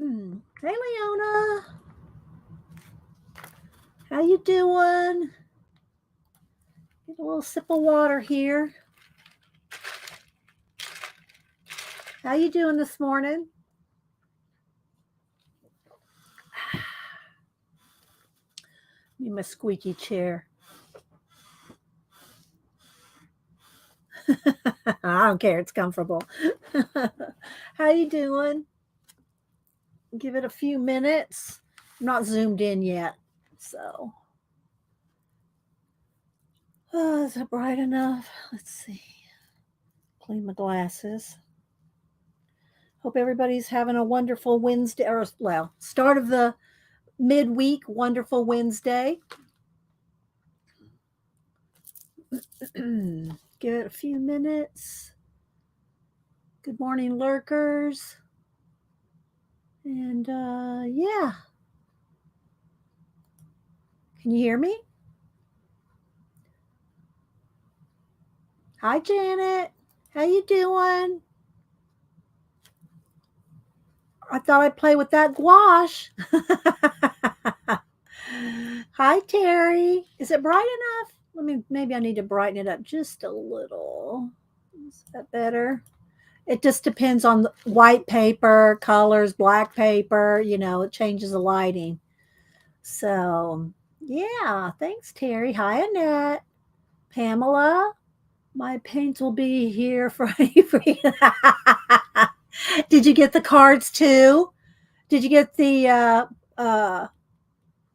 Hey, Leona. How you doing? Get a little sip of water here. How you doing this morning? Need my squeaky chair. I don't care. It's comfortable. How you doing? Give it a few minutes. I'm not zoomed in yet, so. Oh, is it bright enough? Let's see. Clean my glasses. Hope everybody's having a wonderful Wednesday, or well, start of the midweek, wonderful Wednesday. Give it a few minutes. Good morning, lurkers. And yeah. Can you hear me? Hi, Janet. How you doing? I thought I'd play with that gouache. Hi, Terry. Is it bright enough? Maybe I need to brighten it up just a little. Is that better? It just depends on the white paper, colors, black paper, it changes the lighting. So, yeah, thanks, Terry. Hi, Annette. Pamela, my paints will be here Friday. Did you get the cards too? Did you get uh,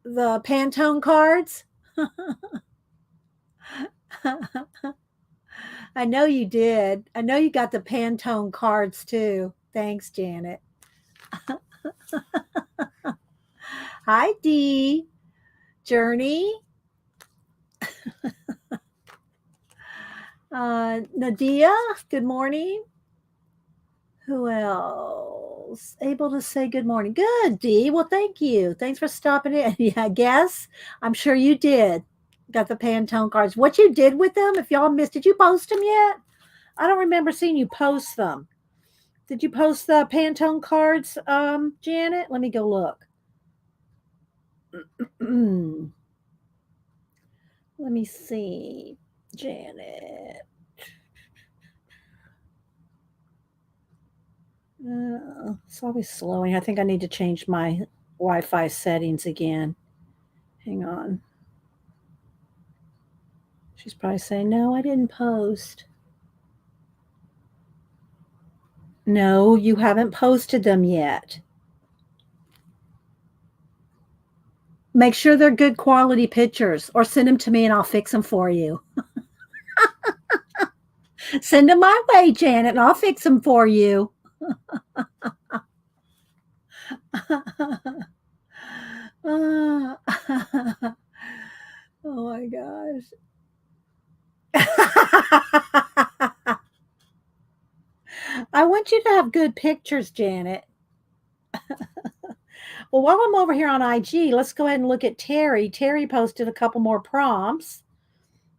the Pantone cards? I know you did. I know you got the Pantone cards too. Thanks, Janet. Hi, Dee. Journey. Nadia, good morning. Who else? Able to say good morning. Good, Dee. Well, thank you. Thanks for stopping in. Yeah, I guess. I'm sure you did. Got the Pantone cards. What you did with them, if y'all missed, did you post them yet? I don't remember seeing you post them. Did you post the Pantone cards, Janet? Let me go look. Let me see, Janet. It's always slowing. I think I need to change my Wi-Fi settings again. Hang on. She's probably saying, no, I didn't post. No, you haven't posted them yet. Make sure they're good quality pictures or send them to me and I'll fix them for you. Send them my way, Janet, and I'll fix them for you. Oh my gosh. I want you to have good pictures, Janet. Well, while I'm over here on IG, let's go ahead and look at Terry. Terry posted a couple more prompts.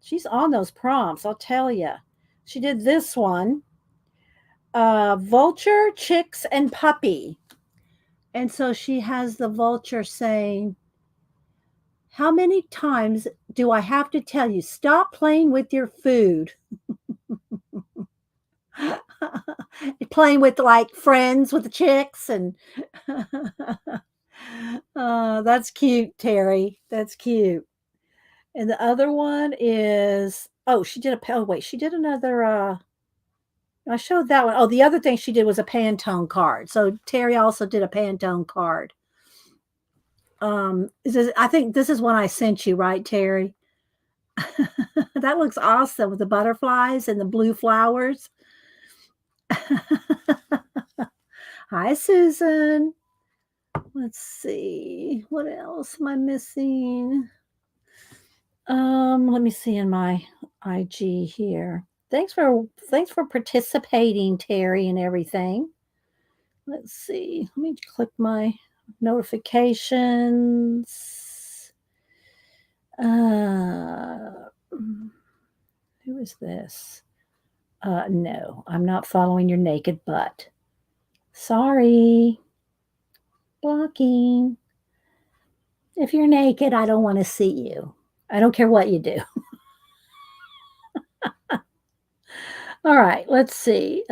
She's on those prompts, I'll tell you. She did this one, vulture, chicks, and puppy. And so she has the vulture saying, how many times do I have to tell you, stop playing with your food? Playing with like friends with the chicks and that's cute, Terry. That's cute. And the other one is she did another I showed that one. Oh, the other thing she did was a Pantone card. So Terry also did a Pantone card. I think this is one I sent you, right, Terry? That looks awesome with the butterflies and the blue flowers. Hi, Susan. Let's see. What else am I missing? Let me see in my IG here. Thanks for participating, Terry, and everything. Let's see. Let me click my notifications. Who is this? No, I'm not following your naked butt. Sorry. Blocking. If you're naked, I don't want to see you. I don't care what you do. All right, let's see.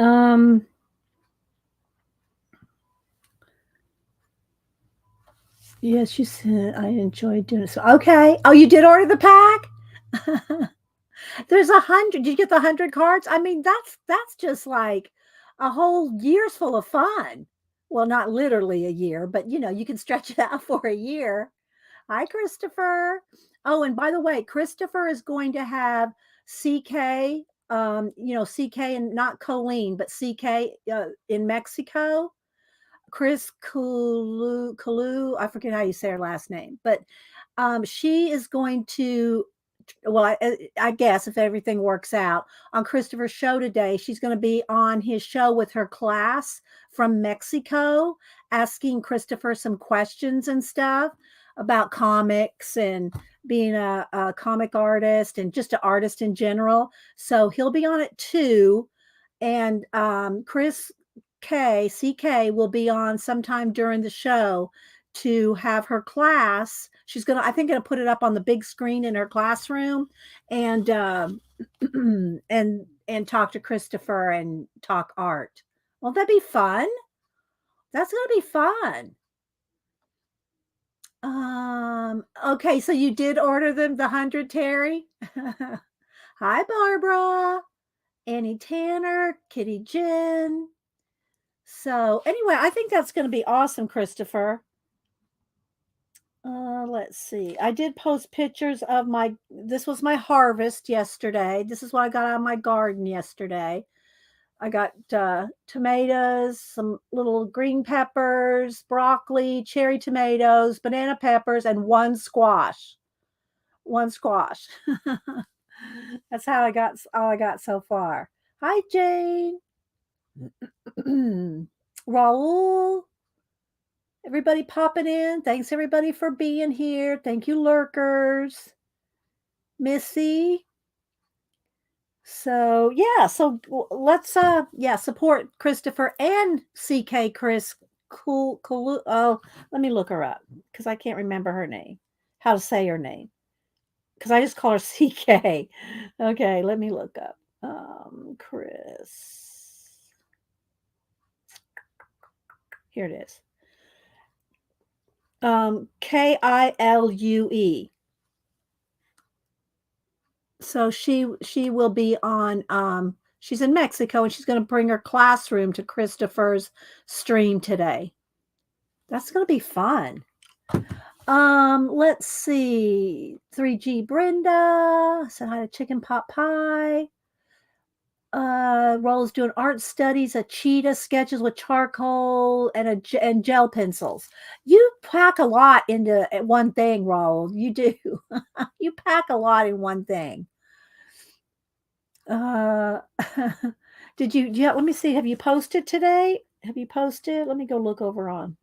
Yes, you said I enjoyed doing it. So, okay. Oh, you did order the pack? There's 100. Did you get the 100 cards? I mean, that's just like a whole year's full of fun. Well, not literally a year, but you can stretch it out for a year. Hi, Christopher. Oh, and by the way, Christopher is going to have CK, CK and not Colleen, but CK in Mexico. Chris Kulu, I forget how you say her last name, but she is going to, well, I guess if everything works out, on Christopher's show today, she's going to be on his show with her class from Mexico, asking Christopher some questions and stuff about comics and being a comic artist and just an artist in general. So he'll be on it too. And Chris CK will be on sometime during the show to have her class. She's gonna, I think, gonna put it up on the big screen in her classroom, and and talk to Christopher and talk art. Well, that'd be fun. That's gonna be fun. Okay, so you did order them the 100, Terry. Hi, Barbara, Annie Tanner, Kitty Jen. So anyway, I think that's going to be awesome, Christopher. Let's see. I did post pictures of this was my harvest yesterday. This is what I got out of my garden yesterday. I got tomatoes, some little green peppers, broccoli, cherry tomatoes, banana peppers, and one squash. One squash. That's how I got all I got so far. Hi, Jane. Raul. Everybody popping in. Thanks everybody for being here. Thank you, lurkers. Missy. So yeah, so let's support Christopher and CK Chris. Cool. Oh, let me look her up because I can't remember her name. How to say her name? Because I just call her CK. Okay, let me look up. Chris. Here it is. Kilue. So she will be on she's in Mexico and she's going to bring her classroom to Christopher's stream today. That's going to be fun. Let's see. 3G Brenda said hi to Chicken Pot Pie. Roll's doing art studies, a cheetah sketches with charcoal and gel pencils. You pack a lot into one thing, Roll. You do. You pack a lot in one thing. Uh, yeah, let me see. Have you posted today? Have you posted? Let me go look over on.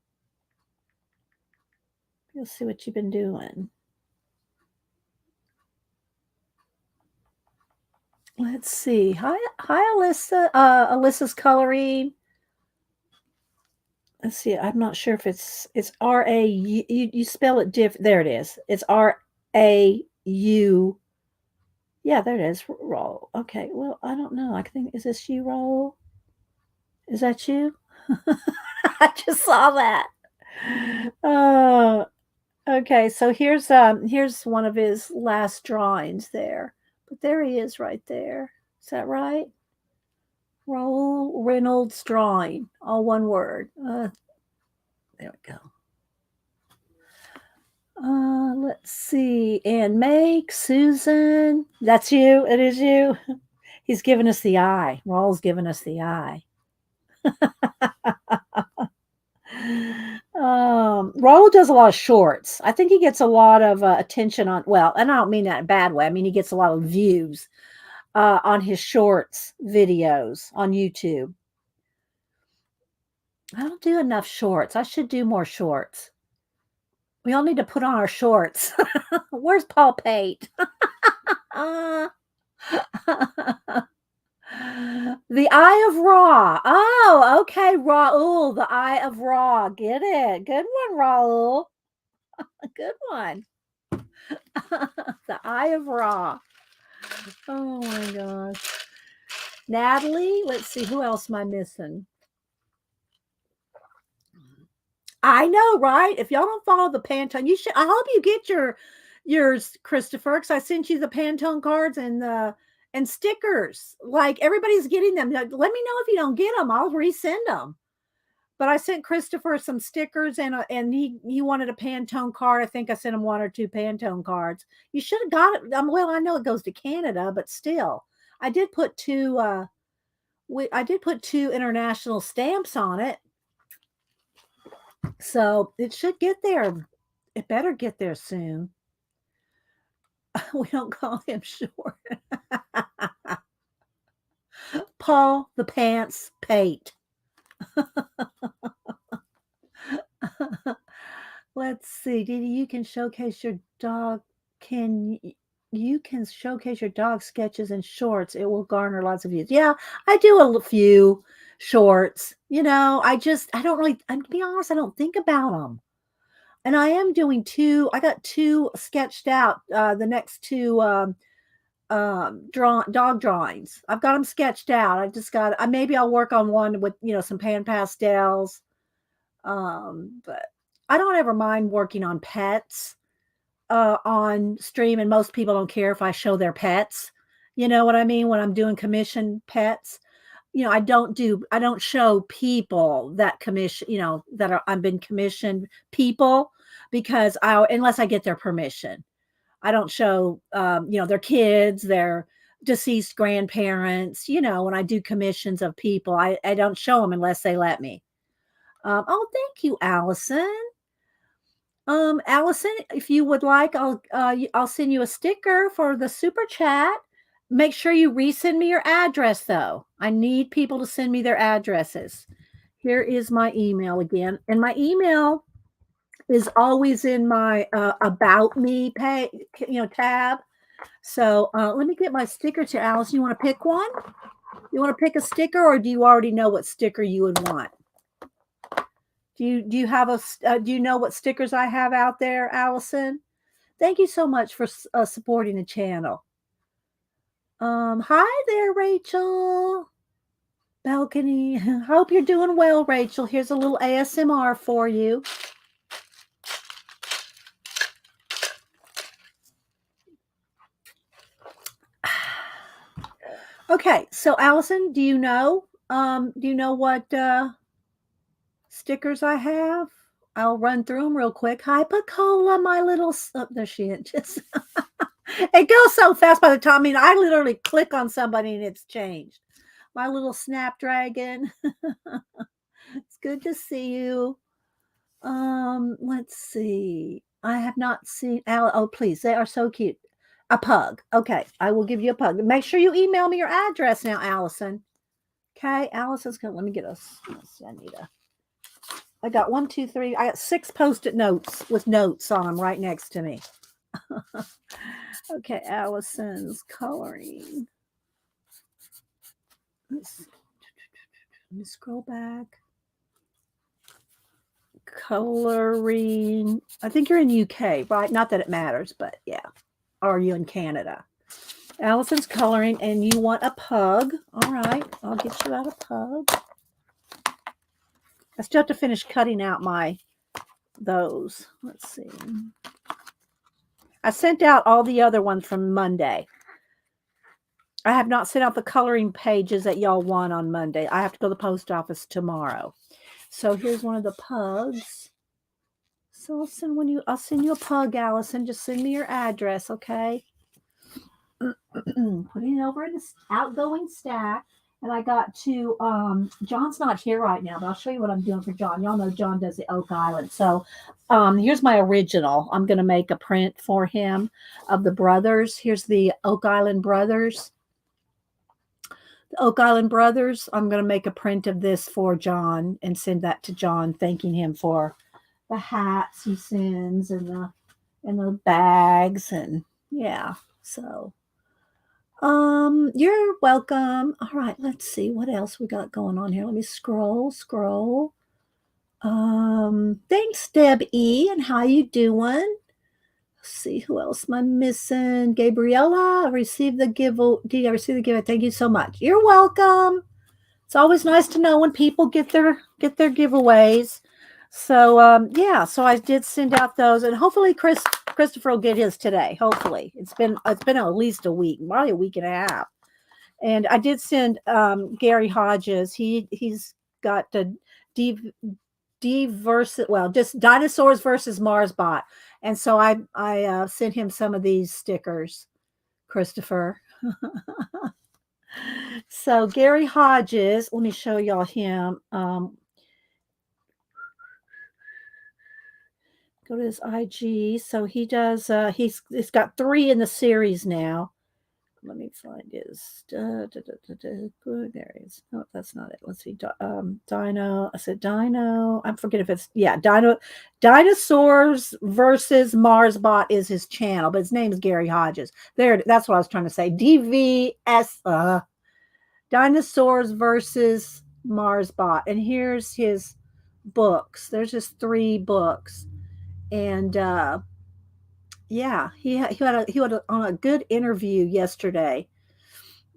You'll see what you've been doing. Let's see. Hi, Alyssa. Alyssa's coloring. Let's see. I'm not sure if it's R-A. You spell it different. There it is. It's R-A-U. Yeah, there it is. Roll. Okay. Well, I don't know. I think, is this you, Roll? Is that you? I just saw that. Okay, so here's one of his last drawings there. But there he is right there. Is that right? Raul Reynolds drawing, all one word. There we go. Let's see. And Meg, Susan. That's you. It is you. He's giving us the eye. Raul's giving us the eye. Raul does a lot of shorts. I think he gets a lot of attention on, well, and I don't mean that in a bad way. I mean, he gets a lot of views on his shorts videos on YouTube. I don't do enough shorts. I should do more shorts. We all need to put on our shorts. Where's Paul Pate? The Eye of Ra. Oh, okay, Raul, the Eye of Ra. Get it. Good one, Raul. A good one. The Eye of Ra. Oh my gosh. Natalie, let's see, who else am I missing? I know, right? If y'all don't follow the Pantone, you should. I hope you get yours, Christopher, because I sent you the Pantone cards and stickers. Like everybody's getting them. Let me know if you don't get them. I'll resend them. But I sent Christopher some stickers and he wanted a Pantone card. I think I sent him one or two Pantone cards. You should have got it. Well, I know it goes to Canada, but still, I did put two. I did put two international stamps on it. So it should get there. It better get there soon. We don't call him short. Paul the Pants Pate. Let's see. Didi, you can showcase your dog. You can showcase your dog sketches and shorts. It will garner lots of views. Yeah, I do a few shorts. I don't really. To be honest, I don't think about them. And I am doing two. I got two sketched out. The next two dog drawings. I've got them sketched out. I just got. Maybe I'll work on one with some pan pastels. But I don't ever mind working on pets on stream, and most people don't care if I show their pets. You know what I mean? When I'm doing commission pets, I don't show people that commission, that I've been commissioned people because unless I get their permission. I don't show, their kids, their deceased grandparents, when I do commissions of people, I don't show them unless they let me. Oh, thank you, Allison. Allison, if you would like, I'll send you a sticker for the super chat. Make sure you resend me your address, though. I need people to send me their addresses. Here is my email again, and my email is always in my about me page, tab. So let me get my sticker to Alice. You want to pick one? You want to pick a sticker, or do you already know what sticker you would want? Do you have do you know what stickers I have out there, Allison? Thank you so much for supporting the channel. Hi there, Rachel. Balcony. Hope you're doing well, Rachel. Here's a little ASMR for you. Okay, so Allison, do you know what stickers I have? I'll run through them real quick. Hi, Pacola, my little. Oh, there she is. Just it goes so fast by the time. I mean, I literally click on somebody and it's changed. My little snapdragon. It's good to see you. Let's see. I have not seen. Oh, please, they are so cute. A pug. Okay, I will give you a pug. Make sure you email me your address now, Allison. Okay, Allison's gonna. Let me get us. I need a. I got 1, 2, 3. I got 6 post-it notes with notes on them right next to me. Okay, Allison's coloring. Let me scroll back. Coloring. I think you're in UK, right? Not that it matters, but yeah. Or are you in Canada? Allison's coloring, and you want a pug. All right, I'll get you out a pug. I still have to finish cutting out those. Let's see. I sent out all the other ones from Monday. I have not sent out the coloring pages that y'all want on Monday. I have to go to the post office tomorrow. So here's one of the pugs. So I'll send you a pug, Allison. Just send me your address, okay? Putting it over in this outgoing stack. And I got to, John's not here right now, but I'll show you what I'm doing for John. Y'all know John does the Oak Island. So here's my original. I'm going to make a print for him of the brothers. Here's the Oak Island brothers. The Oak Island brothers. I'm going to make a print of this for John and send that to John, thanking him for the hats he sends and the bags. And yeah, so. You're welcome. All right, let's see what else we got going on here. Let me scroll. Thanks, Deb E. And how you doing? Let's see who else am I missing? Gabriella, did I receive the giveaway? Thank you so much. You're welcome. It's always nice to know when people get their giveaways. So yeah, so I did send out those, and hopefully Christopher will get his today. Hopefully, it's been at least a week, probably a week and a half. And I did send Gary Hodges. He's got the D versus, well, just dinosaurs versus Marsbot, and so I sent him some of these stickers, Christopher. So Gary Hodges, let me show y'all him. Go to his IG. So he does. He's got 3 in the series now. Let me find his. There he is. No, that's not it. Let's see. Dino. I said Dino. I forget if it's Dino. Dinosaurs versus Marsbot is his channel, but his name is Gary Hodges. There. That's what I was trying to say. DVS. Dinosaurs versus Marsbot, and here's his books. There's just 3 books, and yeah, he had on a good interview yesterday.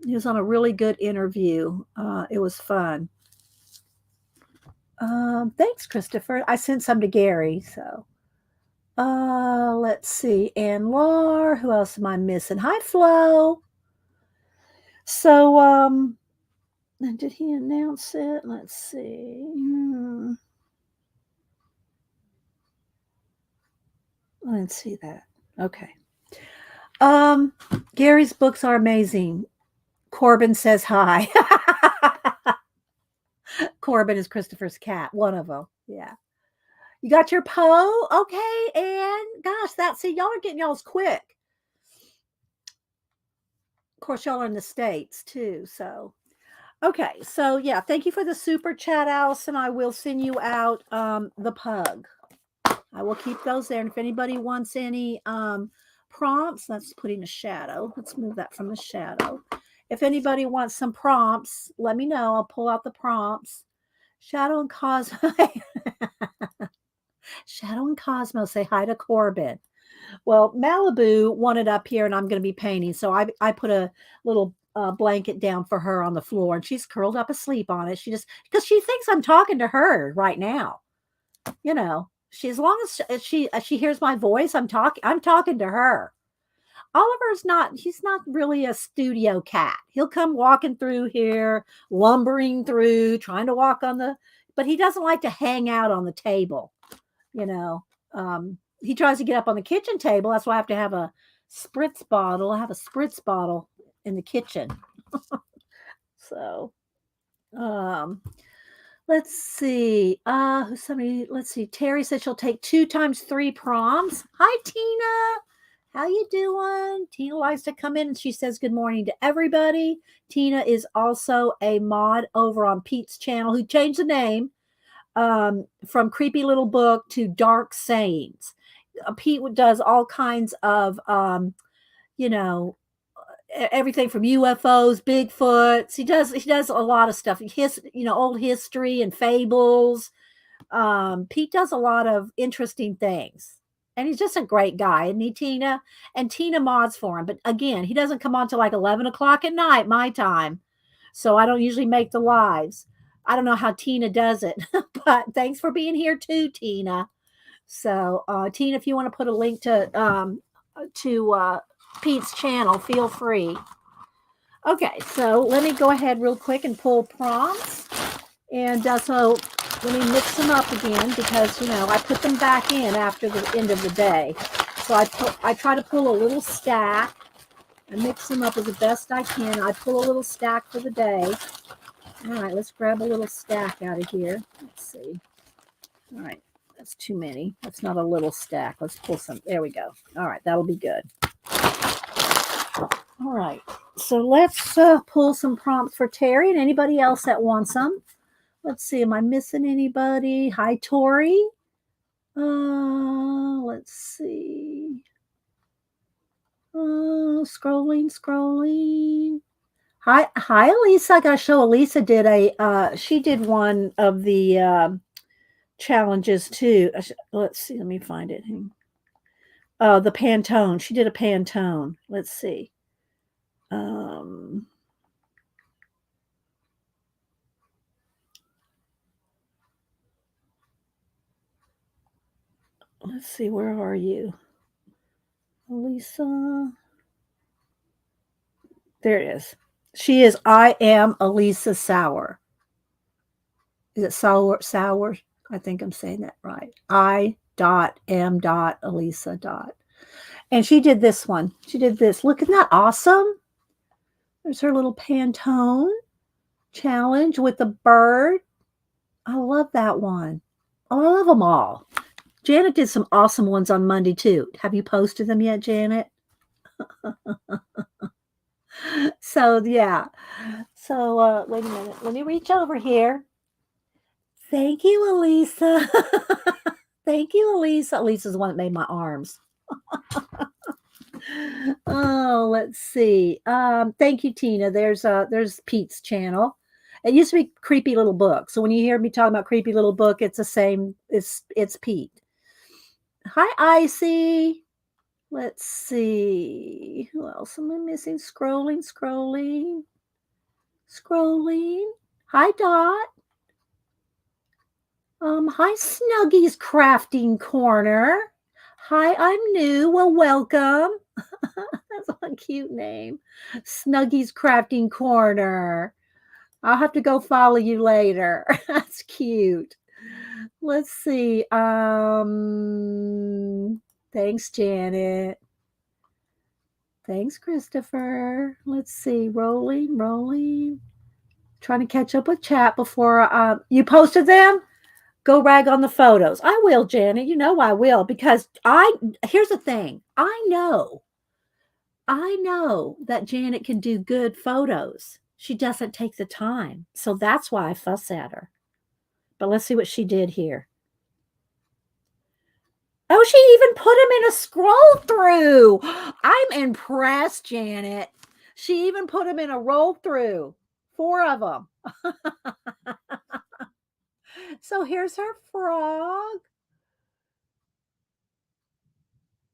He was on a really good interview. It was fun. Thanks, Christopher. I sent some to Gary. So, let's see. And Laura, who else am I missing? Hi, Flo. So, did he announce it? Let's see. I didn't see that. Okay. Gary's books are amazing. Corbin says hi. Corbin is Christopher's cat, one of them. Yeah. You got your Poe? Okay, and gosh, y'all are getting y'all's quick. Of course, y'all are in the States too, so. Okay, so yeah, thank you for the super chat, Allison. I will send you out the pug. I will keep those there. And if anybody wants any prompts, that's putting a shadow. Let's move that from the shadow. If anybody wants some prompts, let me know. I'll pull out the prompts. Shadow and Cosmo. Shadow and Cosmo say hi to Corbin. Well, Malibu wanted up here, and I'm going to be painting. So I put a little blanket down for her on the floor, and she's curled up asleep on it. Because she thinks I'm talking to her right now. You know, as long as she hears my voice, I'm talking to her. He's not really a studio cat. He'll come walking through here, lumbering through, trying to walk but he doesn't like to hang out on the table. You know, he tries to get up on the kitchen table. That's why I have to have a spritz bottle. I have a spritz bottle in the kitchen. So, let's see. Let's see. Terry said she'll take 2 times 3 proms. Hi, Tina. How you doing? Tina likes to come in and she says good morning to everybody. Tina is also a mod over on Pete's channel, who changed the name from Creepy Little Book to Dark Sayings. Pete does all kinds of, everything from UFOs, Bigfoots. He does a lot of stuff. Old history and fables. Pete does a lot of interesting things. And he's just a great guy, isn't he, Tina? And Tina mods for him. But again, he doesn't come on till like 11 o'clock at night, my time. So I don't usually make the lives. I don't know how Tina does it. But thanks for being here too, Tina. So, Tina, if you want to put a link to Pete's channel, feel free. Okay, so let me go ahead real quick and pull prompts. And so let me mix them up again because, I put them back in after the end of the day. So I try to pull a little stack. I mix them up as the best I can. I pull a little stack for the day. All right, let's grab a little stack out of here. Let's see. All right, that's too many. That's not a little stack. Let's pull some. There we go. All right, that'll be good. All right, so let's pull some prompts for Terry and anybody else that wants them. Let's see, am I missing anybody? Hi, Tori. Let's see. Scrolling, scrolling. Hi, Elisa. I gotta show Elisa did she did one of the challenges too. Let's see. Let me find it. The Pantone. She did a Pantone. Let's see. Um, let's see. Where are you, Elisa? There it is. She is. I am Elisa Sour. Is it sour? Sour? I think I'm saying that right. I dot am dot Elisa dot. And she did this one. She did this. Look, isn't that awesome? There's her little Pantone challenge with the bird. I love that one. Oh, I love them all. Janet did some awesome ones on Monday too. Have you posted them yet, Janet? So yeah. So wait a minute. Let me reach over here. Thank you, Elisa. Thank you, Elisa. Elisa's the one that made my arms. Oh, let's see. Thank you, Tina. There's Pete's channel. It used to be Creepy Little Book. So when you hear me talking about Creepy Little Book, it's the same. It's Pete. Hi, Icy. Let's see. Who else am I missing? Scrolling, scrolling, scrolling. Hi, Dot. Hi, Snuggy's Crafting Corner. Hi, I'm new. Well, welcome. That's a cute name. Snuggy's Crafting Corner. I'll have to go follow you later. That's cute. Let's see. Thanks, Janet. Thanks, Christopher. Let's see. Rolling, rolling. Trying to catch up with chat before you posted them. Go rag on the photos. I will, Janet. You know I will because here's the thing. I know that Janet can do good photos. She doesn't take the time. So that's why I fuss at her. But let's see what she did here. Oh, she even put him in a scroll through. I'm impressed, Janet. She even put him in a roll through. 4 of them. So here's her frog.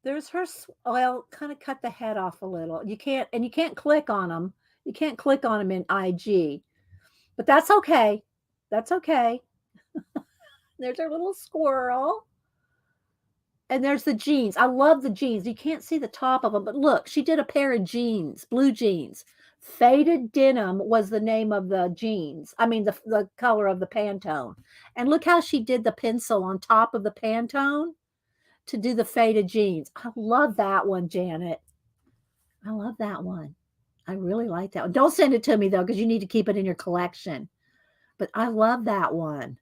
There's her, well, kind of cut the head off a little. You can't click on them. You can't click on them in IG. But that's okay. That's okay. There's our little squirrel. And there's the jeans. I love the jeans. You can't see the top of them, but look, she did a pair of jeans, blue jeans. Faded denim was the name of the jeans. I mean, the color of the Pantone. And look how she did the pencil on top of the Pantone to do the faded jeans. I love that one, Janet. I love that one. I really like that one. Don't send it to me though, because you need to keep it in your collection. But I love that one.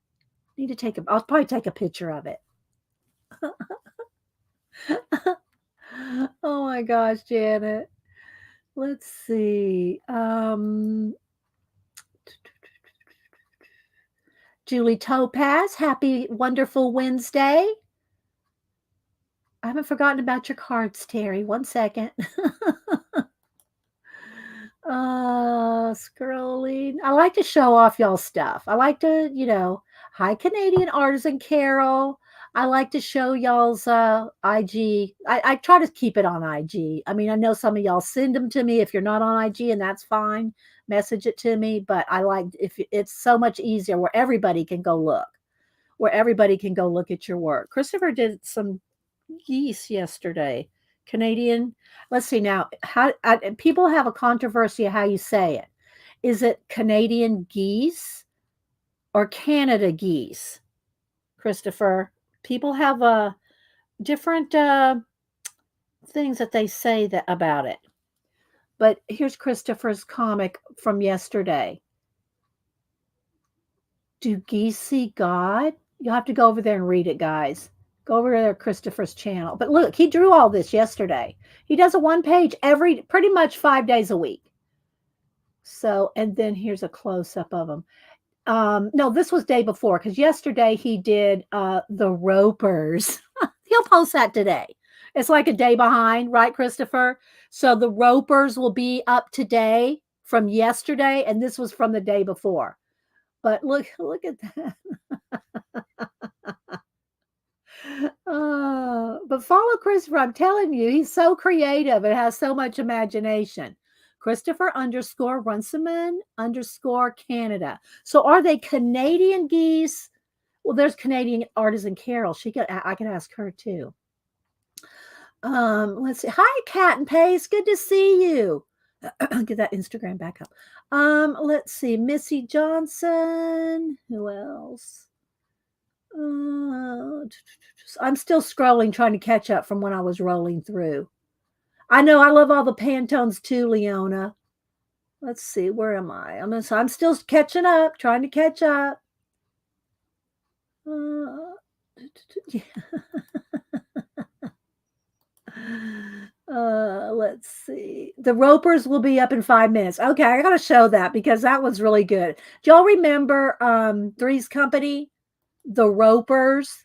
Need to I'll probably take a picture of it. Oh my gosh, Janet. Let's see. Julie Topaz, happy wonderful Wednesday. I haven't forgotten about your cards, Terry. 1 second. Scrolling. I like to show off y'all stuff. I like to, hi Canadian Artisan Carol. I like to show y'all's IG. I try to keep it on IG. I mean, I know some of y'all send them to me if you're not on IG, and that's fine. Message it to me, but I like if it's so much easier where everybody can go look. Where everybody can go look at your work. Christopher did some geese yesterday. Canadian. Let's see now. How people have a controversy of how you say it. Is it Canadian geese or Canada geese? Christopher, people have a different things that they say that about it. But here's Christopher's comic from yesterday. Do geese see God? You'll have to go over there and read it, guys. Go over to Christopher's channel. But look, he drew all this yesterday. He does a 1 page pretty much 5 days a week. So, and then here's a close up of him. No, this was day before because yesterday he did the ropers. He'll post that today. It's like a day behind, right, Christopher? So the ropers will be up today from yesterday, and this was from the day before. But look at that. But follow Christopher. I'm telling you, he's so creative and has so much imagination. Christopher underscore Runciman underscore Canada. So are they Canadian geese? Well, there's Canadian artisan Carol. I could ask her too. Let's see. Hi, Cat and Pace. Good to see you. Get that Instagram back up. Let's see. Missy Johnson. Who else? I'm still scrolling, trying to catch up from when I was rolling through. I know I love all the Pantones too, Leona. Let's see, where am I? I'm still catching up, trying to catch up. Yeah. Let's see. The Ropers will be up in 5 minutes. Okay, I gotta show that because that was really good. Do y'all remember Three's Company? The Ropers.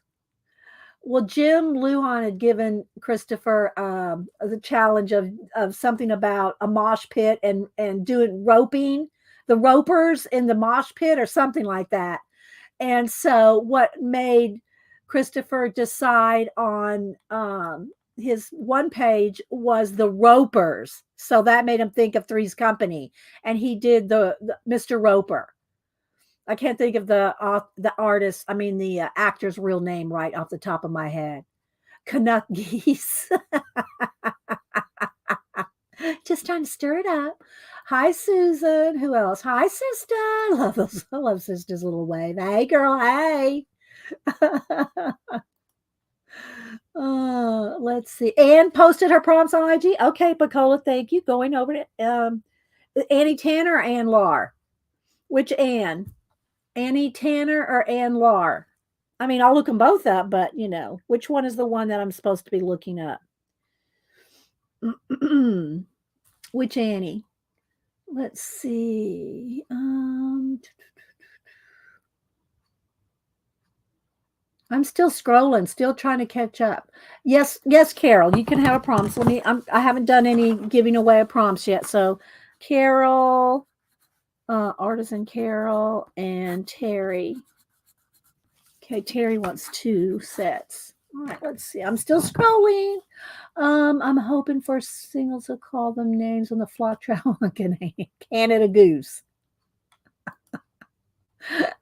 Well, Jim Luhan had given Christopher the challenge of something about a mosh pit and doing roping, the ropers in the mosh pit or something like that. And so, what made Christopher decide on his one page was the ropers. So that made him think of Three's Company, and he did the Mr. Roper. I can't think of the artist. I mean the actor's real name right off the top of my head. Canuck geese. Just trying to stir it up. Hi, Susan. Who else? Hi, sister. I love sister's little wave. Hey, girl. Hey. Let's see. Anne posted her prompts on IG. Okay, Pacola, thank you. Going over to Annie Tanner or Ann Lar? Which Anne? Annie Tanner or Ann Lar? I mean, I'll look them both up, but which one is the one that I'm supposed to be looking up? Which Annie? Let's see. I'm still scrolling, still trying to catch up. Yes, Carol, you can have a prompt. I haven't done any giving away of prompts yet. So, Carol, Artisan Carol, and Terry. Okay, Terry wants 2 sets. All right, let's see. I'm still scrolling. I'm hoping for singles to call them names on the flock trail. Canada Goose.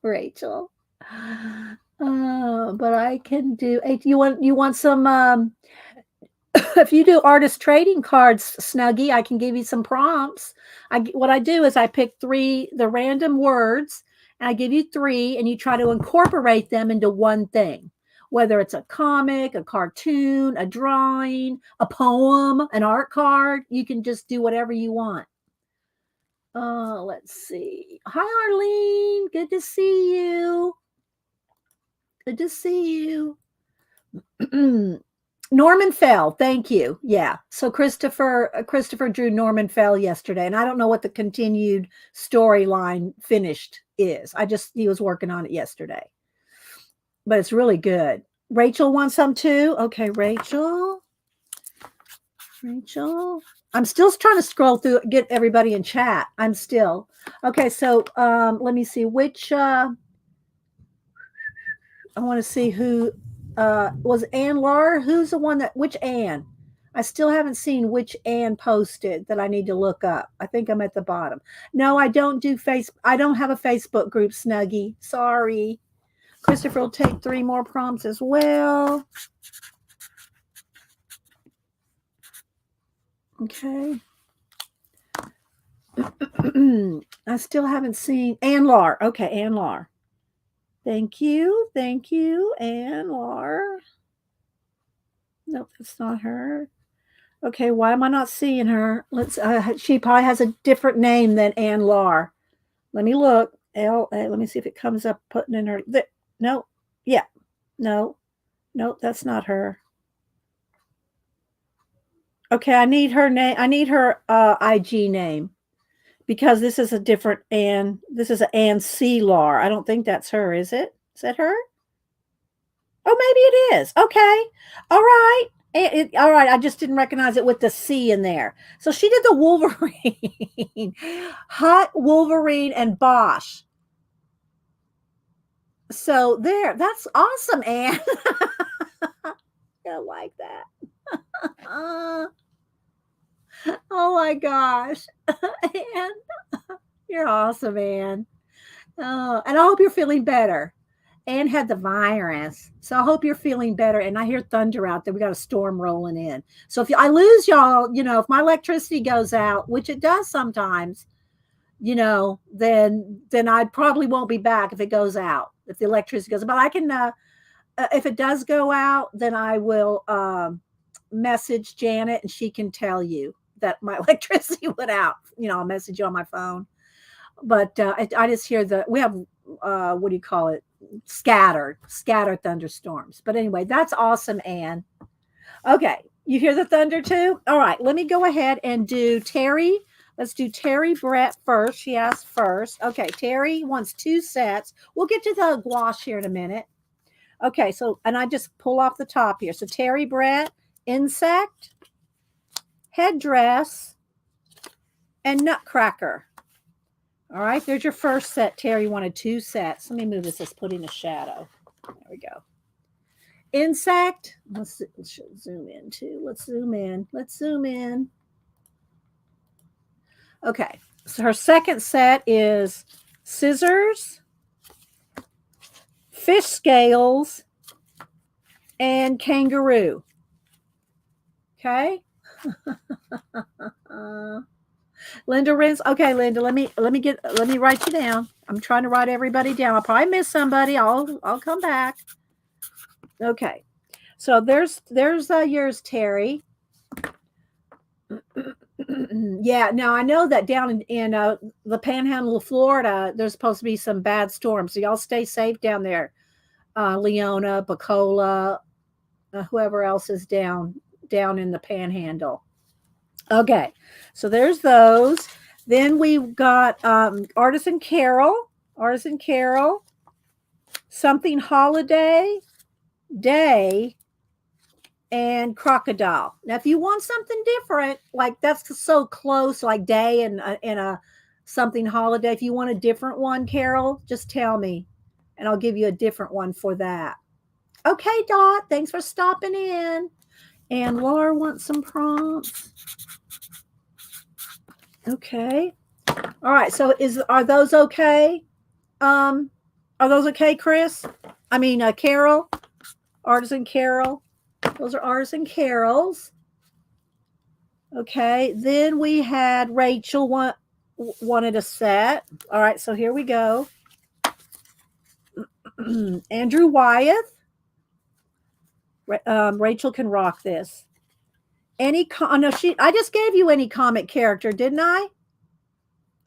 Rachel. But I can do. You want some? If you do artist trading cards, Snuggie, I can give you some prompts. What I do is I pick the random words, and I give you 3, and you try to incorporate them into one thing, whether it's a comic, a cartoon, a drawing, a poem, an art card. You can just do whatever you want. Let's see. Hi, Arlene. Good to see you. Good to see you. Norman Fell, thank you. Yeah. So Christopher drew Norman Fell yesterday, and I don't know what the continued storyline finished is. He was working on it yesterday. But it's really good. Rachel wants some too. Okay, Rachel. I'm still trying to scroll through, get everybody in chat. I'm still. Okay, so let me see which I want to see who was Ann Lar. Who's the one which Ann? I still haven't seen which Ann posted that I need to look up. I think I'm at the bottom. No, I don't do I don't have a Facebook group, Snuggie. Sorry. Christopher will take 3 more prompts as well. Okay. I still haven't seen Ann Lar. Okay, Ann Lar. Thank you, Ann Lar. Nope, that's not her. Okay, why am I not seeing her? She probably has a different name than Ann Lar. Let me look. Let me see if it comes up. Putting in her. No, yeah, no, that's not her. Okay, I need her name. I need her IG name because this is a different Ann. This is an Ann C. Lar. I don't think that's her. Is it? Is that her? Oh, maybe it is. Okay. All right. All right, I just didn't recognize it with the C in there. So she did the Wolverine, Hot Wolverine and Bosch. So there, that's awesome, Anne. I like that. Uh, oh my gosh, Anne, you're awesome, Anne. Oh, and I hope you're feeling better. Anne had the virus, so I hope you're feeling better. And I hear thunder out there. We got a storm rolling in. So if I lose y'all, if my electricity goes out, which it does sometimes, then I probably won't be back if it goes out. If the electricity goes, but I can. If it does go out, then I will message Janet, and she can tell you that my electricity went out. I'll message you on my phone. But I just hear we have what do you call it? Scattered thunderstorms. But anyway, that's awesome, Anne. Okay, you hear the thunder too? All right, let me go ahead and do Terry. Let's do Terry Brett first. She asked first. Okay, Terry wants 2 sets. We'll get to the gouache here in a minute. Okay, so, and I just pull off the top here. So Terry Brett, insect, headdress, and nutcracker. All right, there's your first set. Terry wanted 2 sets. Let me move this. Let's put in a shadow. There we go. Insect. Let's zoom in too. Let's zoom in. Okay, so her second set is scissors, fish scales, and kangaroo. Okay. Linda Renz. Okay, Linda, let me write you down. I'm trying to write everybody down. I'll probably miss somebody. I'll come back. Okay. So there's yours, Terry. Yeah, now I know that down in the panhandle of Florida, there's supposed to be some bad storms. So y'all stay safe down there. Leona, Bacola, whoever else is down in the panhandle. Okay, so there's those. Then we've got Artisan Carol, something holiday, day, and crocodile. Now, if you want something different, like that's so close, like day and a something holiday. If you want a different one, Carol, just tell me, and I'll give you a different one for that. Okay, Dot. Thanks for stopping in. And Laura wants some prompts. Okay. All right. So are those okay? Are those okay, Chris? I mean, Carol, Artisan Carol. Those are Artisan Carols. Okay. Then we had Rachel wanted a set. All right. So here we go. Andrew Wyeth. Rachel can rock this. I just gave you any comic character, didn't I?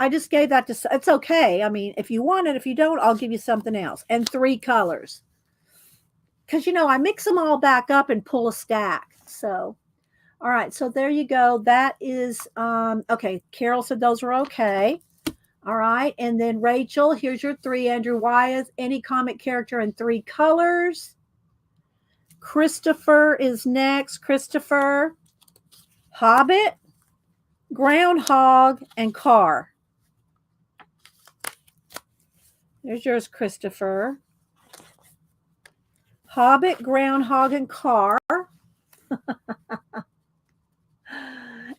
I just gave that to, it's okay. I mean, if you want it, if you don't, I'll give you something else. And 3 colors. Because, I mix them all back up and pull a stack. So, all right. So there you go. That is, okay. Carol said those were okay. All right. And then Rachel, here's your 3. Andrew Wyeth, any comic character in 3 colors. Christopher is next. Christopher, Hobbit, Groundhog, and Car. There's yours, Christopher. Hobbit, Groundhog, and Car.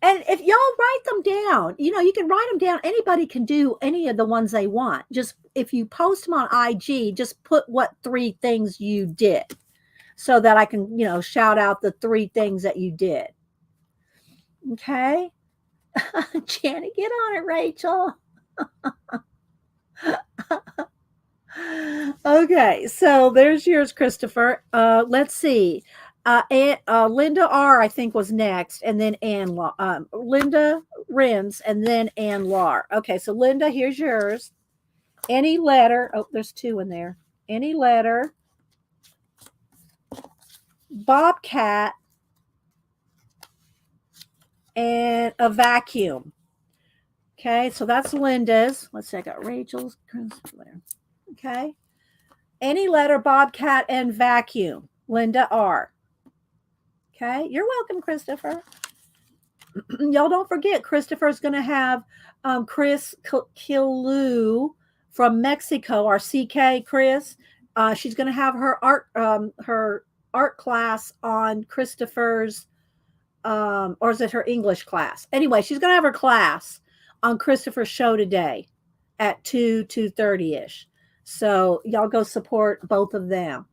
And if y'all write them down, you can write them down. Anybody can do any of the ones they want. Just if you post them on IG, just put what 3 things you did so that I can, shout out the 3 things that you did. Okay. Janet, get on it, Rachel. Okay, so there's yours, Christopher. Let's see. Linda R, I think, was next, and then Linda Renz, and then Ann Lar. Okay, so Linda, here's yours. Any letter. Oh, there's 2 in there. Any letter. Bobcat. And a vacuum. Okay, so that's Linda's. Let's see, I got Rachel's. Okay. Any letter, Bobcat, and vacuum. Linda R. Okay, you're welcome, Christopher. Y'all don't forget, Christopher's going to have Chris Kilu from Mexico, our CK Chris. She's going to have her art class on Christopher's or is it her English class? Anyway, she's going to have her class on Christopher's show today at 2:30 ish. So y'all go support both of them.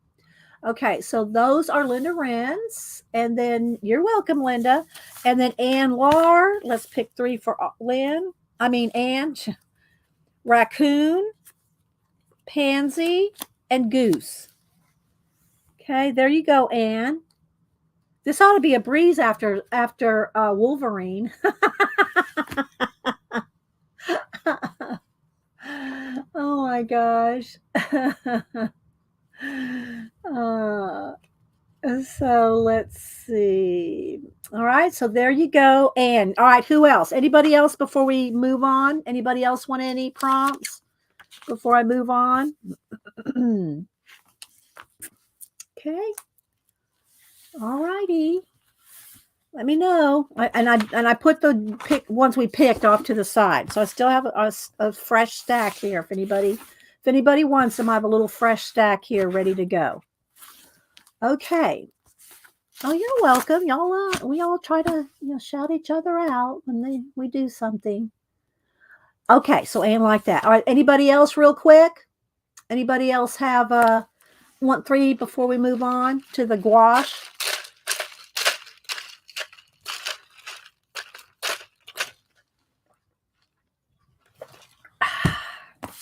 Okay, so those are Linda Wren's, and then you're welcome, Linda. And then Ann Lar. Let's pick three for Lynn. I mean Ann. Raccoon, Pansy, and Goose. Okay, there you go, Ann. This ought to be a breeze after Wolverine. Oh my gosh. So let's see. All right, so there you go. And all right, who else? Anybody else before we move on? Anybody else want any prompts before I move on? Okay. All righty. Let me know. I put the ones we picked off to the side, so I still have a fresh stack here. If anybody wants them, I have a little fresh stack here ready to go. Okay. Oh, you're welcome. Y'all, we all try to shout each other out when we do something. Okay, so Ann like that. All right. Anybody else, real quick? Anybody else have want three before we move on to the gouache?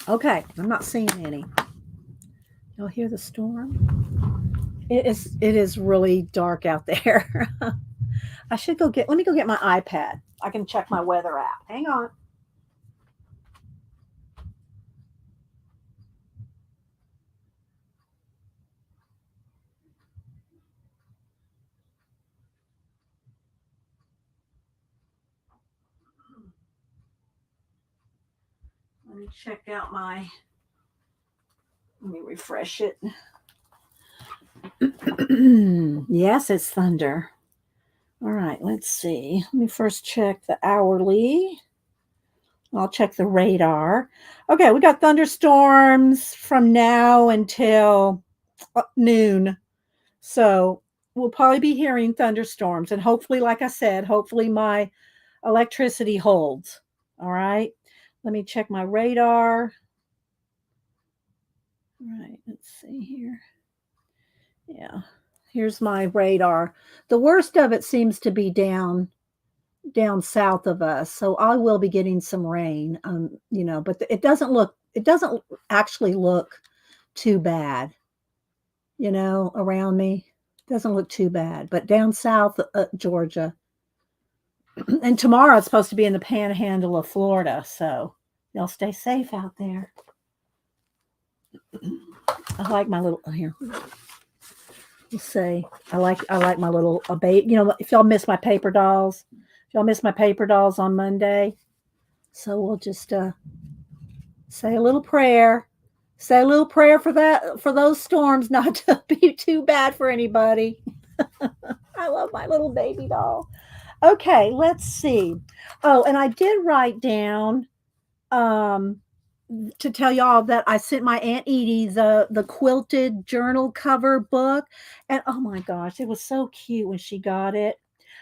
Okay, I'm not seeing any. Y'all hear the storm? It is really dark out there. I should go let me go get my iPad. I can check my weather app. Hang on. Let me check out let me refresh it. Yes, it's thunder. All right, let's see. Let me first check the hourly. I'll check the radar. Okay, we got thunderstorms from now until noon. So we'll probably be hearing thunderstorms. And hopefully, like I said, hopefully my electricity holds. All right. Let me check my radar. All right, let's see here. Yeah, here's my radar. The worst of it seems to be down south of us, so I will be getting some rain. But it doesn't actually look too bad. Around me, it doesn't look too bad. But down south, Georgia, and tomorrow it's supposed to be in the Panhandle of Florida, so y'all stay safe out there. I like my little here. Let's say I like my little baby. If y'all miss my paper dolls, on Monday, so we'll just say a little prayer. Say a little prayer for those storms not to be too bad for anybody. I love my little baby doll. Okay, let's see. Oh, and I did write down to tell y'all that I sent my Aunt Edie the quilted journal cover book, and oh my gosh, it was so cute when she got it.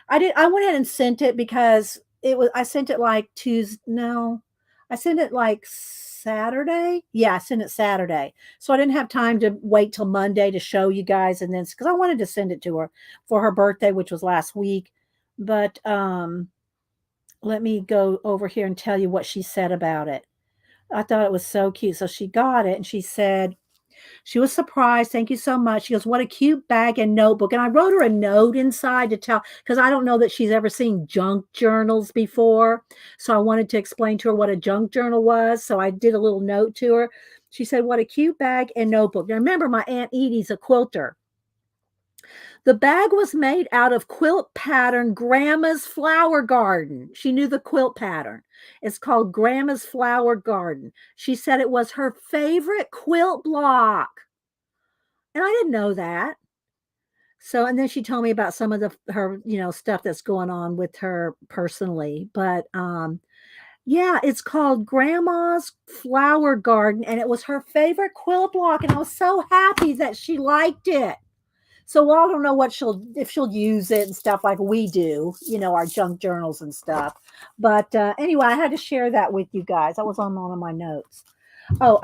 I went ahead and sent it because I sent it like Tuesday. No, I sent it like Saturday. Yeah, I sent it Saturday, so I didn't have time to wait till Monday to show you guys, and then because I wanted to send it to her for her birthday, which was last week. But let me go over here and tell you what she said about it. I thought it was so cute. So she got it and she said, she was surprised. Thank you so much. She goes, what a cute bag and notebook. And I wrote her a note inside to tell, because I don't know that she's ever seen junk journals before. So I wanted to explain to her what a junk journal was. So I did a little note to her. She said, what a cute bag and notebook. Now remember, my Aunt Edie's a quilter. The bag was made out of quilt pattern Grandma's Flower Garden. She knew the quilt pattern. It's called Grandma's Flower Garden. She said it was her favorite quilt block. And I didn't know that. So, and then she told me about some of her, stuff that's going on with her personally. But yeah, it's called Grandma's Flower Garden, and it was her favorite quilt block, and I was so happy that she liked it. So I don't know what if she'll use it and stuff like we do, our junk journals and stuff. But anyway, I had to share that with you guys. That was on one of my notes. Oh,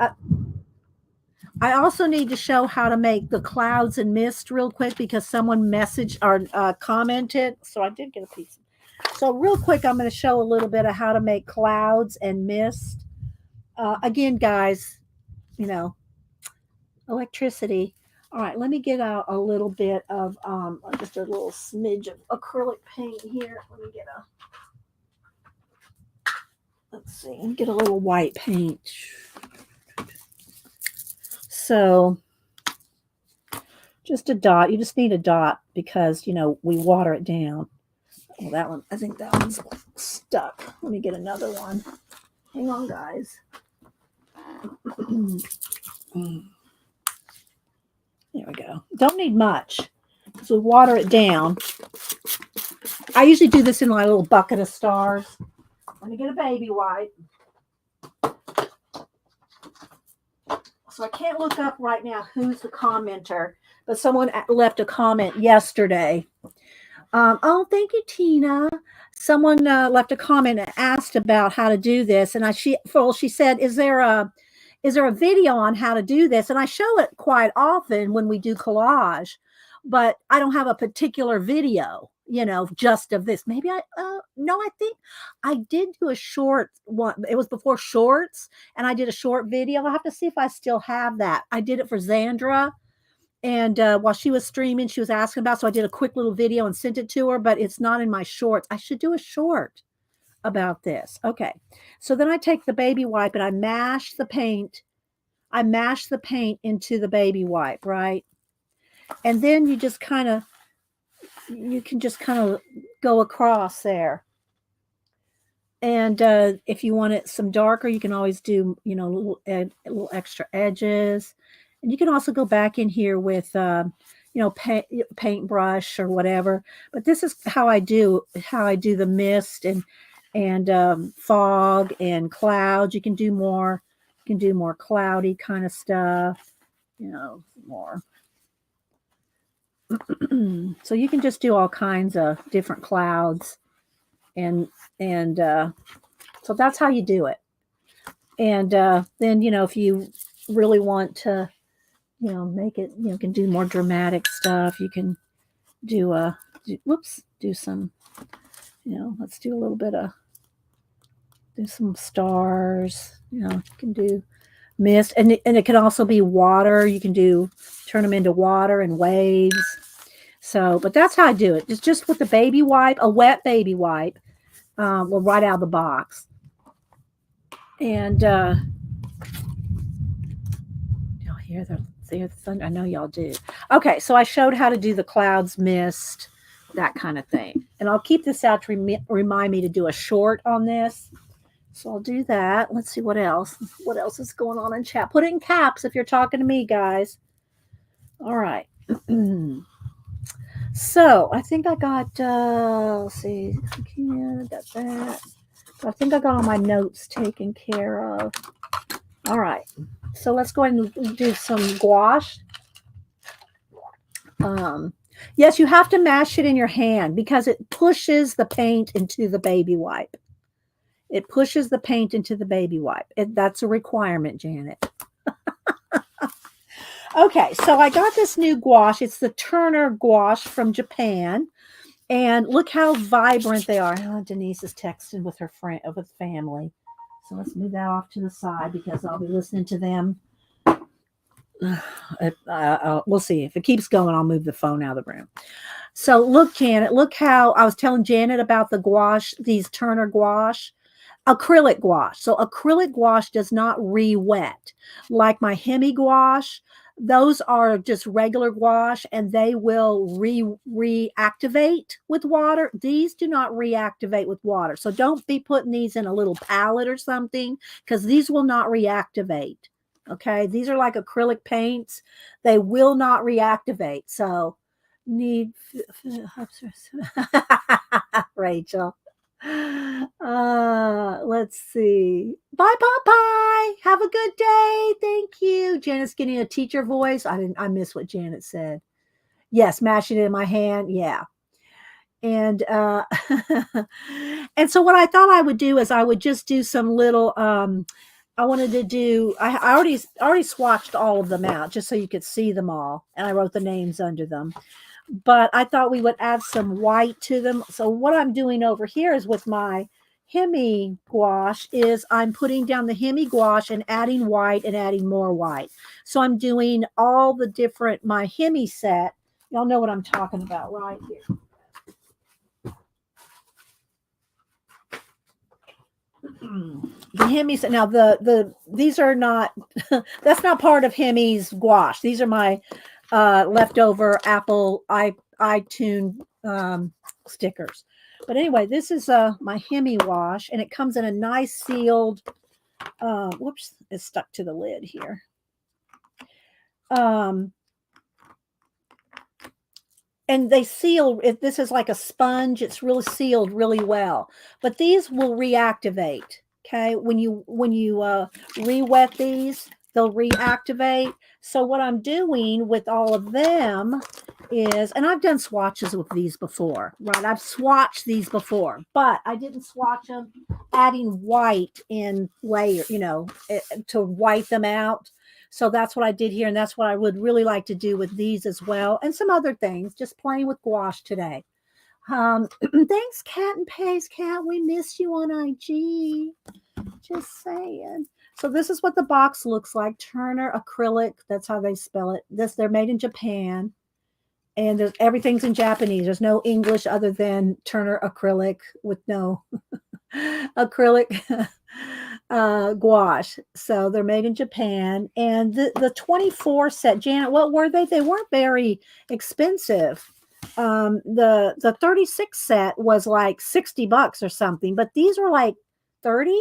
I also need to show how to make the clouds and mist real quick because someone messaged or commented. So I did get a piece. So real quick, I'm going to show a little bit of how to make clouds and mist. Again, guys, you know, electricity. All right, let me get out a little bit of just a little smidge of acrylic paint here. Let me get let's see, get a little white paint. So just a dot. You just need a dot because, we water it down. Well, that one, I think that one's stuck. Let me get another one. Hang on, guys. There we go. Don't need much because we water it down. I usually do this in my little bucket of stars. Let me get a baby wipe. So I can't look up right now who's the commenter, but someone left a comment yesterday. Oh, thank you, Tina. Someone left a comment and asked about how to do this, and she said, "Is there a video on how to do this?" And I show it quite often when we do collage, but I don't have a particular video, just of this. Maybe no, I think I did do a short one. It was before shorts, and I did a short video. I'll have to see if I still have that. I did it for Xandra. And while she was streaming, she was asking about, so I did a quick little video and sent it to her, but it's not in my shorts. I should do a short about this. Okay. So then I take the baby wipe and I mash the paint. I mash the paint into the baby wipe, right? And then you can just kind of go across there. And if you want it some darker, you can always do, little extra edges. And you can also go back in here with, paintbrush or whatever. But this is how I do the mist and fog and clouds. You can do more cloudy kind of stuff, more. So you can just do all kinds of different clouds, and so that's how you do it. And then if you really want to make it, you can do more dramatic stuff. You can do some, let's do a little bit of, do some stars, you can do mist, and it can also be water. You can turn them into water and waves. So, but that's how I do it. It's just with the baby wipe, a wet baby wipe, right out of the box. And y'all hear the thunder? I know y'all do. Okay, so I showed how to do the clouds, mist, that kind of thing. And I'll keep this out to remind me to do a short on this. So I'll do that. Let's see what else. What else is going on in chat? Put it in caps if you're talking to me, guys. All right. So I think I got, let's see, got that. I think I got all my notes taken care of. All right. So let's go ahead and do some gouache. Yes, you have to mash it in your hand because it pushes the paint into the baby wipe. It pushes the paint into the baby wipe. That's a requirement, Janet. Okay, so I got this new gouache. It's the Turner gouache from Japan. And look how vibrant they are. Oh, Denise is texting with her friend, with family. So let's move that off to the side because I'll be listening to them. We'll see. If it keeps going, I'll move the phone out of the room. So look, Janet, look how I was telling Janet about the gouache, these Turner gouache. Acrylic gouache. So acrylic gouache does not re-wet. Like my Hemi gouache, those are just regular gouache and they will reactivate with water. These do not reactivate with water. So don't be putting these in a little palette or something because these will not reactivate. Okay. These are like acrylic paints. They will not reactivate. So Need Rachel. Let's see. Bye, Popeye. Have a good day. Thank you. Janet's getting a teacher voice. I miss what Janet said. Yes, mashing it in my hand. Yeah. And and so what I thought I would do is I would just do some little I wanted to do I already swatched all of them out just so you could see them all, and I wrote the names under them. But I thought we would add some white to them. So what I'm doing over here is with my Hemi gouache is I'm putting down the Hemi gouache and adding white and adding more white. So I'm doing all the different, my Hemi set. Y'all know what I'm talking about right here. The Hemi's now these are not that's not part of Hemi's gouache. These are my leftover Apple iTunes stickers. But anyway, this is my Hemi wash, and it comes in a nice sealed. Whoops, it's stuck to the lid here. And they seal it. This is like a sponge. It's really sealed really well. But these will reactivate. Okay, when you re-wet these, they'll reactivate. So what I'm doing with all of them is, and I've done swatches with these before, right? I've swatched these before, but I didn't swatch them adding white in layer, to white them out. So that's what I did here, and that's what I would really like to do with these as well, and some other things, just playing with gouache today. Thanks, Cat and Pace Cat. We miss you on IG. Just saying. So this is what the box looks like. Turner Acrylic. That's how they spell it. They're made in Japan, and everything's in Japanese. There's no English other than Turner Acrylic with no acrylic gouache. So they're made in Japan, and the 24 set, Janet, what were they? They weren't very expensive. The 36 set was like $60 or something, but these were like 30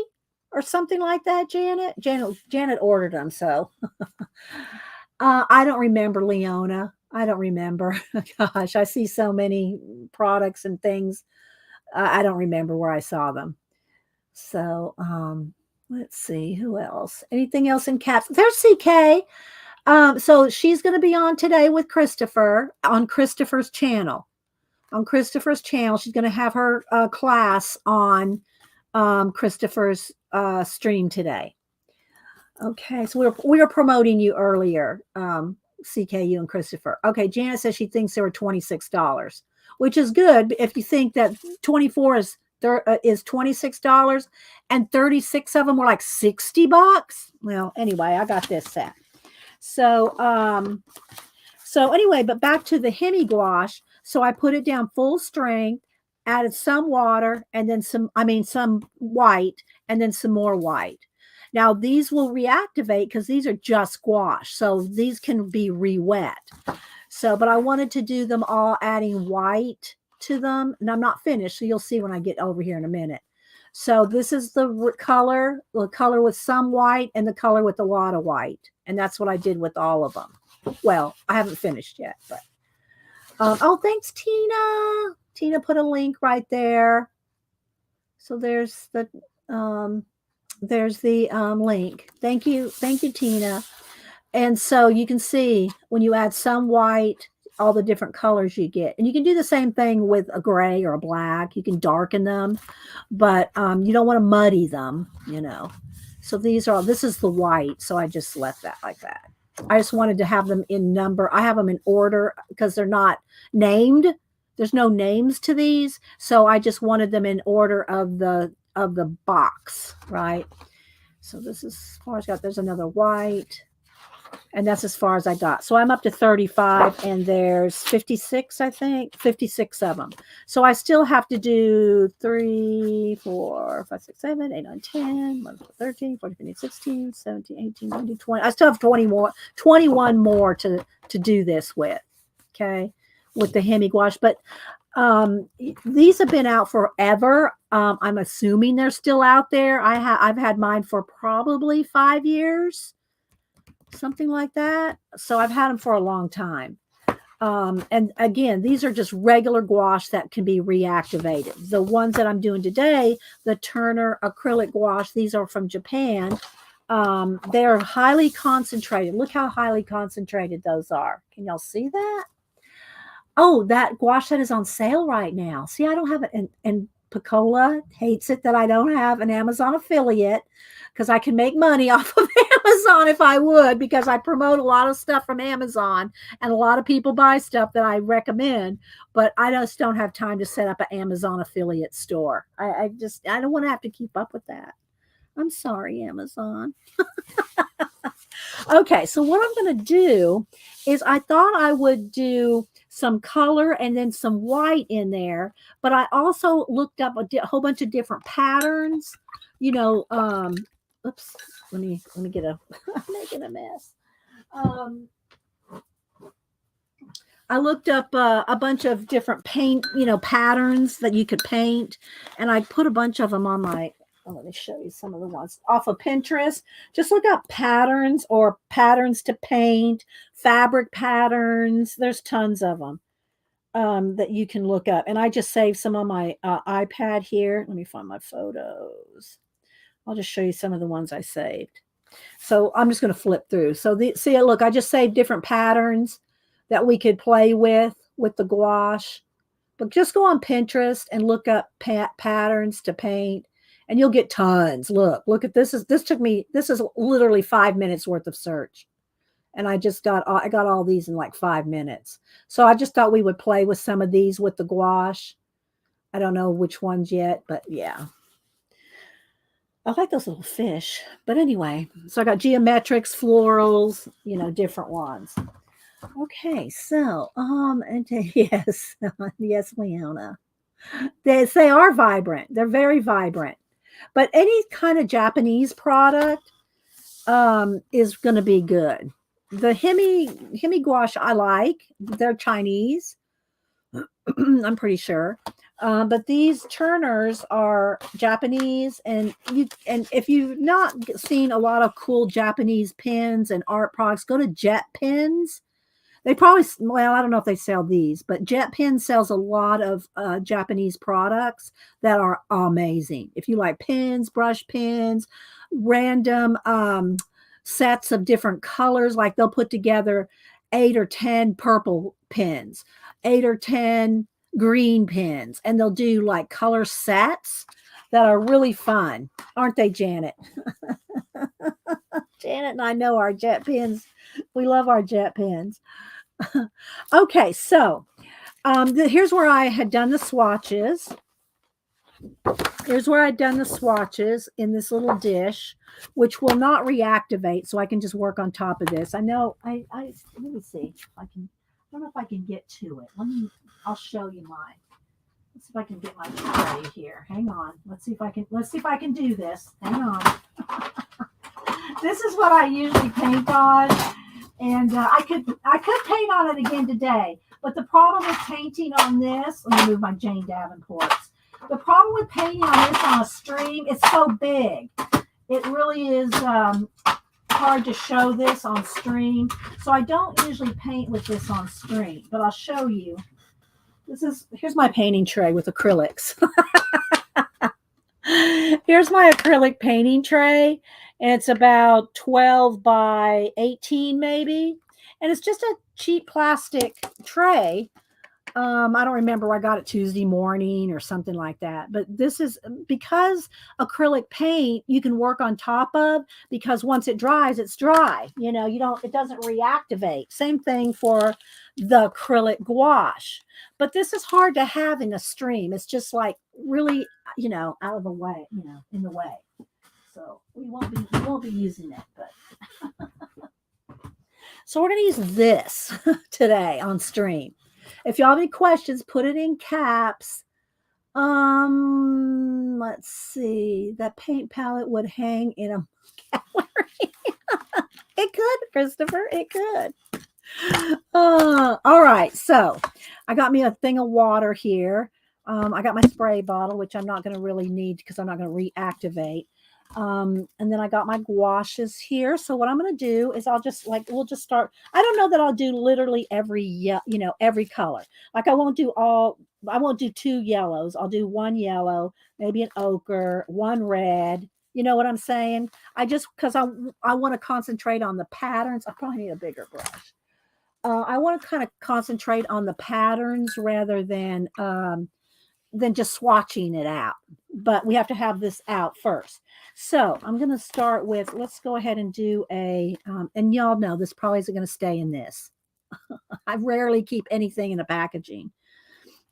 or something like that. Janet ordered them. So I don't remember, Leona. I don't remember. Gosh, I see so many products and things. I don't remember where I saw them. So let's see who else. Anything else in caps? There's CK. So she's going to be on today with Christopher on Christopher's channel. On Christopher's channel, she's going to have her class on Christopher's stream today. Okay, so we were promoting you earlier, CKU and Christopher. Okay, Janet says she thinks they were $26, which is good if you think that 24 is $26 and 36 of them were like $60. Well, anyway, I got this set. So anyway, but back to the Hemi gouache. So I put it down full strength, added some water, and then some white, and then some more white. Now these will reactivate because these are just gouache. So these can be re-wet. So, but I wanted to do them all adding white to them, and I'm not finished. So you'll see when I get over here in a minute. So this is the color with some white and the color with a lot of white. And that's what I did with all of them. Well, I haven't finished yet, but oh, thanks, Tina. Tina put a link right there. So there's the link. Thank you, Tina. And so you can see when you add some white, all the different colors you get. And you can do the same thing with a gray or a black. You can darken them, but you don't want to muddy them, So this is the white. So I just left that like that. I just wanted to have them in number. I have them in order because they're not named. There's no names to these. So I just wanted them in order of the box, right? So this is as far as I got. There's another white. And that's as far as I got. So I'm up to 35, and there's 56, I think, 56 of them. So I still have to do 3, 4, 5, 6, 7, 8, 9, 10, 11, 12, 13, 14, 15, 16, 17, 18, 19, 20. I still have 21 more to do this with, okay, with the Hemi gouache. But these have been out forever. I'm assuming they're still out there. I've had mine for probably 5 years. Something like that. So I've had them for a long time. And again, these are just regular gouache that can be reactivated. The ones that I'm doing today, the Turner acrylic gouache, these are from Japan. They're highly concentrated. Look how highly concentrated those are. Can y'all see that? Oh, that gouache that is on sale right now. See, I don't have it. And Picola hates it that I don't have an Amazon affiliate because I can make money off of Amazon if I would, because I promote a lot of stuff from Amazon and a lot of people buy stuff that I recommend, but I just don't have time to set up an Amazon affiliate store. I don't want to have to keep up with that. I'm sorry, Amazon. Okay, so what I'm going to do is I thought I would do some color and then some white in there, but I also looked up a whole bunch of different patterns. You know, oops, let me get a I'm making a mess. I looked up a bunch of different paint, patterns that you could paint, and I put a bunch of them on my. Oh, let me show you some of the ones off of Pinterest. Just look up patterns or patterns to paint, fabric patterns. There's tons of them that you can look up. And I just saved some on my iPad here. Let me find my photos. I'll just show you some of the ones I saved. So I'm just going to flip through. So see, look, I just saved different patterns that we could play with the gouache. But just go on Pinterest and look up patterns to paint, and you'll get tons. Look at this. This is literally 5 minutes worth of search. And I got all these in like 5 minutes. So I just thought we would play with some of these with the gouache. I don't know which ones yet, but yeah. I like those little fish. But anyway, so I got geometrics, florals, different ones. Okay, so and yes, yes, Leona. They are vibrant. They're very vibrant. But any kind of Japanese product is going to be good. The Hemi gouache I like. They're Chinese. I'm pretty sure. But these Turners are Japanese, and if you've not seen a lot of cool Japanese pins and art products, go to Jet Pins. They probably, well, I don't know if they sell these, but Jet Pen sells a lot of Japanese products that are amazing. If you like pens, brush pens, random sets of different colors, like they'll put together 8 or 10 purple pens, 8 or 10 green pens, and they'll do like color sets that are really fun. Aren't they, Janet? Janet and I know our Jet Pens. We love our Jet Pens. Okay, so here's where I had done the swatches. Here's where I'd done the swatches in this little dish, which will not reactivate, so I can just work on top of this. I know let me see if I can. I don't know if I can get to it. I'll show you mine. Let's see if I can get my tray here. Hang on. Let's see if I can do this. Hang on. This is what I usually paint on. And I could paint on it again today, but the problem with painting on this, let me move my Jane Davenports. The problem with painting on this on a stream, it's so big. It really is hard to show this on stream. So I don't usually paint with this on stream, but I'll show you. Here's my painting tray with acrylics. Here's my acrylic painting tray. And it's about 12 by 18 maybe. And it's just a cheap plastic tray. I don't remember where I got it Tuesday morning or something like that. But this is because acrylic paint you can work on top of, because once it dries, it's dry. It doesn't reactivate. Same thing for the acrylic gouache. But this is hard to have in a stream. It's just like really, out of the way, in the way. So we won't be using it, but so we're gonna use this today on stream. If y'all have any questions, put it in caps. Let's see. That paint palette would hang in a gallery. It could, Christopher. It could. All right. So I got me a thing of water here. I got my spray bottle, which I'm not going to really need because I'm not going to reactivate. And then I got my gouaches here. So what I'm going to do is I'll just we'll just start. I don't know that I'll do literally every color. Like I won't do two yellows. I'll do one yellow, maybe an ochre, one red. You know what I'm saying? Because I want to concentrate on the patterns. I probably need a bigger brush. I want to kind of concentrate on the patterns rather than just swatching it out. But we have to have this out first. So I'm going to start with, let's go ahead and do and y'all know this probably isn't going to stay in this. I rarely keep anything in the packaging.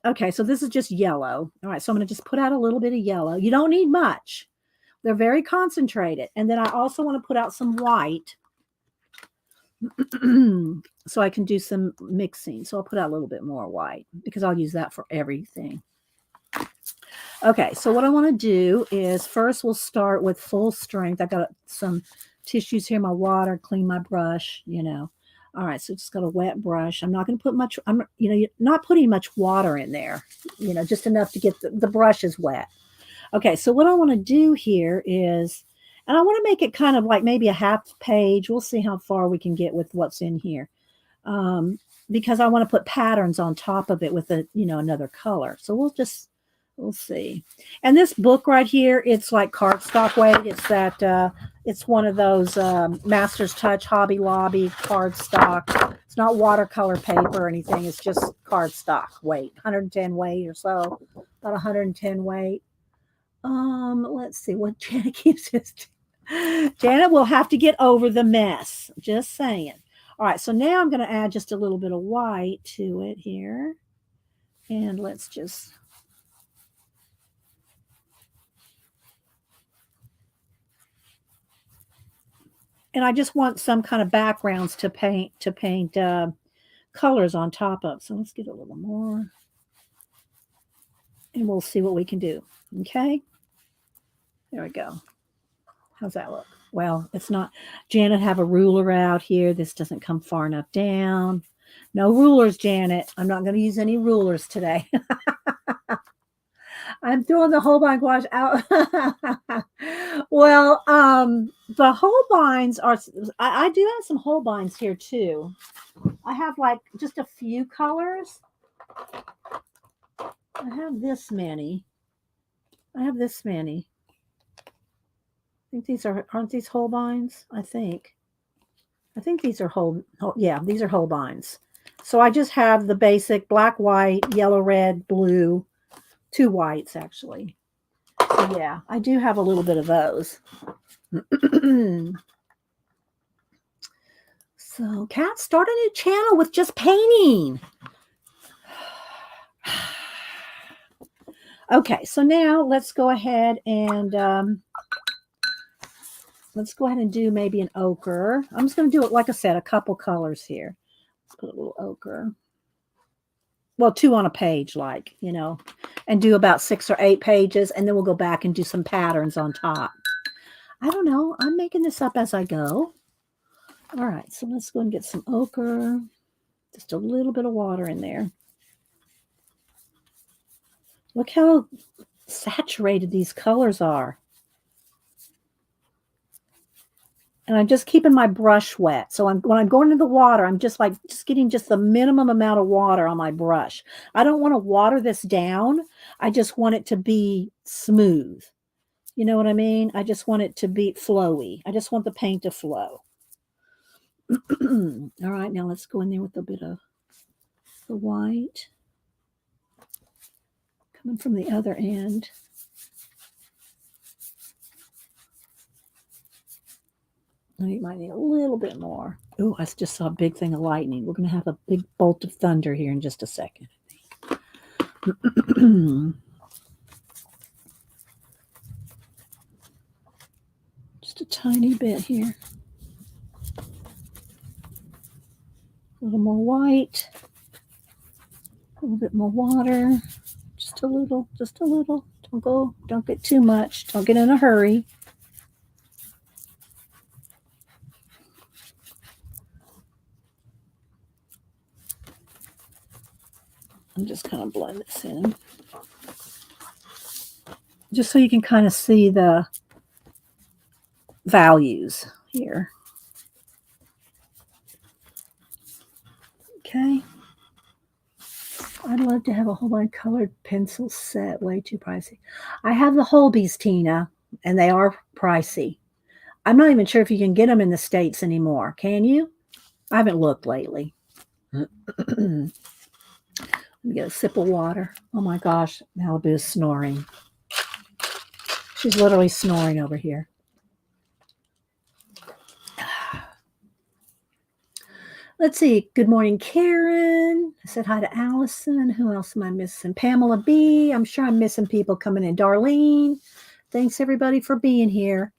Okay, so this is just yellow. All right, so I'm going to just put out a little bit of yellow. You don't need much. They're very concentrated. And then I also want to put out some white so I can do some mixing. So I'll put out a little bit more white because I'll use that for everything. Okay, so what I want to do is first we'll start with full strength. I got some tissues here, my water, clean my brush, All right, so just got a wet brush. I'm not going to put much, you're not putting much water in there, just enough to get the brush is wet. Okay, so what I want to do here is, and I want to make it kind of like maybe a half page. We'll see how far we can get with what's in here. Because I want to put patterns on top of it with another color. So we'll see. And this book right here, it's like cardstock weight. It's one of those Master's Touch, Hobby Lobby cardstock. It's not watercolor paper or anything. It's just cardstock weight, 110 weight or so, about 110 weight. Let's see what Janet keeps just. Janet will have to get over the mess. Just saying. All right, so now I'm going to add just a little bit of white to it here. And let's just. And I just want some kind of backgrounds to paint colors on top of. So let's get a little more. And we'll see what we can do. Okay. There we go. How's that look? Well, it's not. Janet, have a ruler out here. This doesn't come far enough down. No rulers, Janet. I'm not going to use any rulers today. I'm throwing the Holbein gouache out. Well, the Holbeins are. I do have some Holbeins here too. I have like just a few colors. I have this many. I think these aren't these Holbeins? I think these are these are Holbeins. So I just have the basic black, white, yellow, red, blue, 2 whites actually. So yeah, I do have a little bit of those. So Kat, start a new channel with just painting. Okay, so now let's go ahead and do maybe an ochre. I'm just going to do it, like I said, a couple colors here. Let's put a little ochre. Well, 2 on a page, and do about 6 or 8 pages, and then we'll go back and do some patterns on top. I don't know. I'm making this up as I go. All right, so let's go and get some ochre. Just a little bit of water in there. Look how saturated these colors are. And I'm just keeping my brush wet. So when I'm going into the water, I'm just getting just the minimum amount of water on my brush. I don't want to water this down. I just want it to be smooth. You know what I mean? I just want it to be flowy. I just want the paint to flow. All right, now let's go in there with a bit of the white. Coming from the other end. I might need a little bit more. Oh, I just saw a big thing of lightning. We're going to have a big bolt of thunder here in just a second. Just a tiny bit here. A little more white. A little bit more water. Just a little. Don't get too much. Don't get in a hurry. I'm just kind of blend this in. Just so you can kind of see the values here. Okay. I'd love to have a whole bunch of colored pencil set. Way too pricey. I have the Holbees, Tina, and they are pricey. I'm not even sure if you can get them in the States anymore. Can you? I haven't looked lately. Let me get a sip of water. Oh my gosh, Malibu is snoring. She's literally snoring over here. Let's see. Good morning, Karen. I said hi to Allison. Who else am I missing? Pamela B. I'm sure I'm missing people coming in. Darlene. Thanks everybody for being here.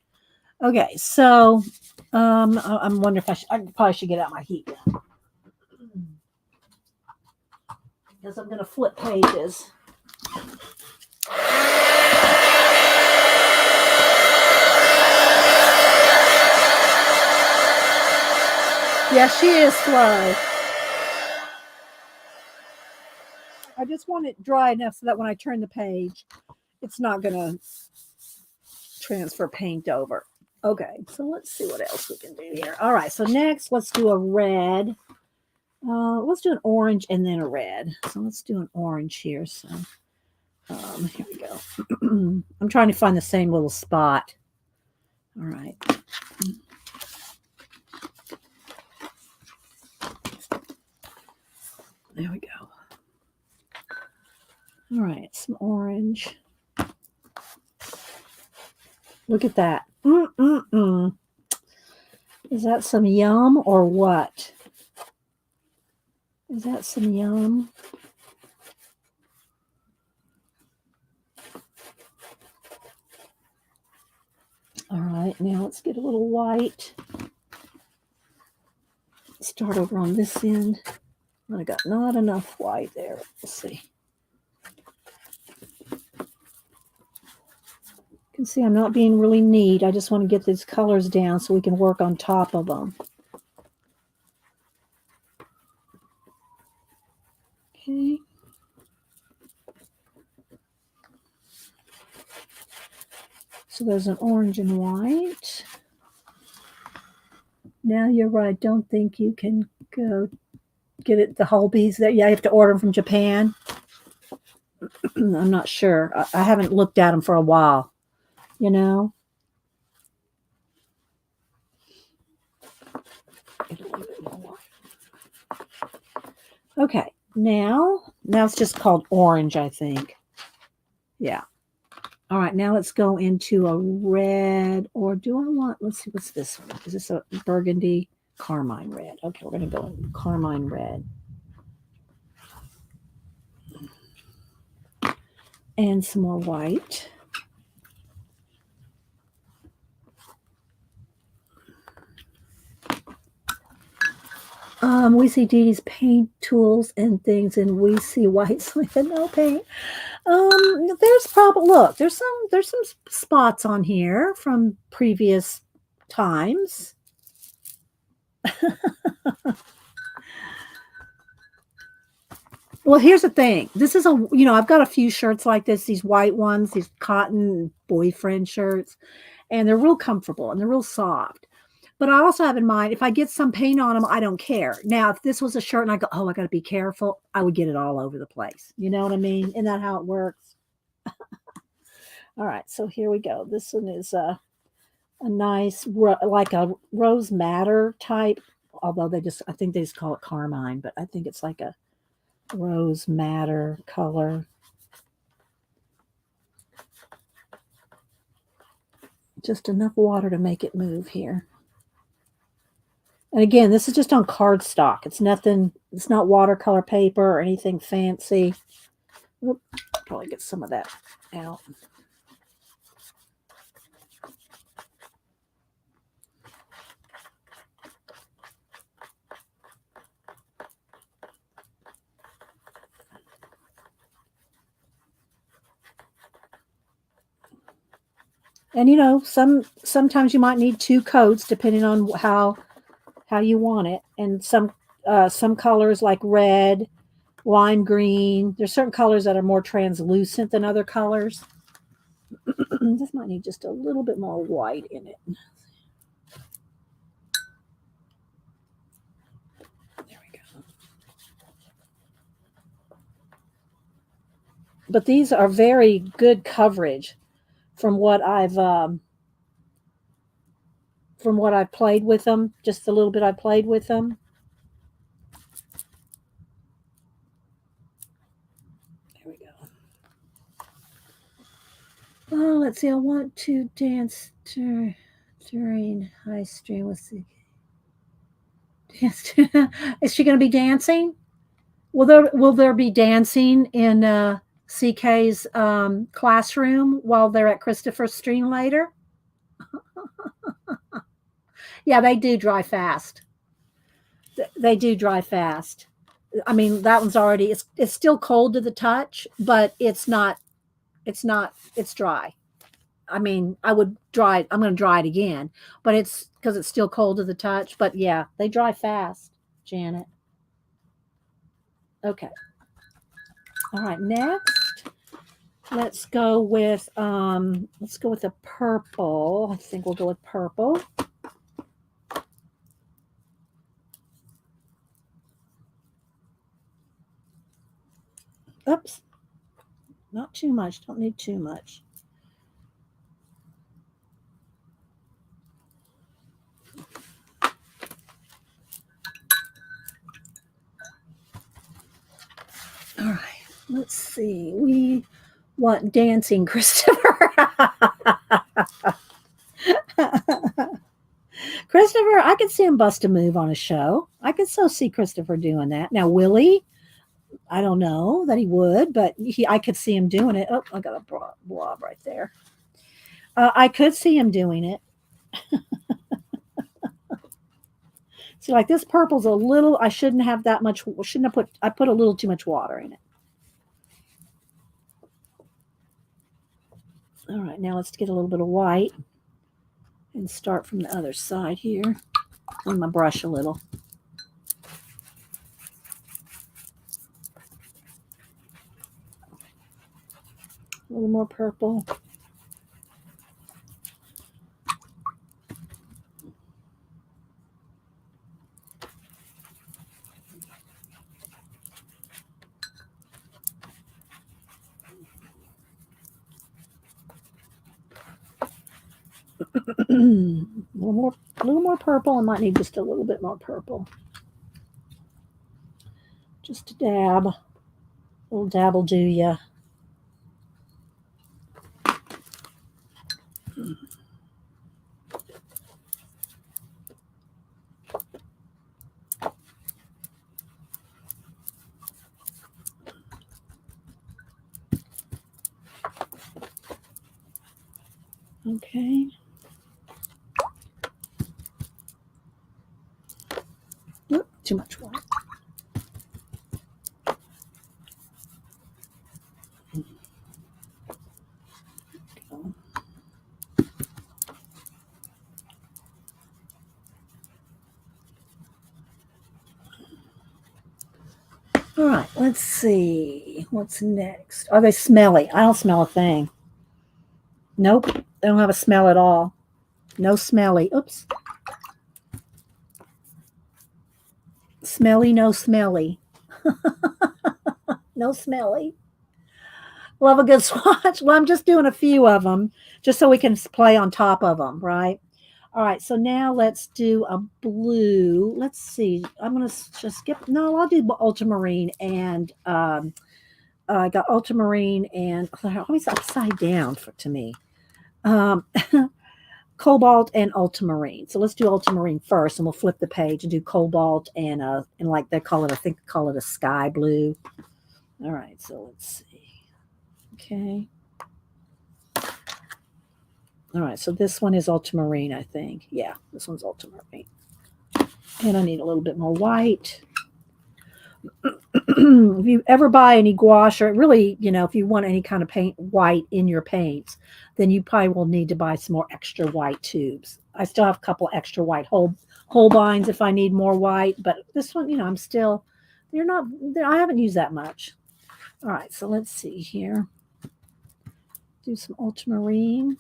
Okay, so I'm wondering if I probably should get out my heat gun because I'm going to flip pages. Yeah, she is slow. I just want it dry enough so that when I turn the page, it's not going to transfer paint over. Okay, so let's see what else we can do here. All right, so next let's do a red. Let's do an orange and then a red. So let's do an orange here. So here we go. I'm trying to find the same little spot. All right. There we go. All right, some orange. Look at that. Is that some yum or what? Is that some yum? All right, now let's get a little white. Start over on this end. I got not enough white there. Let's see. You can see I'm not being really neat. I just want to get these colors down so we can work on top of them. Okay. So there's an orange and white. Now you're right. Don't think you can go get it, the Holbees that, yeah, you have to order them from Japan. I'm not sure. I haven't looked at them for a while, you know. Okay, now it's just called orange, I think. Yeah. All right, now let's go into a red, or do I want, let's see, what's this one? Is this a burgundy? Carmine red. Okay, we're going to go in carmine red. And some more white. We see Dee Dee's paint tools and things, and we see whites with no paint. There's probably, look, there's some spots on here from previous times. Well, here's the thing. This is I've got a few shirts like this, these white ones, these cotton boyfriend shirts, and they're real comfortable and they're real soft. But I also have in mind, if I get some paint on them, I don't care. Now, if this was a shirt and I go, oh, I got to be careful, I would get it all over the place. You know what I mean? Isn't that how it works? All right, so here we go. This one is a nice, like a rose madder type, although I think they just call it carmine, but I think it's like a rose madder color. Just enough water to make it move here. And again, this is just on cardstock. It's nothing, it's not watercolor paper or anything fancy. Oop, probably get some of that out. And sometimes you might need two coats depending on how you want it. And some colors like red, lime green. There's certain colors that are more translucent than other colors. This might need just a little bit more white in it. but these are very good coverage from what I've played with them. Just the little bit I played with them. There we go. Oh, let's see. I want to dance during high stream with the dance. Is she going to be dancing? Will there be dancing in CK's classroom while they're at Christopher's stream later? Yeah, they do dry fast. They do dry fast. I mean, that one's already it's still cold to the touch, but it's dry. I mean, I would dry it. I'm going to dry it again, but it's because it's still cold to the touch. But yeah, they dry fast, Janet. Okay. All right. Next, let's go with a purple. I think we'll go with purple. Oops. Not too much. Don't need too much. All right. Let's see. We want dancing, Christopher. Christopher, I could see him bust a move on a show. I could so see Christopher doing that. Now, Willie, I don't know that he would, but I could see him doing it. Oh, I got a blob right there. I could see him doing it. See, like this purple's a little. I shouldn't have that much. Shouldn't have put. I put a little too much water in it. All right, now let's get a little bit of white and start from the other side here. Clean my brush a little. A little more purple. A little more purple. I might need just a little bit more purple. Just a dab. A little dab will do ya. Okay. Oop, too much white. All right, let's see. What's next? Are they smelly? I don't smell a thing. Nope, they don't have a smell at all. No smelly. Oops. Smelly, no smelly. No smelly. Love a good swatch. Well, I'm just doing a few of them just so we can play on top of them, right? All right, so now let's do a blue. Let's see. I'm going to just skip. No, I'll do ultramarine and I got ultramarine and they're always upside down to me. Cobalt and ultramarine. So let's do ultramarine first, and we'll flip the page and do cobalt and like they call it, I think they call it a sky blue. All right, so let's see. Okay. All right, so this one is ultramarine, I think. Yeah, this one's ultramarine. And I need a little bit more white. If you ever buy any gouache, or really, if you want any kind of paint white in your paints, then you probably will need to buy some more extra white tubes. I still have a couple extra white Holbeins if I need more white, but this one, I haven't used that much. All right, so let's see here. Do some ultramarine.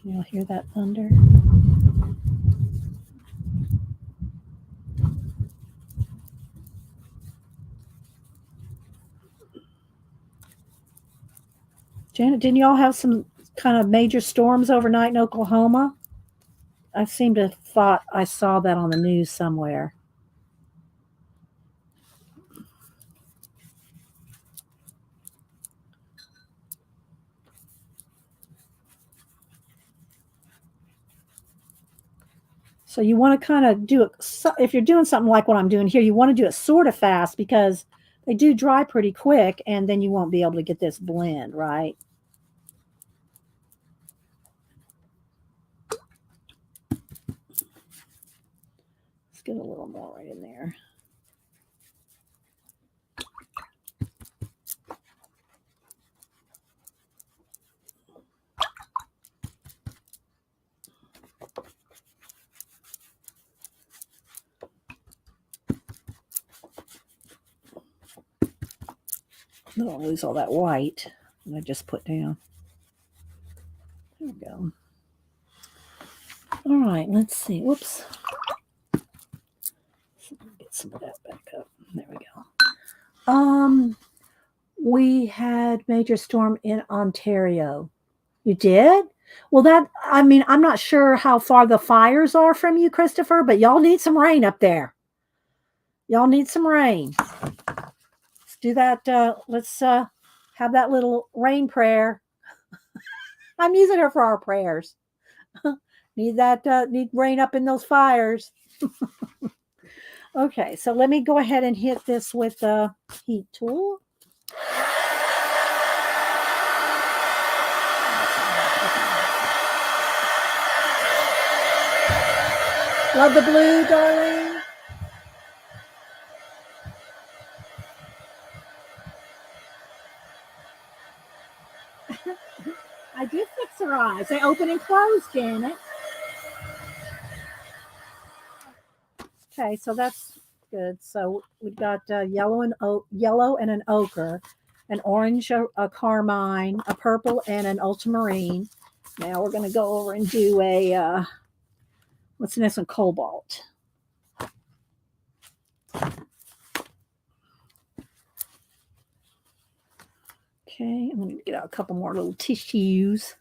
Can you all hear that thunder? Janet, didn't y'all have some kind of major storms overnight in Oklahoma? I seem to thought I saw that on the news somewhere. So you want to kind of do it. If you're doing something like what I'm doing here, you want to do it sort of fast because they do dry pretty quick, and then you won't be able to get this blend right. Let's get a little more right in there. I don't lose all that white that I just put down. There we go. All right, let's see. Whoops. Get some of that back up. There we go. We had major storm in Ontario. You did? Well, I mean, I'm not sure how far the fires are from you, Christopher, but y'all need some rain up there. Y'all need some rain. Let's do that. Let's have that little rain prayer. I'm using her for our prayers. Need rain up in those fires. Okay, so let me go ahead and hit this with the heat tool. Love the blue, darling. I did fix her eyes. They open and close, Janet. Okay, so that's good. So we've got yellow and an ochre, an orange, a carmine, a purple, and an ultramarine. Now we're going to go over and do a what's the next one? Cobalt. Okay, I'm going to get out a couple more little tissues.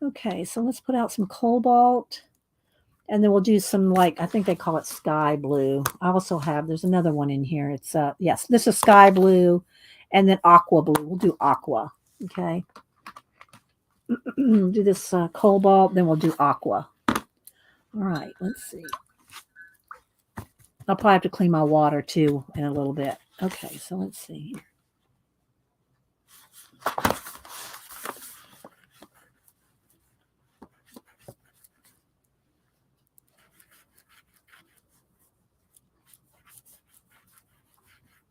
Okay, so let's put out some cobalt. And then we'll do some, like, I think they call it sky blue. I also have, there's another one in here. It's, yes, this is sky blue and then aqua blue. We'll do aqua. Okay. Do this cobalt, then we'll do aqua. All right, let's see. I'll probably have to clean my water too in a little bit. Okay, so let's see here.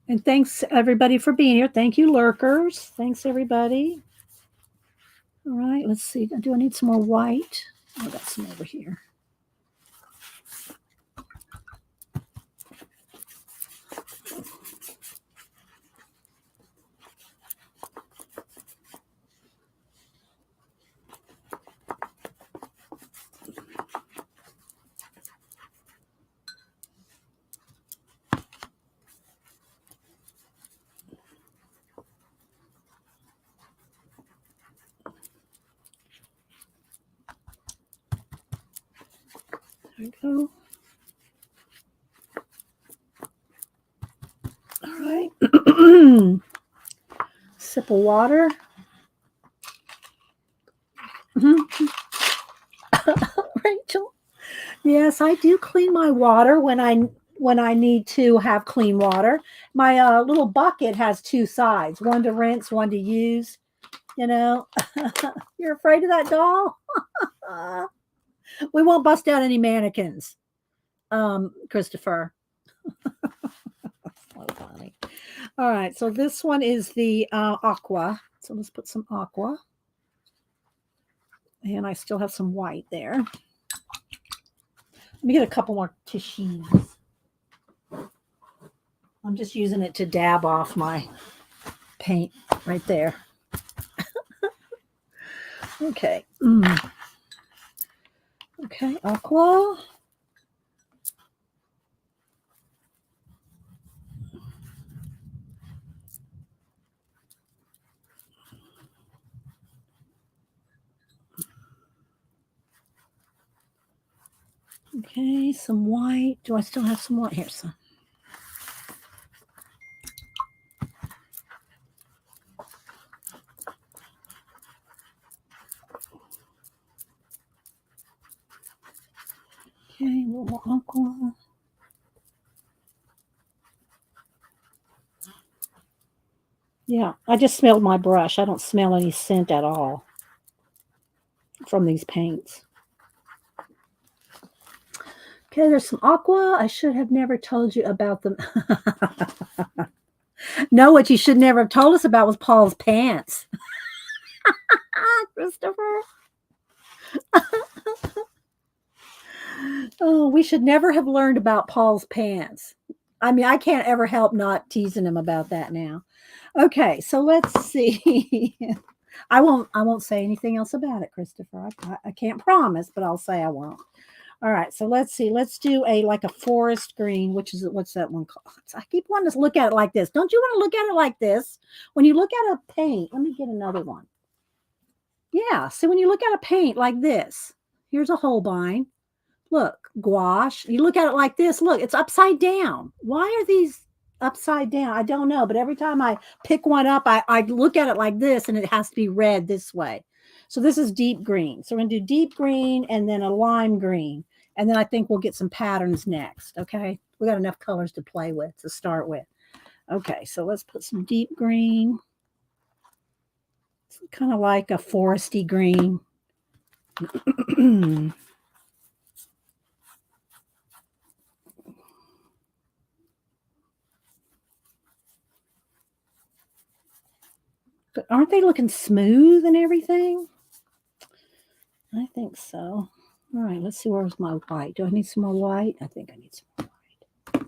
And thanks everybody for being here. Thank you, lurkers. Thanks everybody. All right, let's see. Do I need some more white? Oh, I got some over here. There we go. All right. Sip of water. Rachel. Yes, I do clean my water when I need to have clean water. My little bucket has two sides, one to rinse, one to use. You know, you're afraid of that doll? We won't bust out any mannequins, Christopher. So funny. All right, so this one is the aqua. So let's put some aqua. And I still have some white there. Let me get a couple more tissues. I'm just using it to dab off my paint right there. Okay. Okay, aqua. Okay, some white. Do I still have some white? Here's some. Okay, a little more aqua. Yeah, I just smelled my brush. I don't smell any scent at all from these paints. Okay, there's some aqua. I should have never told you about them. No, what you should never have told us about was Paul's pants. Christopher. Oh, we should never have learned about Paul's pants. I mean, I can't ever help not teasing him about that now. Okay, so let's see. I won't say anything else about it, Christopher. I can't promise, but I'll say I won't. All right, so let's see. Let's do a like a forest green, which is what's that one called? I keep wanting to look at it like this. Don't you want to look at it like this? When you look at a paint, let me get another one. Yeah, so when you look at a paint like this, here's a Holbein. Look, gouache. You look at it like this. Look, it's upside down. Why are these upside down? I don't know. But every time I pick one up, I look at it like this and it has to be red this way. So this is deep green. So we're going to do deep green and then a lime green. And then I think we'll get some patterns next. Okay. We got enough colors to play with to start with. Okay. So let's put some deep green. It's kind of like a foresty green. But aren't they looking smooth and everything? I think so. All right, let's see where's my white. Do I need some more white? I think I need some more white.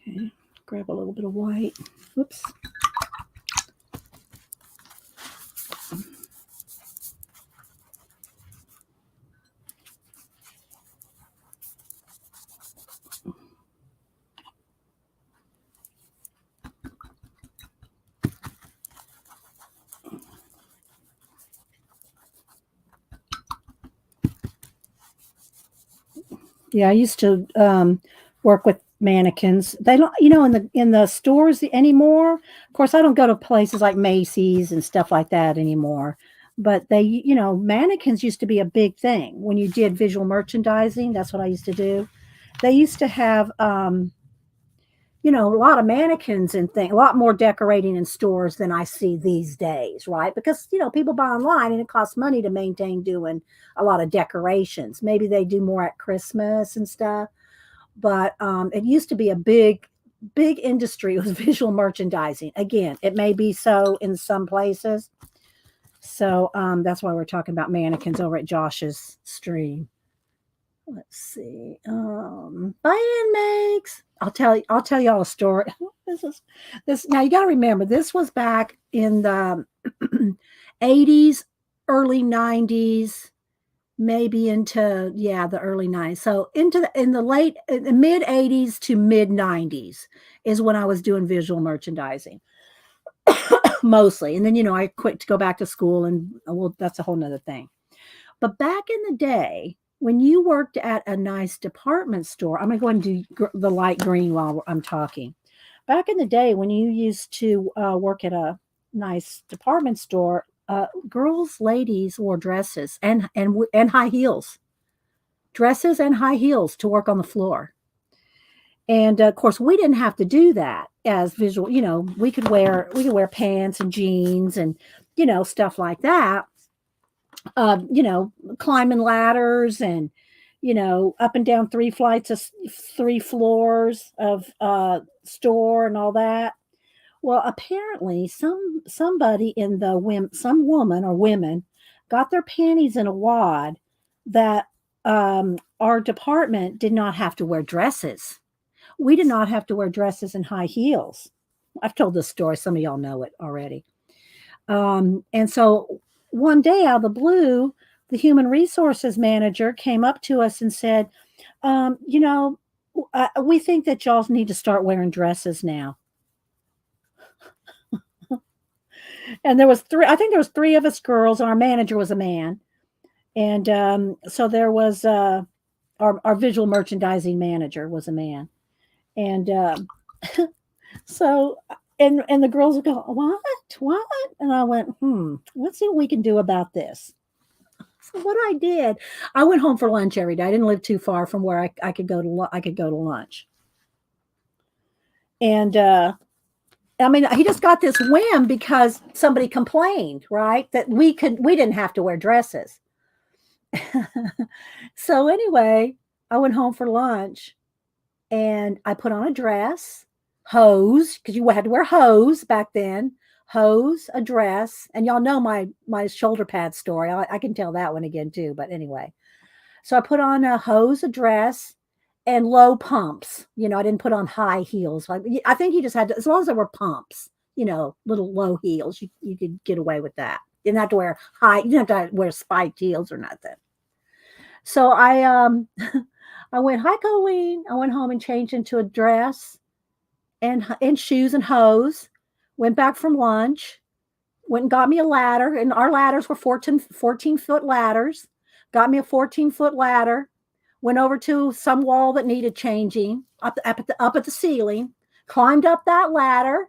Okay, grab a little bit of white. Whoops. Yeah, I used to work with mannequins. They don't, in the stores anymore. Of course, I don't go to places like Macy's and stuff like that anymore. But mannequins used to be a big thing when you did visual merchandising. That's what I used to do. They used to have, a lot of mannequins and things, a lot more decorating in stores than I see these days, right? Because, people buy online and it costs money to maintain doing a lot of decorations. Maybe they do more at Christmas and stuff, but it used to be a big industry was visual merchandising. Again, it may be so in some places. So that's why we're talking about mannequins over at Josh's stream. Let's see. Bye, makes. I'll tell y'all a story. This is this now you gotta remember this was back in the 80s, early 90s, maybe into the early 90s. So in the mid 80s to mid 90s is when I was doing visual merchandising mostly. And then I quit to go back to school and well, that's a whole nother thing. But back in the day, when you worked at a nice department store, I'm going to go and do the light green while I'm talking. Back in the day, when you used to work at a nice department store, girls, ladies wore dresses and high heels, dresses and high heels to work on the floor. And of course, we didn't have to do that as visual. We could wear pants and jeans and stuff like that, climbing ladders and, up and down three floors of store and all that. Well, apparently somebody in some woman or women got their panties in a wad that our department did not have to wear dresses. We did not have to wear dresses and high heels. I've told this story. Some of y'all know it already. And so one day out of the blue, the human resources manager came up to us and said, we think that y'all need to start wearing dresses now. And there was three. I think there was three of us girls, and our manager was a man. And so there was our visual merchandising manager was a man, and so and the girls would go, what? And I went, let's see what we can do about this. So what I did, I went home for lunch every day. I didn't live too far from where I could go to I could go to lunch. And I mean, he just got this whim because somebody complained, right? That we didn't have to wear dresses. So anyway, I went home for lunch and I put on a dress, hose, because you had to wear hose back then, hose, a dress, and y'all know my shoulder pad story. I can tell that one again too. But anyway, so I put on a hose, a dress, and low pumps. I didn't put on high heels. I think you just had to, as long as there were pumps, little low heels, you could get away with that. You didn't have to wear high. You didn't have to wear spiked heels or nothing. So I went, hi Colleen. I went home and changed into a dress and shoes and hose. Went back from lunch. Went and got me a ladder, and our ladders were 14-foot ladders. Got me a 14-foot ladder. Went over to some wall that needed changing up at the ceiling. Climbed up that ladder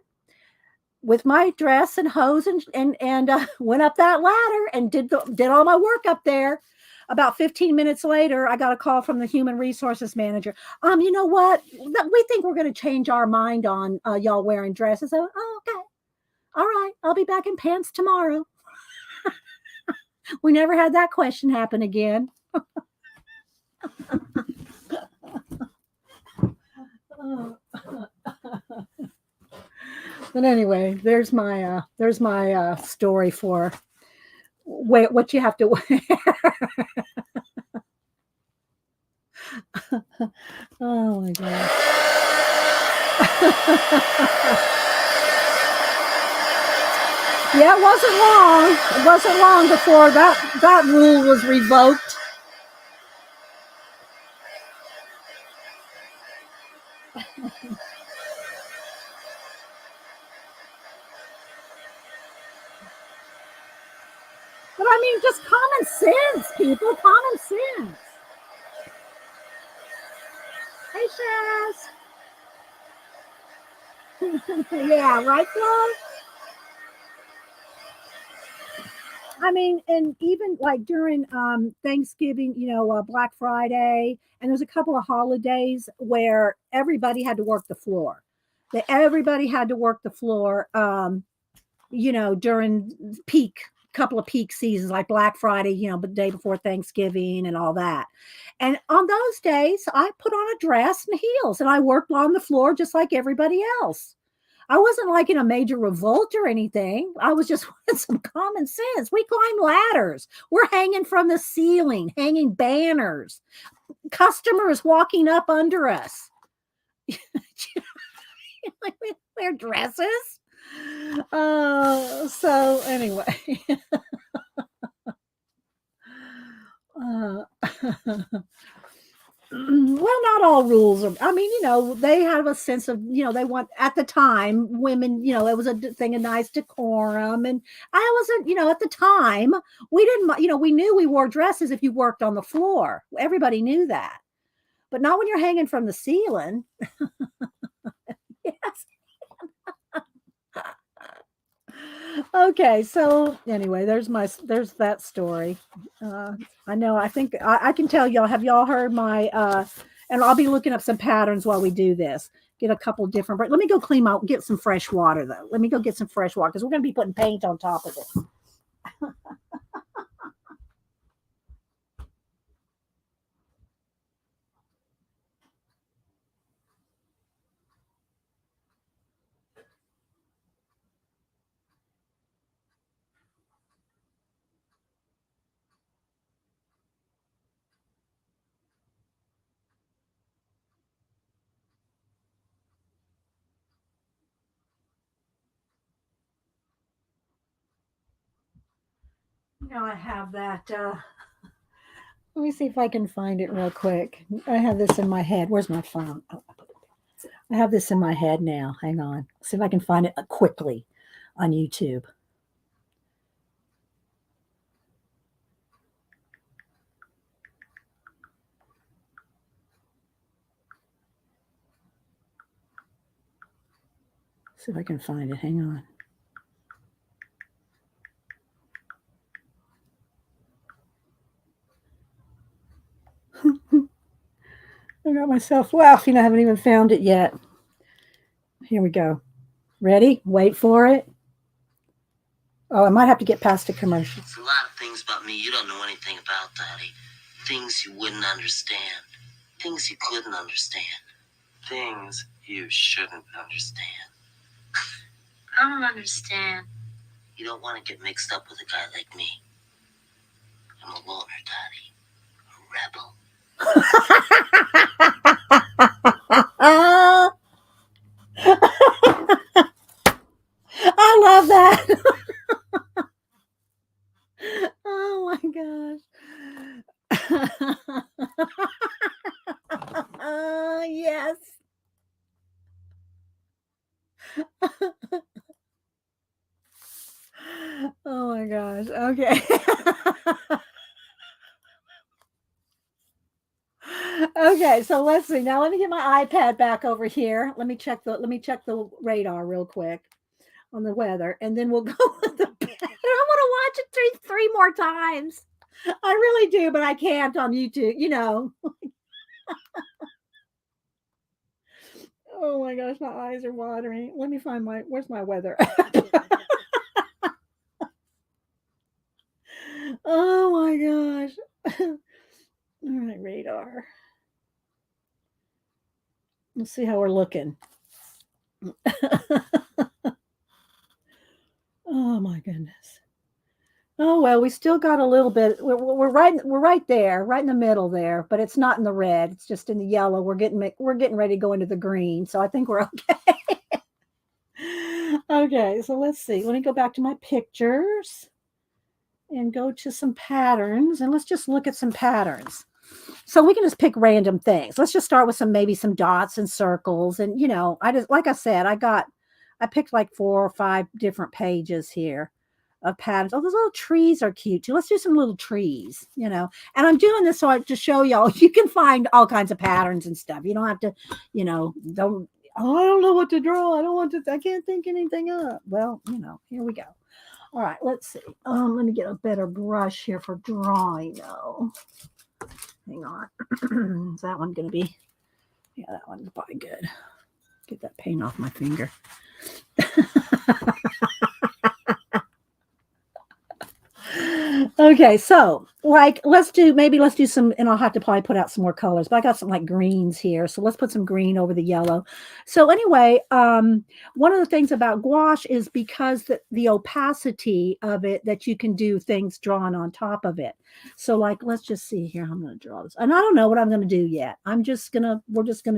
with my dress and hose and went up that ladder and did all my work up there. About 15 minutes later, I got a call from the human resources manager. You know what? We think we're going to change our mind on y'all wearing dresses. Oh, okay. All right. I'll be back in pants tomorrow. We never had that question happen again. But anyway, there's my story for what you have to wear. Oh my god. Yeah, it wasn't long. It wasn't long before that rule was revoked. But I mean, just common sense, people. Common sense. Hey, Shaz. Yeah, right, Flo? I mean, and even like during Thanksgiving, Black Friday, and there's a couple of holidays where everybody had to work the floor. Everybody had to work the floor, during couple of peak seasons like Black Friday, the day before Thanksgiving and all that. And on those days, I put on a dress and heels and I worked on the floor just like everybody else. I wasn't like in a major revolt or anything. I was just with some common sense. We climb ladders. We're hanging from the ceiling, hanging banners, customers walking up under us. Like we wear dresses. So anyway. Well, not all rules are, I mean, they have a sense of, they want, at the time, women, it was a thing of nice decorum. And I wasn't, at the time, we didn't, we knew we wore dresses if you worked on the floor. Everybody knew that. But not when you're hanging from the ceiling. Yes. Okay, so anyway, there's that story. I know. I think I can tell y'all. Have y'all heard my? And I'll be looking up some patterns while we do this. Get a couple different. But let me go clean out. Get some fresh water though. Let me go get some fresh water because we're going to be putting paint on top of it. I have that. Let me see if I can find it real quick. I have this in my head. Where's my phone? Oh, I have this in my head now. Hang on. See if I can find it quickly on YouTube. See if I can find it. Hang on. I got myself laughing. I haven't even found it yet. Here we go. Ready? Wait for it. Oh, I might have to get past the commercial. There's a lot of things about me you don't know anything about, Daddy. Things you wouldn't understand. Things you couldn't understand. Things you shouldn't understand. I don't understand. You don't want to get mixed up with a guy like me. I'm a loner, Daddy. A rebel. I love that. Oh my gosh. Yes. Oh my gosh. Okay. Okay, so let's see. Now let me get my iPad back over here. Let me check the radar real quick on the weather, and then we'll go with the bed. I want to watch it three more times. I really do, but I can't on YouTube. Oh my gosh, my eyes are watering. Let me find where's my weather? Oh my gosh. All right, radar. Let's see how we're looking. Oh my goodness. Oh well, we still got a little bit. We're right there, right in the middle there, but it's not in the red. It's just in the yellow. We're getting ready to go into the green, so I think we're okay. Okay, so let's see. Let me go back to my pictures and go to some patterns, and let's just look at some patterns. So we can just pick random things. Let's just start with maybe some dots and circles, and I just like I said, I picked like 4 or 5 different pages here of patterns. Oh, those little trees are cute too. Let's do some little trees. And I'm doing this to show y'all you can find all kinds of patterns and stuff. You don't have to, don't. Oh, I don't know what to draw. I can't think anything up. Well, here we go. All right, let's see. Let me get a better brush here for drawing though. Hang on. Is that one gonna be? Yeah, that one's probably good. Get that paint off my finger. Okay, so let's do some, and I'll have to probably put out some more colors, but I got some like greens here, so let's put some green over the yellow. So anyway, one of the things about gouache is because the opacity of it, that you can do things drawn on top of it. So like, let's just see here. I'm going to draw this, and I don't know what I'm going to do yet. We're just going to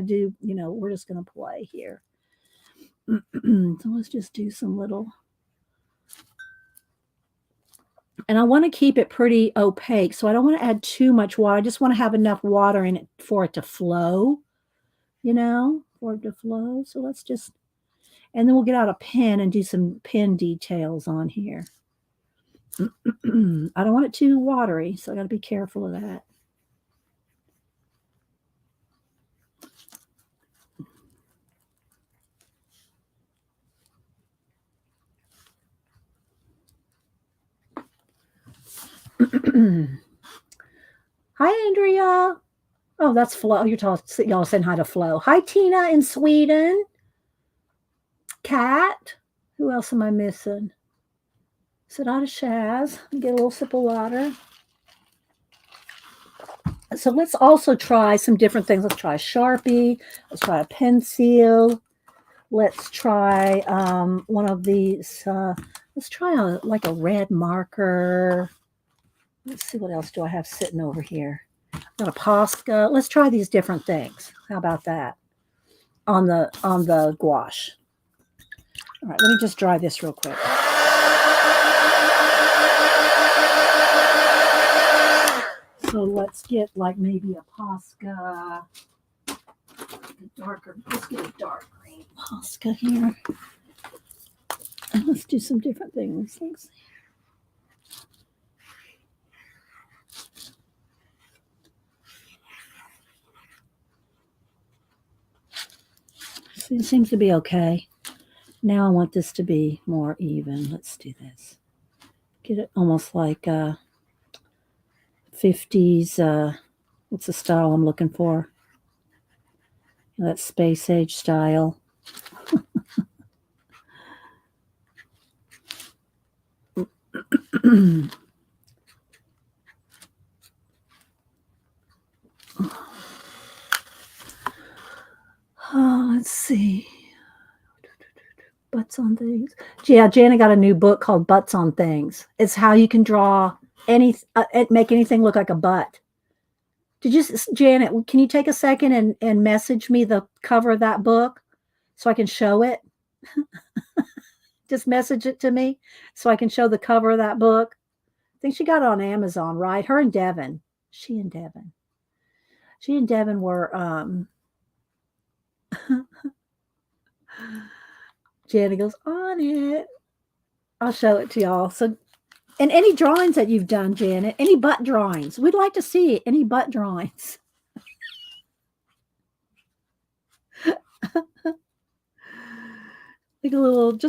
do, we're just going to play here. So let's just do some little. And I want to keep it pretty opaque, so I don't want to add too much water. I just want to have enough water in it for it to flow, for it to flow. So let's just, and then we'll get out a pen and do some pen details on here. I don't want it too watery, so I got to be careful of that. Hi, Andrea. Oh, that's Flo. Y'all saying hi to Flo. Hi, Tina in Sweden. Kat. Who else am I missing? Said hi to Shaz. Get a little sip of water. So let's also try some different things. Let's try a Sharpie. Let's try a pencil. Let's try one of these. Let's try like a red marker. Let's see, what else do I have sitting over here? Got a Posca. Let's try these different things. How about that? On the gouache. All right, let me just dry this real quick. So let's get like maybe a Posca. Darker. Let's get a dark green Posca here. And let's do some different things. Let's see. It seems to be okay. Now I want this to be more even. Let's do this. Get it almost like 50s. What's the style I'm looking for? That space age style. Oh, let's see. Butts on things. Yeah, Janet got a new book called Butts on Things. It's how you can draw make anything look like a butt. Did you, Janet? Can you take a second and message me the cover of that book so I can show it? Just message it to me so I can show the cover of that book. I think she got it on Amazon, right? Her and Devin. She and Devin. She and Devin were Janet goes on it. I'll show it to y'all. So, and any drawings that you've done, Janet, any butt drawings, we'd like to see any butt drawings. Like a little,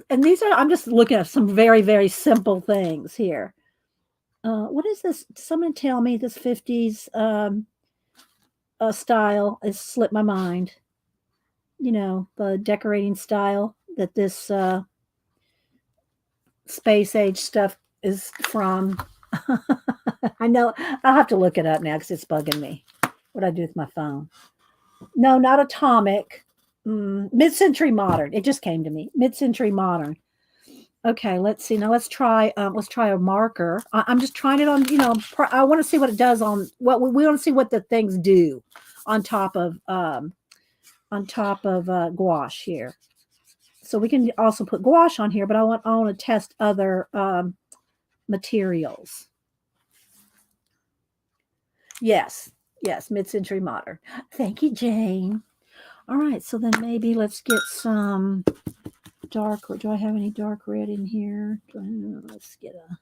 and these are, I'm just looking at some very, very simple things here. What is this? Someone tell me this 50s style has slipped my mind. You know, the decorating style that this space age stuff is from. I know I'll have to look it up now because it's bugging me. What I do with my phone? No, not atomic. Mid-century modern. It just came to me. Mid-century modern. Okay, let's see. Now let's try. Let's try a marker. I'm just trying it on. You know, I want to see what it does on. What we want to see what the things do on top of gouache here. So we can also put gouache on here, but I want to test other materials. Yes, yes, mid-century modern. Thank you, Jane. All right, so then maybe let's get some dark. Do I have any dark red in here? Let's get a.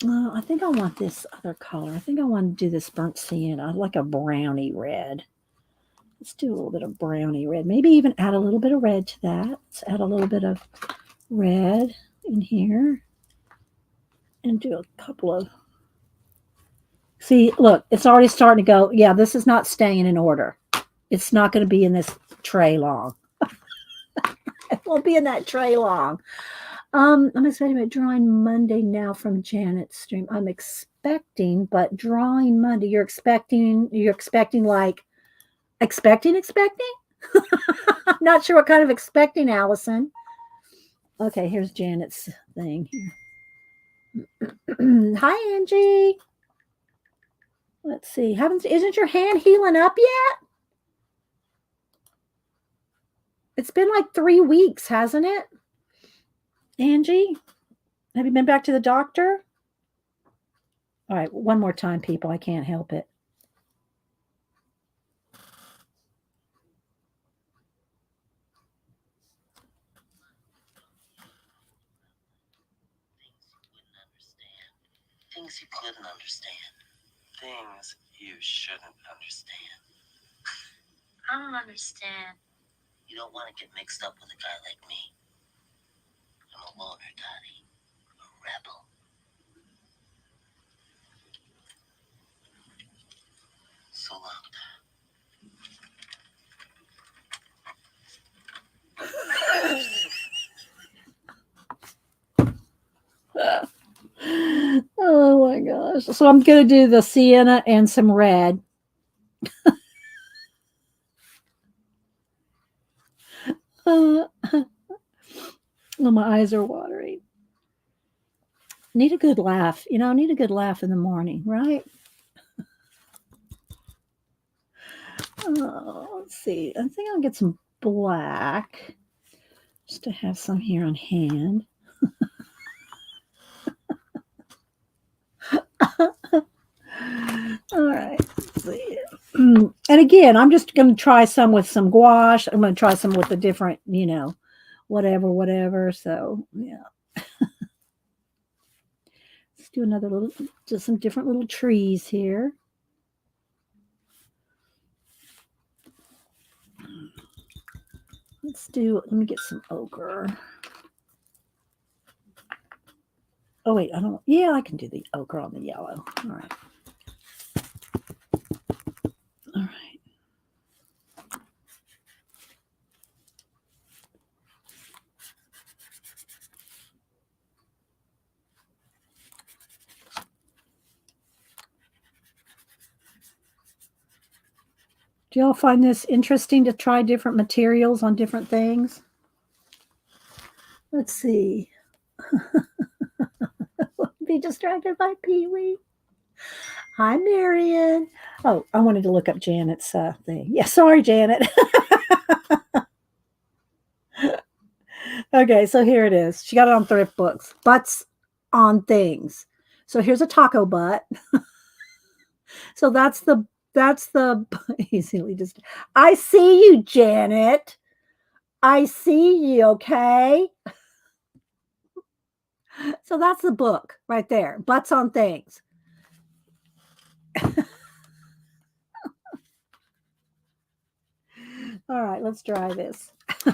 I think I want this other color. I think I want to do this burnt sienna, like a brownie red. Let's do a little bit of brownie red. Maybe even add a little bit of red to that. Let's add a little bit of red in here and do a couple of. See, look, it's already starting to go. Yeah, this is not staying in order. It's not going to be in this tray long. It won't be in that tray long. I'm excited about drawing Monday now from Janet's stream. I'm expecting, but drawing Monday. You're expecting like expecting? I'm not sure what kind of expecting, Allison. Okay, here's Janet's thing here. Hi, Angie. Let's see. Isn't your hand healing up yet? It's been like 3 weeks, hasn't it? Angie, have you been back to the doctor? All right, one more time, people. I can't help it. Things you couldn't understand. Things you shouldn't understand. I don't understand. You don't want to get mixed up with a guy like me. I'm a loner, Daddy. A rebel. So long, Oh my gosh. So I'm going to do the sienna and some red. Oh, my eyes are watering. Need a good laugh. You know, need a good laugh in the morning, right? Oh, let's see. I think I'll get some black just to have some here on hand. All right. Let's see. And again, I'm just going to try some with some gouache. I'm going to try some with a different, you know, whatever. So, yeah. Let's do another little, just some different little trees here. Let me get some ochre. Oh, wait, yeah, I can do the ochre on the yellow. All right. All right. Do y'all find this interesting to try different materials on different things? Let's see. Be distracted by Pee Wee. Hi, Marion. Oh, I wanted to look up Janet's thing. Yeah, sorry, Janet. Okay, so here it is. She got it on Thrift Books. Butts on things. So here's a taco butt. So that's the easily just. I see you, Janet. I see you. Okay. So that's the book right there. Butts on things. All right, let's try this. And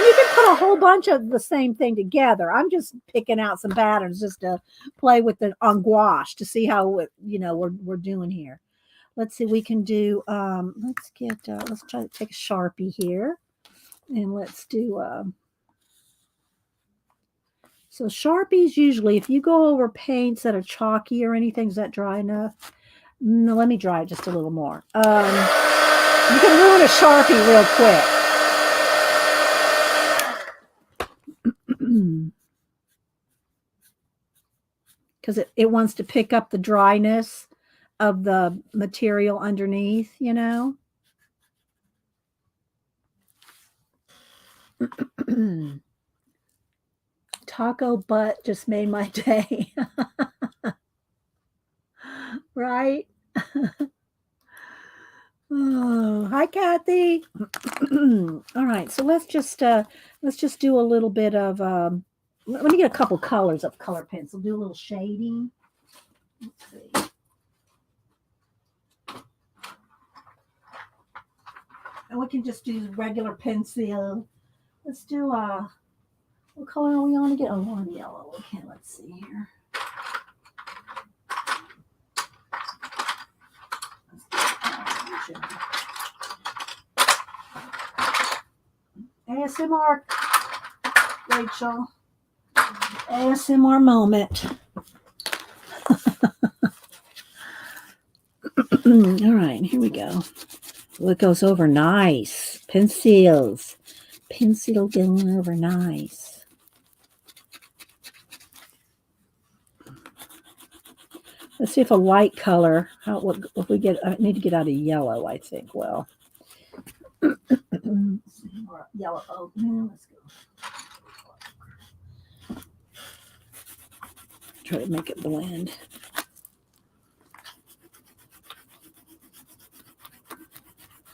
you can put a whole bunch of the same thing together. I'm just picking out some patterns just to play with the on gouache to see how we're doing here. Let's see. We can do. Let's try to take a Sharpie here, and let's do. So Sharpies usually, if you go over paints that are chalky or anything, is that dry enough? No, let me dry it just a little more. You can ruin a Sharpie real quick. Because it wants to pick up the dryness of the material underneath, Taco butt just made my day. Right? Oh, hi, Kathy. All right, so let's just do a little bit of let me get a couple colors of color pencil. Do a little shading. Let's see. And we can just do regular pencil. Let's do what color are we on again? Oh, we're on yellow. Okay, let's see here. ASMR, Rachel. ASMR moment. All right, here we go. Well, it goes over nice. Pencils. Pencil going over nice. Let's see if a light color. If we get? I need to get out of yellow. I think. Well, yellow. Oh, yeah, let's go. Try to make it blend.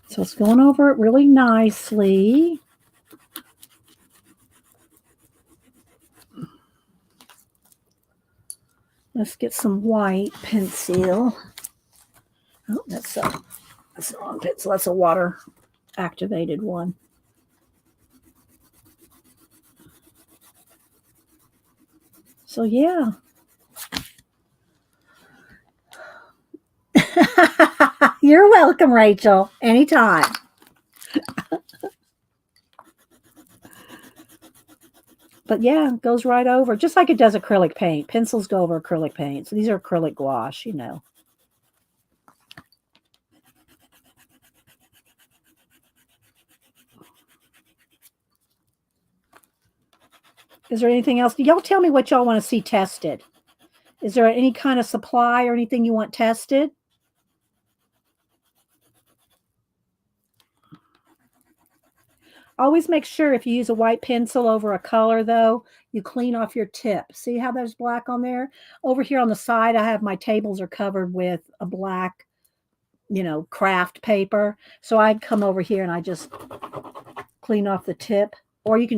So it's going over it really nicely. Let's get some white pencil. Oh, that's the wrong pencil. That's a water activated one. So yeah. You're welcome, Rachel. Anytime. But yeah, it goes right over, just like it does acrylic paint. Pencils go over acrylic paint. So these are acrylic gouache, Is there anything else? Y'all tell me what y'all want to see tested. Is there any kind of supply or anything you want tested? Always make sure if you use a white pencil over a color, though, you clean off your tip. See how there's black on there? Over here on the side, I have my tables are covered with a black, craft paper. So I come over here and I just clean off the tip or you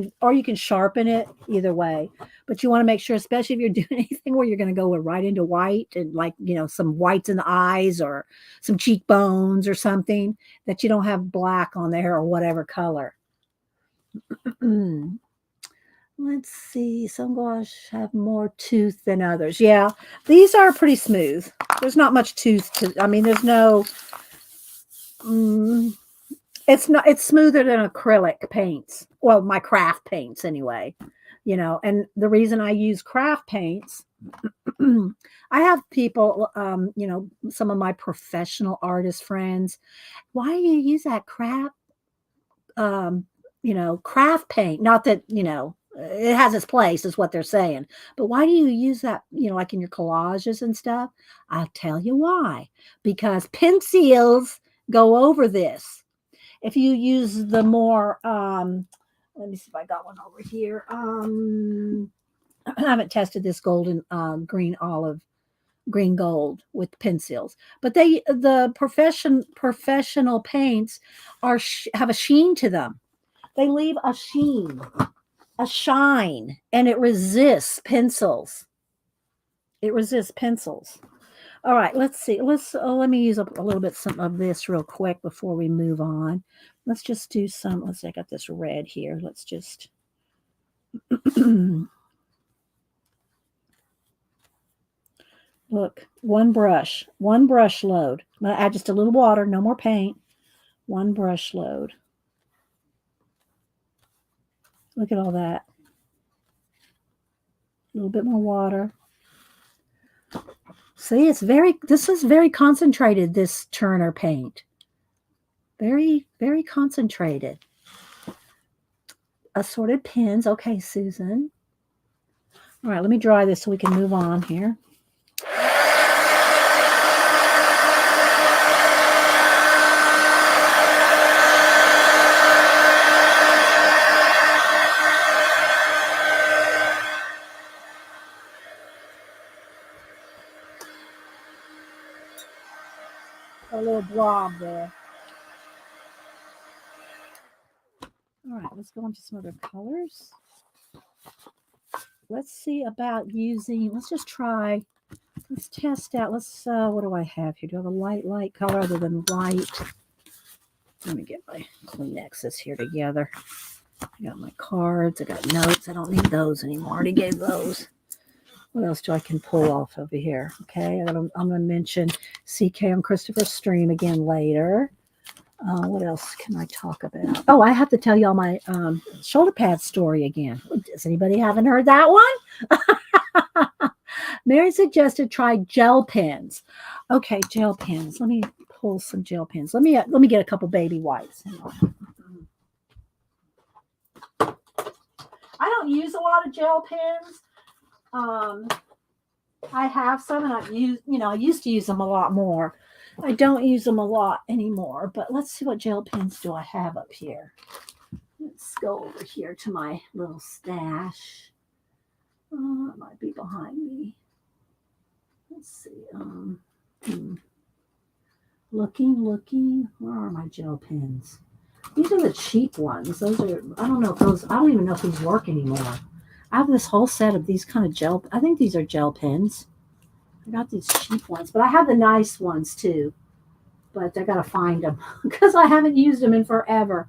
can sharpen it either way. But you want to make sure, especially if you're doing anything where you're going to go right into white and like, some whites in the eyes or some cheekbones or something, that you don't have black on there or whatever color. Let's see. Some gouache have more tooth than others. Yeah, these are pretty smooth. There's not much tooth to. I mean, there's no. Mm, it's not. It's smoother than acrylic paints. Well, my craft paints anyway. And the reason I use craft paints, I have people, some of my professional artist friends. Why do you use that um, craft paint? Not that, it has its place, is what they're saying. But why do you use that, like in your collages and stuff? I'll tell you why. Because pencils go over this. If you use the more, let me see if I got one over here. I haven't tested this golden, green gold with pencils, but the professional paints have a sheen to them. They leave a sheen, a shine, and it resists pencils. It resists pencils. All right, let's see. Let me use a little bit some of this real quick before we move on. Let's just do some. Let's see, I got this red here. Let's just. Look, one brush load. I'm going to add just a little water, no more paint. One brush load. Look at all that. A little bit more water. See, this is very concentrated, this Turner paint. Very, very concentrated. Assorted pins. Okay, Susan. All right, let me dry this so we can move on here. A little blob there. All right, let's go on to some other colors. Let's see about using, let's just try, let's test out, what do I have here? Do I have a light color other than white? Let me get my Kleenexes here together. I got my cards, I got notes. I don't need those anymore. I already gave those. What else do I can pull off over here? Okay, I'm going to mention CK on Christopher Stream again later. What else can I talk about? Oh, I have to tell y'all my shoulder pad story again. Does anybody haven't heard that one? Mary suggested try gel pens. Okay, gel pens. Let me pull some gel pens. Let me get a couple baby wipes. I don't use a lot of gel pens. I have some, and I used to use them a lot more. I don't use them a lot anymore, but let's see what gel pens do I have up here. Let's go over here to my little stash. It might be behind me. Let's see. Looking. Where are my gel pens? These are the cheap ones. Those are, I don't even know if these work anymore. I have this whole set of these kind of gel. I think these are gel pens. I got these cheap ones, but I have the nice ones too. But I gotta find them because I haven't used them in forever.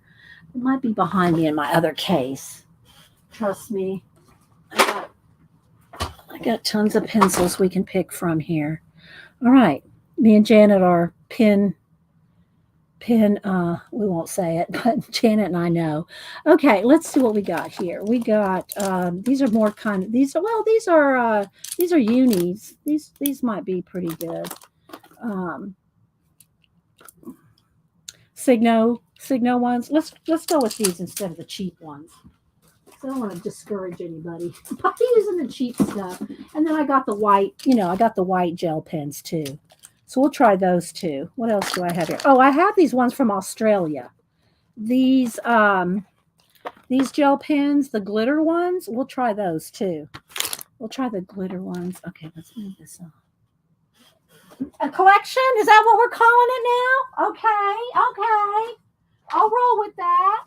It might be behind me in my other case. Trust me. I got tons of pencils we can pick from here. All right. Me and Janet are we won't say it, but Janet and I know. Okay, let's see what we got here. We got these are more kind of these are unis. These might be pretty good. Signo ones. Let's go with these instead of the cheap ones. I don't want to discourage anybody by using the cheap stuff. And then I got the white, I got the white gel pens too. So we'll try those too. What else do I have here? Oh, I have these ones from Australia. These gel pens, the glitter ones, we'll try those too. We'll try the glitter ones. Okay, let's move this on. A collection? Is that what we're calling it now? Okay. I'll roll with that.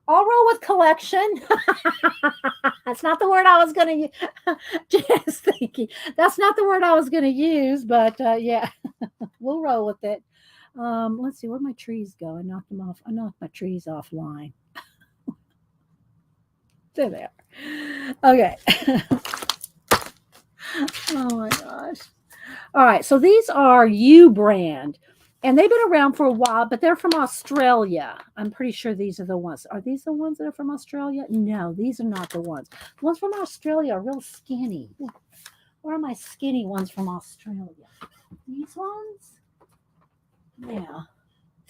I'll roll with collection. That's not the word I was going to use. Just thinking. That's not the word I was going to use, but yeah, we'll roll with it. Let's see, where'd my trees go? I knocked them off. I knocked my trees offline. There they are. Okay. Oh my gosh. All right. So these are U brand. And they've been around for a while, but they're from Australia. I'm pretty sure these are the ones. Are these the ones that are from Australia? No, these are not the ones. The ones from Australia are real skinny. Where are my skinny ones from Australia? These ones? Yeah.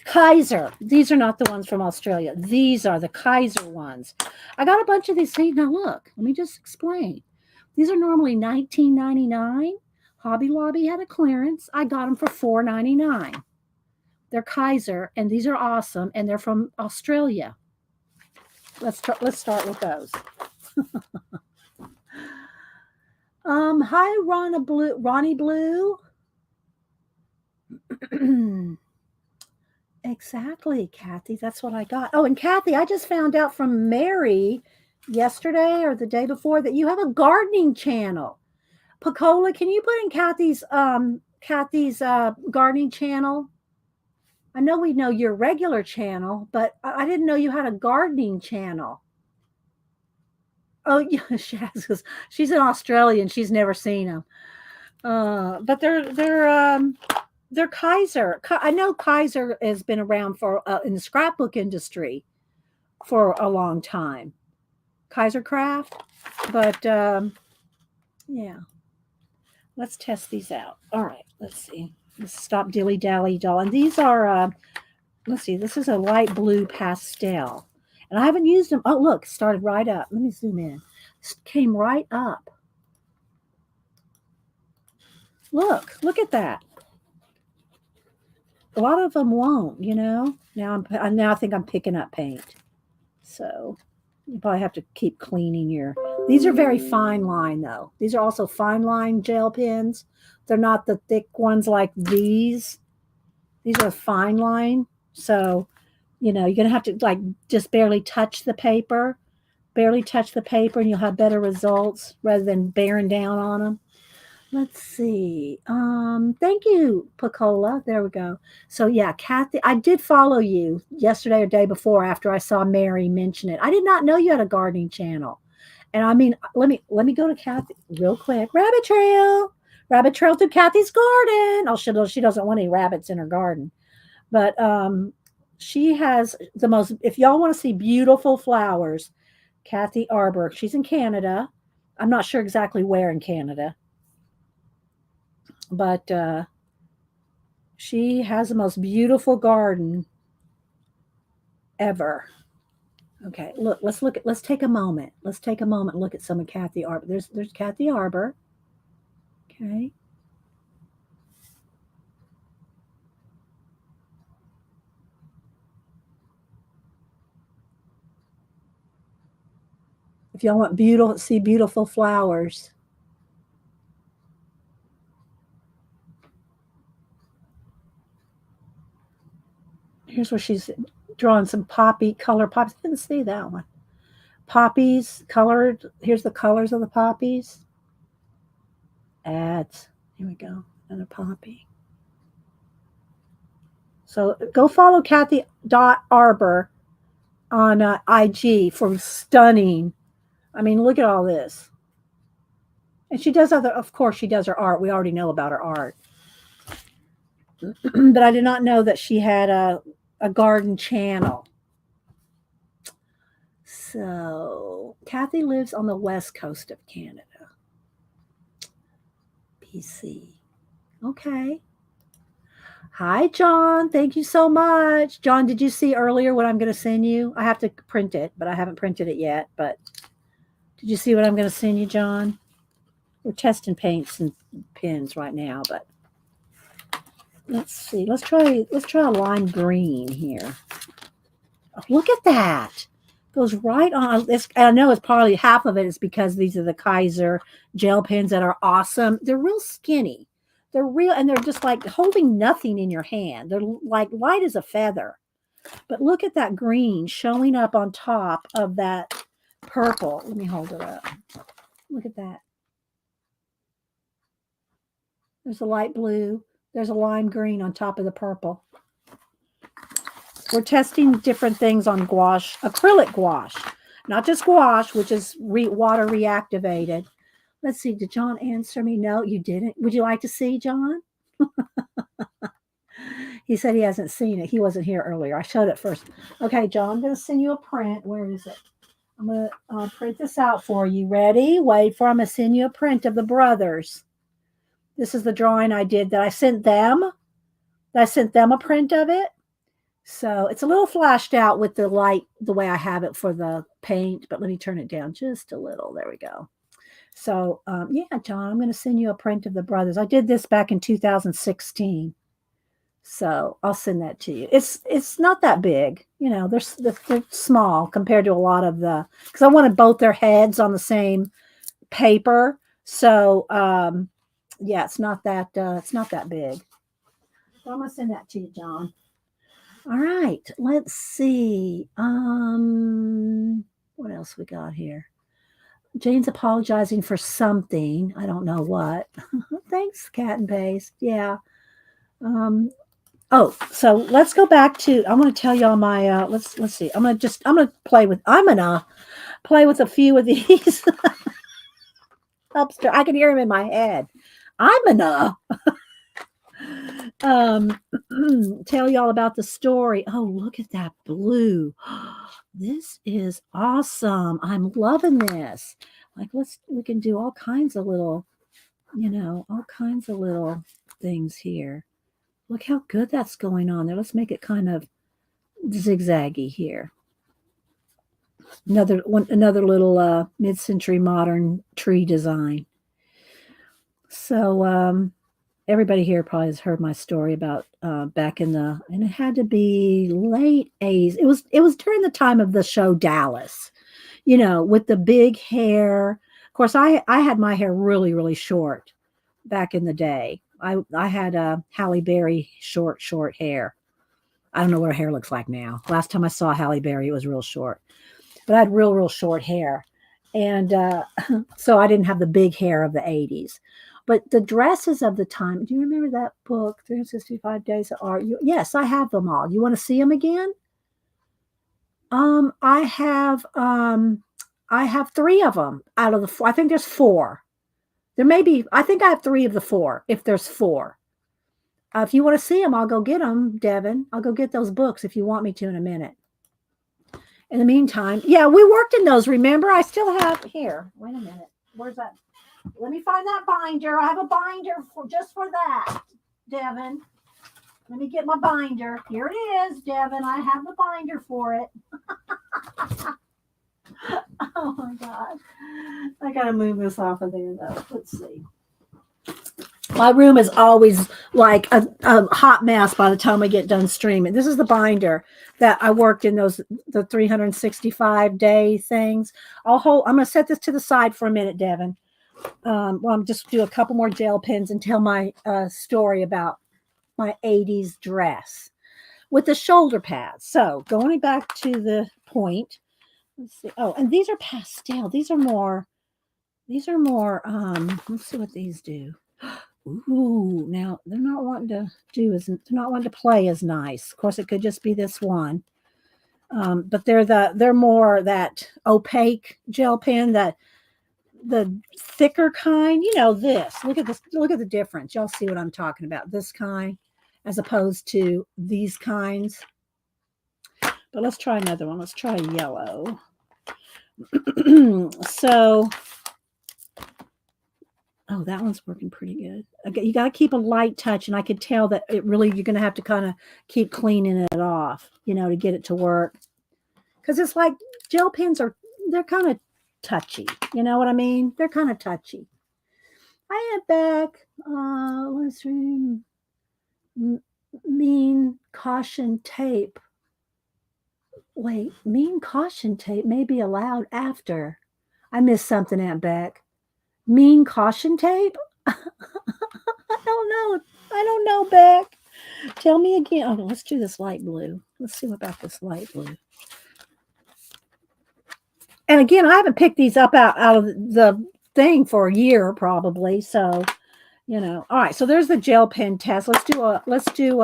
Kaiser. These are not the ones from Australia. These are the Kaiser ones. I got a bunch of these. See, now look, let me just explain. These are normally $19.99. Hobby Lobby had a clearance. I got them for $4.99. They're Kaiser, and these are awesome, and they're from Australia. Let's start with those. Hi, Ronnie Blue. Exactly, Kathy. That's what I got. Oh, and Kathy, I just found out from Mary yesterday or the day before that you have a gardening channel. Pacola, can you put in Kathy's gardening channel? I know we know your regular channel, but I didn't know you had a gardening channel. Oh, yeah, she's in Australia and she's never seen them. But they're Kaiser. I know Kaiser has been around for in the scrapbook industry for a long time. Kaiser Craft, but yeah. Let's test these out. All right, let's see. Let's stop dilly dally doll. And these are let's see. This is a light blue pastel, and I haven't used them. Oh, look, started right up. Let me zoom in. This came right up. Look at that. A lot of them won't, you know. Now I think I'm picking up paint. So you probably have to keep cleaning your. These are very fine line though. These are also fine line gel pens. They're not the thick ones like these. These are fine line. So, you're gonna have to like just barely touch the paper, and you'll have better results rather than bearing down on them. Let's see. Thank you, Pacola. There we go. So yeah, Kathy, I did follow you yesterday or day before after I saw Mary mention it. I did not know you had a gardening channel. And I mean, let me go to Kathy real quick. Rabbit trail through Kathy's garden. Oh, she doesn't want any rabbits in her garden, but she has the most. If y'all want to see beautiful flowers, Kathy Arbor. She's in Canada. I'm not sure exactly where in Canada, but she has the most beautiful garden ever. Okay, let's take a moment. Let's take a moment and look at some of Kathy Arbor. There's Kathy Arbor. Okay. If y'all want see beautiful flowers. Here's where she's drawing some color poppies. I didn't see that one. Poppies colored. Here's the colors of the poppies. Ads. Here we go. Another poppy. So go follow Kathy Arbor on IG for stunning. I mean, look at all this. And she does of course, she does her art. We already know about her art. But I did not know that she had a garden channel. So Kathy lives on the west coast of Canada. BC. Okay. Hi, John. Thank you so much. John, did you see earlier what I'm going to send you? I have to print it, but I haven't printed it yet. But did you see what I'm going to send you, John? We're testing paints and pens right now, but let's see. Let's try a lime green here. Oh, look at that. Goes right on. I know it's probably half of it is because these are the Kaiser gel pens that are awesome. They're real skinny. They're real, and they're just like holding nothing in your hand. They're like light as a feather. But look at that green showing up on top of that purple. Let me hold it up. Look at that. There's a light blue. There's a lime green on top of the purple. We're testing different things on gouache, acrylic gouache, not just gouache, which is water reactivated. Let's see. Did John answer me? No, you didn't. Would you like to see, John? He said he hasn't seen it. He wasn't here earlier. I showed it first. Okay, John, I'm going to send you a print. Where is it? I'm going to print this out for you. Ready? Wait for I'm going to send you a print of the brothers. This is the drawing I did that I sent them. I sent them a print of it. So it's a little flashed out with the light, the way I have it for the paint, but let me turn it down just a little. There we go. So, yeah, John, I'm going to send you a print of the brothers. I did this back in 2016. So I'll send that to you. It's not that big, they're small compared to a lot of because I wanted both their heads on the same paper. So yeah, it's not that big. So I'm gonna send that to you, John. All right, let's see. What else we got here? Jane's apologizing for something. I don't know what. Thanks, Cat and Paste. Yeah. Oh, so let's go back to. I'm going to tell y'all my. Let's see. I'm gonna play with. I'm gonna play with a few of these upstairs. I can hear them in my head. I'm gonna tell y'all about the story. Oh, look at that blue. This is awesome. I'm loving this. Like we can do all kinds of little, all kinds of little things here. Look how good that's going on there. Let's make it kind of zigzaggy here. Another little mid-century modern tree design. So everybody here probably has heard my story about back in and it had to be late 80s. It was during the time of the show Dallas, with the big hair. Of course, I had my hair really, really short back in the day. I had Halle Berry short hair. I don't know what her hair looks like now. Last time I saw Halle Berry, it was real short. But I had real short hair. And so I didn't have the big hair of the 80s. But the dresses of the time, do you remember that book, 365 Days of Art? Yes, I have them all. You want to see them again? I have 3 of them out of the 4. I think there's 4. There may be, I think I have 3 of the 4, if there's 4. If you want to see them, I'll go get them, Devin. I'll go get those books if you want me to in a minute. In the meantime, yeah, we worked in those, remember? I still have, here, wait a minute. Where's that? Let me find that binder. I have a binder just for that, Devin. Let me get my binder. Here it is, Devin. I have the binder for it. Oh, my God. I got to move this off of there, though. Let's see. My room is always like a hot mess by the time we get done streaming. This is the binder that I worked in the 365-day things. I'm going to set this to the side for a minute, Devin. I'm just do a couple more gel pens and tell my story about my 80s dress with the shoulder pads. So going back to the point, let's see. Oh, and these are pastel. These are more, let's see what these do. Ooh, now they're not wanting to play as nice. Of course, it could just be this one. But they're more that opaque gel pen, that the thicker kind, this. Look at this, look at the difference. Y'all see what I'm talking about. This kind as opposed to these kinds. But let's try another one. Let's try yellow. So oh, that one's working pretty good. Okay, you got to keep a light touch, and I could tell that you're going to have to kind of keep cleaning it off, to get it to work. Because it's like gel pens they're kind of touchy. You know what I mean? They're kind of touchy. I had back, let's read, mean caution tape. Wait, mean caution tape may be allowed after. I missed something, Aunt Beck. Mean caution tape? I don't know, Beck. Tell me again. Oh, let's do this light blue. Let's see about this light blue. And again, I haven't picked these up out of the thing for a year probably. So, all right. So there's the gel pen test. Let's do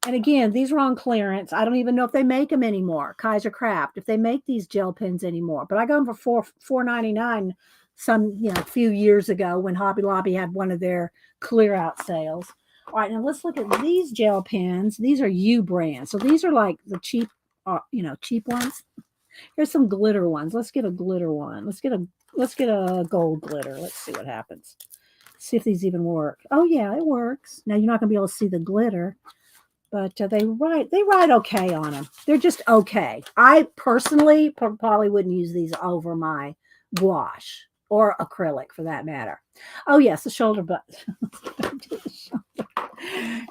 and again, these are on clearance. I don't even know if they make them anymore. Kaiser Craft, if they make these gel pens anymore. But I got them for $4.99 some, a few years ago when Hobby Lobby had one of their clear out sales. All right, now let's look at these gel pens. These are U brand. So these are like the cheap, cheap ones. Here's some glitter ones. Let's get a glitter one. Let's get a gold glitter. Let's see what happens. See if these even work. Oh yeah, it works. Now you're not gonna be able to see the glitter, but they ride okay on them. They're just okay. I personally probably wouldn't use these over my gouache or acrylic for that matter. Oh yes, the shoulder button.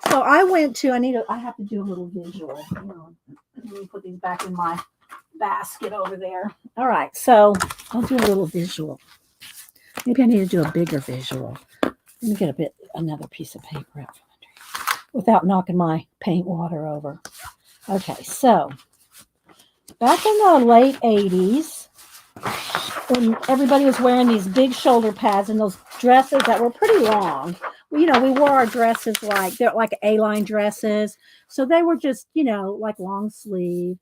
So I went to. I have to do a little visual. Let me put these back in my basket over there. All right, so I'll do a little visual. Maybe I need to do a bigger visual. Let me get another piece of paper out from under without knocking my paint water over. Okay, so back in the late 80s, when everybody was wearing these big shoulder pads and those dresses that were pretty long, we wore our dresses they're like A-line dresses. So they were just, like long sleeve.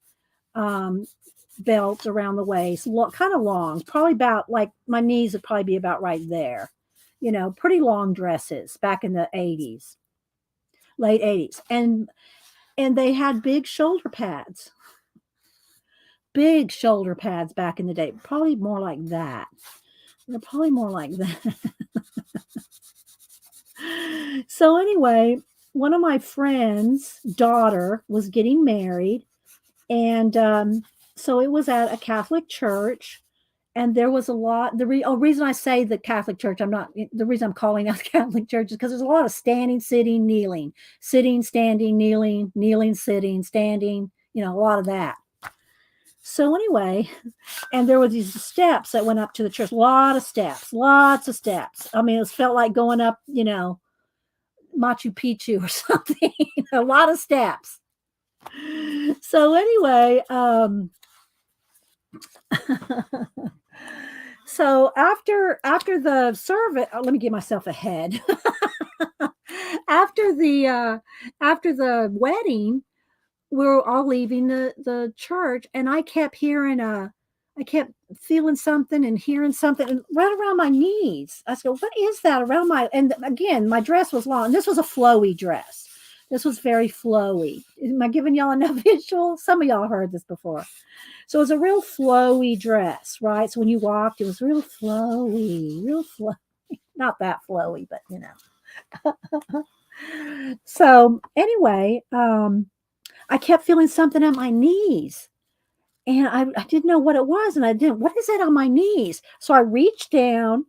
Belt around the waist, kind of long, probably about like my knees would probably be about right there. Pretty long dresses back in the 80s, late 80s. And they had big shoulder pads back in the day, probably more like that. They're probably more like that. So anyway, one of my friends' daughter was getting married, and so it was at a Catholic church, and there was a lot. Reason I say the Catholic church, the reason I'm calling out the Catholic church is because there's a lot of standing, sitting, kneeling, sitting, standing, kneeling, kneeling, sitting, standing. A lot of that. So anyway, and there were these steps that went up to the church. A lot of steps, lots of steps. I mean, it felt like going up, Machu Picchu or something. A lot of steps. So anyway, so after the service, let me give myself a head. after the wedding, we were all leaving the church, and I kept feeling something and hearing something and right around my knees. I said, what is that around my, and again, my dress was long. This was a flowy dress. This was very flowy. Am I giving y'all enough visual? Some of y'all heard this before. So it was a real flowy dress, right? So when you walked, it was real flowy. Not that flowy, but So anyway, I kept feeling something on my knees. And I didn't know what it was. And what is that on my knees? So I reached down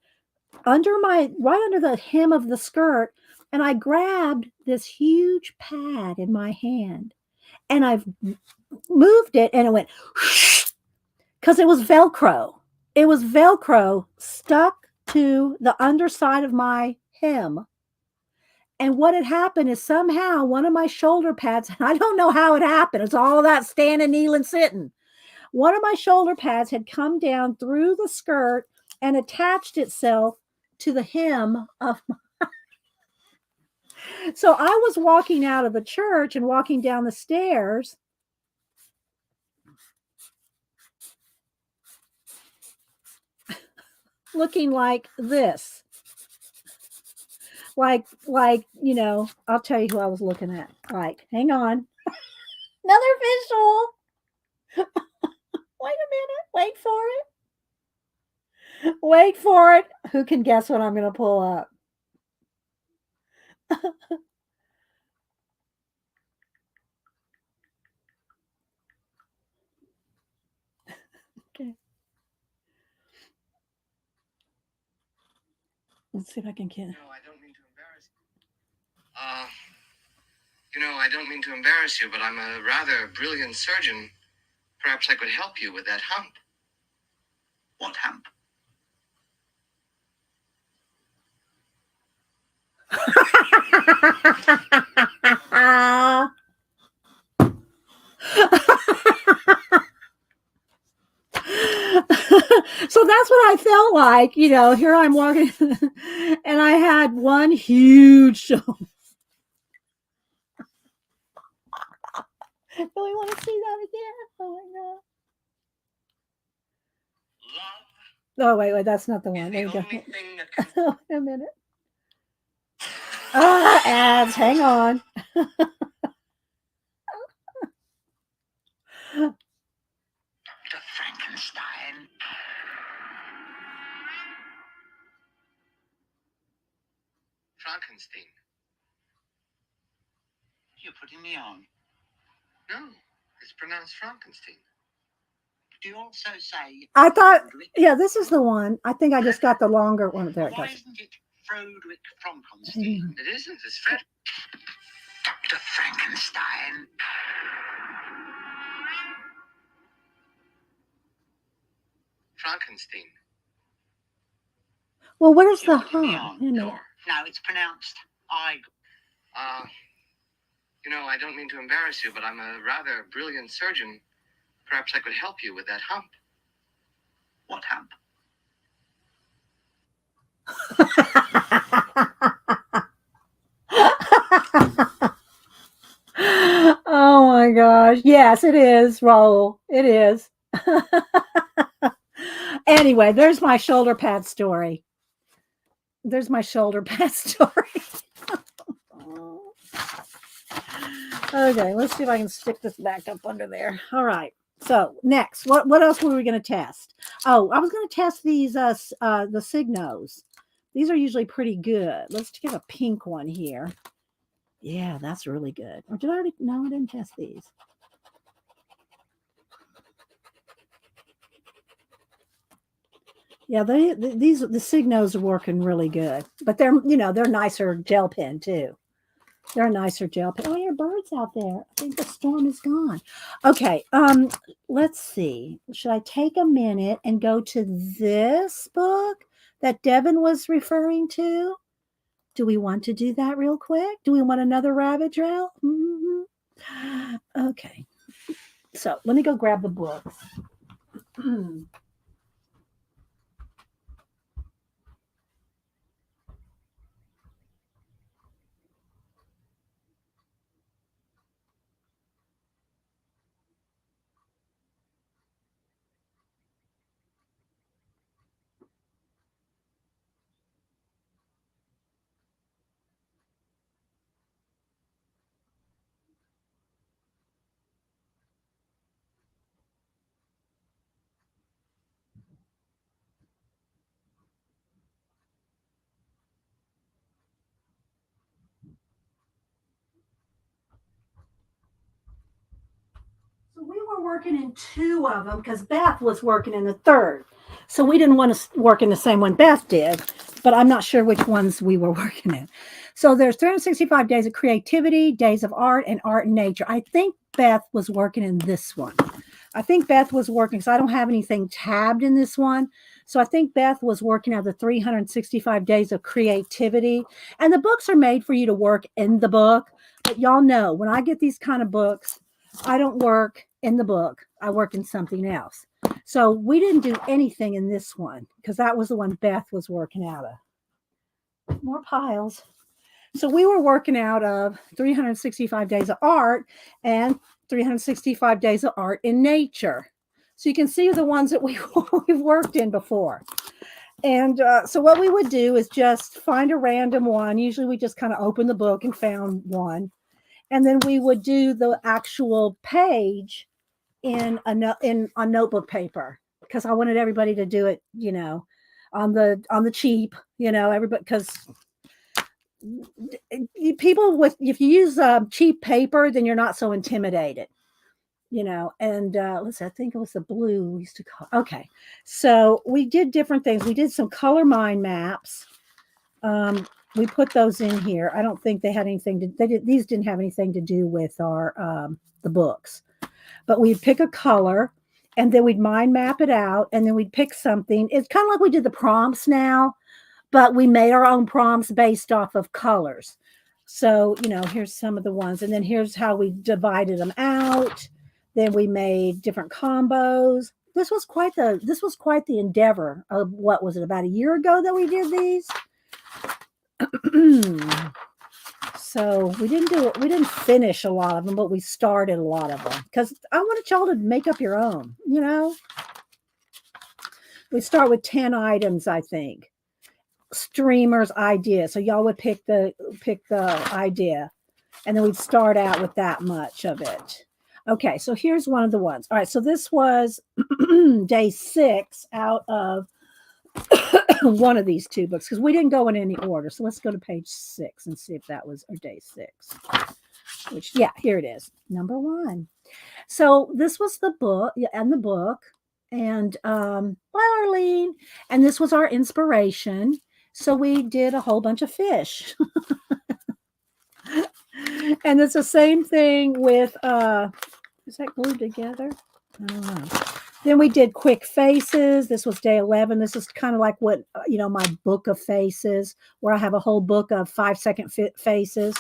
right under the hem of the skirt, and I grabbed this huge pad in my hand. And I've moved it, and it went because it was Velcro. It was Velcro stuck to the underside of my hem. And what had happened is somehow one of my shoulder pads, and I don't know how it happened. It's all that standing, kneeling, sitting. One of my shoulder pads had come down through the skirt and attached itself to the hem of my. So I was walking out of the church and walking down the stairs. Looking like this. Like, I'll tell you who I was looking at. Like, hang on. Another visual. Wait a minute. Wait for it. Wait for it. Who can guess what I'm going to pull up? Okay. Let's see if I can get. I don't mean to embarrass you. I don't mean to embarrass you, but I'm a rather brilliant surgeon. Perhaps I could help you with that hump. What hump? I felt like. Here I'm walking, and I had one huge shoulder. Do we want to see that again? Oh my god. Oh wait, that's not the one. There you go. Oh, wait a minute. Ads. Hang on. Dr. Frankenstein. Frankenstein. You're putting me on. No, it's pronounced Frankenstein. Do you also say? I thought, yeah, this is the one. I think I just got the longer one. There it Why goes. isn't it Frederick Frankenstein? It isn't. It's Fred. Dr. Frankenstein. Frankenstein. Well, where's the huh? No, it's pronounced I. I don't mean to embarrass you, but I'm a rather brilliant surgeon. Perhaps I could help you with that hump. What hump? Oh my gosh. Yes, it is, Raul. It is. Anyway, there's my shoulder pad story. There's my shoulder pad story. Okay, let's see if I can stick this back up under there. All right. So next, what else were we going to test? Oh, I was going to test these the Signos. These are usually pretty good. Let's get a pink one here. Yeah, that's really good. Or did I already? No, I didn't test these. Yeah, the Signos are working really good, but they're nicer gel pen too. They're a nicer gel pen. Oh, your birds out there. I think the storm is gone. Okay, let's see. Should I take a minute and go to this book that Devin was referring to? Do we want to do that real quick? Do we want another rabbit trail? Mm-hmm. Okay. So let me go grab the books. So we were working in two of them because Beth was working in the third. So we didn't want to work in the same one Beth did, but I'm not sure which ones we were working in. So there's 365 days of creativity, days of art, and art and nature. I think Beth was working in this one. I think Beth was working because I don't have anything tabbed in this one. So I think Beth was working out the 365 days of creativity. And the books are made for you to work in the book. But y'all know when I get these kind of books, I don't work in the book. I work in something else. So we didn't do anything in this one because that was the one Beth was working out of. More piles. So we were working out of 365 days of art and 365 days of art in nature. So you can see the ones that we've worked in before. And so what we would do is just find a random one. Usually we just kind of open the book and found one. And then we would do the actual page on notebook paper because I wanted everybody to do it, on the cheap, everybody because people with if you use cheap paper, then you're not so intimidated, And let's see, I think it was the blue we used to call. Okay, so we did different things. We did some color mind maps. We put those in here. I don't think they had anything to. These didn't have anything to do with our the books, but we'd pick a color, and then we'd mind map it out, and then we'd pick something. It's kind of like we did the prompts now, but we made our own prompts based off of colors. So here's some of the ones, and then here's how we divided them out. Then we made different combos. this was quite the endeavor of, what was it, about a year ago that we did these? So we didn't finish a lot of them, but we started a lot of them because I wanted y'all to make up your own, you know. We start with 10 items, I think. Streamer's idea. So y'all would pick the idea, and then we'd start out with that much of it. Okay, so here's one of the ones. All right, so this was day 6 out of one of these 2 books because we didn't go in any order. So let's go to page 6 and see if that was our day 6. Which, yeah, here it is, number 1. So this was the book, and the book, and well, Arlene, and this was our inspiration. So we did a whole bunch of fish. And it's the same thing with is that glued together? I don't know. Then we did quick faces. This was day 11. This is kind of like what, my book of faces, where I have a whole book of 5-second faces.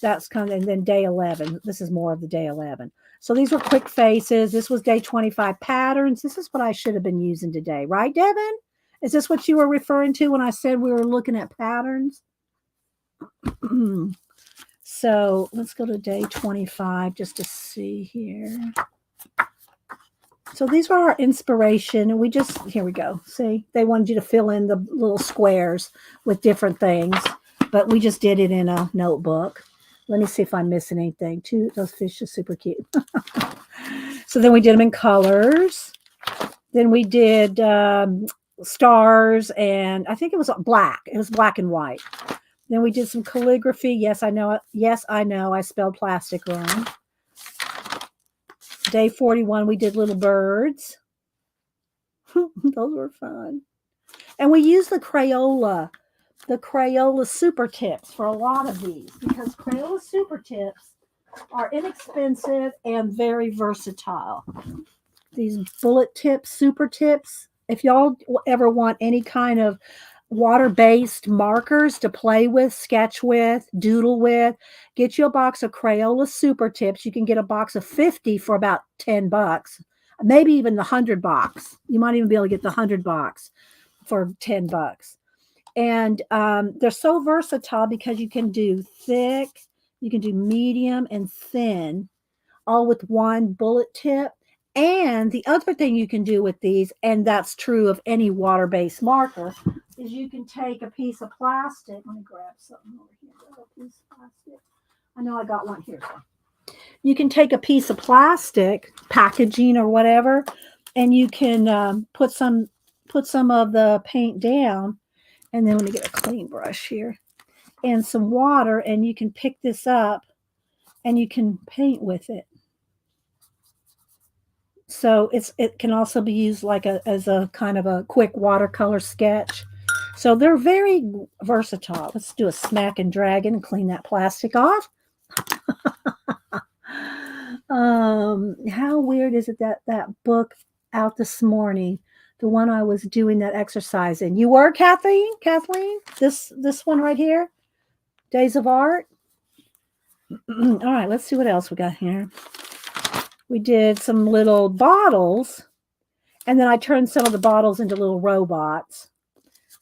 That's kind of, and then day 11. This is more of the day 11. So these were quick faces. This was day 25 patterns. This is what I should have been using today. Right, Devin? Is this what you were referring to when I said we were looking at patterns? So let's go to day 25 just to see here. So these were our inspiration, and here we go. See, they wanted you to fill in the little squares with different things, but we just did it in a notebook. Let me see if I'm missing anything. Those fish are super cute. So then we did them in colors. Then we did stars, and I think it was black. It was black and white. Then we did some calligraphy. Yes, I know. I spelled plastic wrong. Day 41, we did little birds. Those were fun. And we used the Crayola super tips for a lot of these because Crayola super tips are inexpensive and very versatile. These bullet tips, super tips, if y'all ever want any kind of water-based markers to play with, sketch with, doodle with, get you a box of Crayola super tips. You can get a box of 50 for about $10, maybe even the 100 box. You might even be able to get the 100 box for $10. And they're so versatile because you can do thick, you can do medium and thin, all with one bullet tip. And the other thing you can do with these, and that's true of any water-based marker, is you can take a piece of plastic. Let me grab something over here. A piece of plastic. I know I got one here. You can take a piece of plastic, packaging or whatever, and you can put some of the paint down. And then let me get a clean brush here and some water, and you can pick this up and you can paint with it. So it can also be used like as a kind of a quick watercolor sketch. So they're very versatile. Let's do a smack and drag and clean that plastic off. How weird is it that book out this morning, the one I was doing that exercise in? You were, Kathleen? This one right here, Days of Art. All right, let's see what else we got here. We did some little bottles, and then I turned some of the bottles into little robots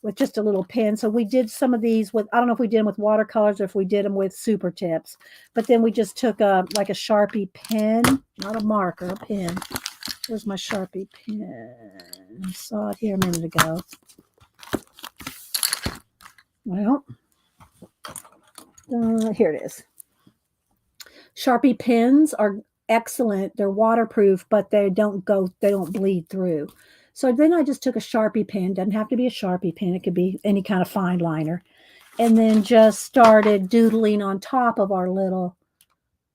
with just a little pen. So we did some of these with, I don't know if we did them with watercolors or if we did them with super tips, but then we just took like a Sharpie pen, not a marker, a pen. Where's my Sharpie pen? I saw it here a minute ago. Well, here it is. Sharpie pens are excellent. They're waterproof, but they don't bleed through. So then I just took a Sharpie pen. Doesn't have to be a Sharpie pen. It could be any kind of fine liner. And then just started doodling on top of our little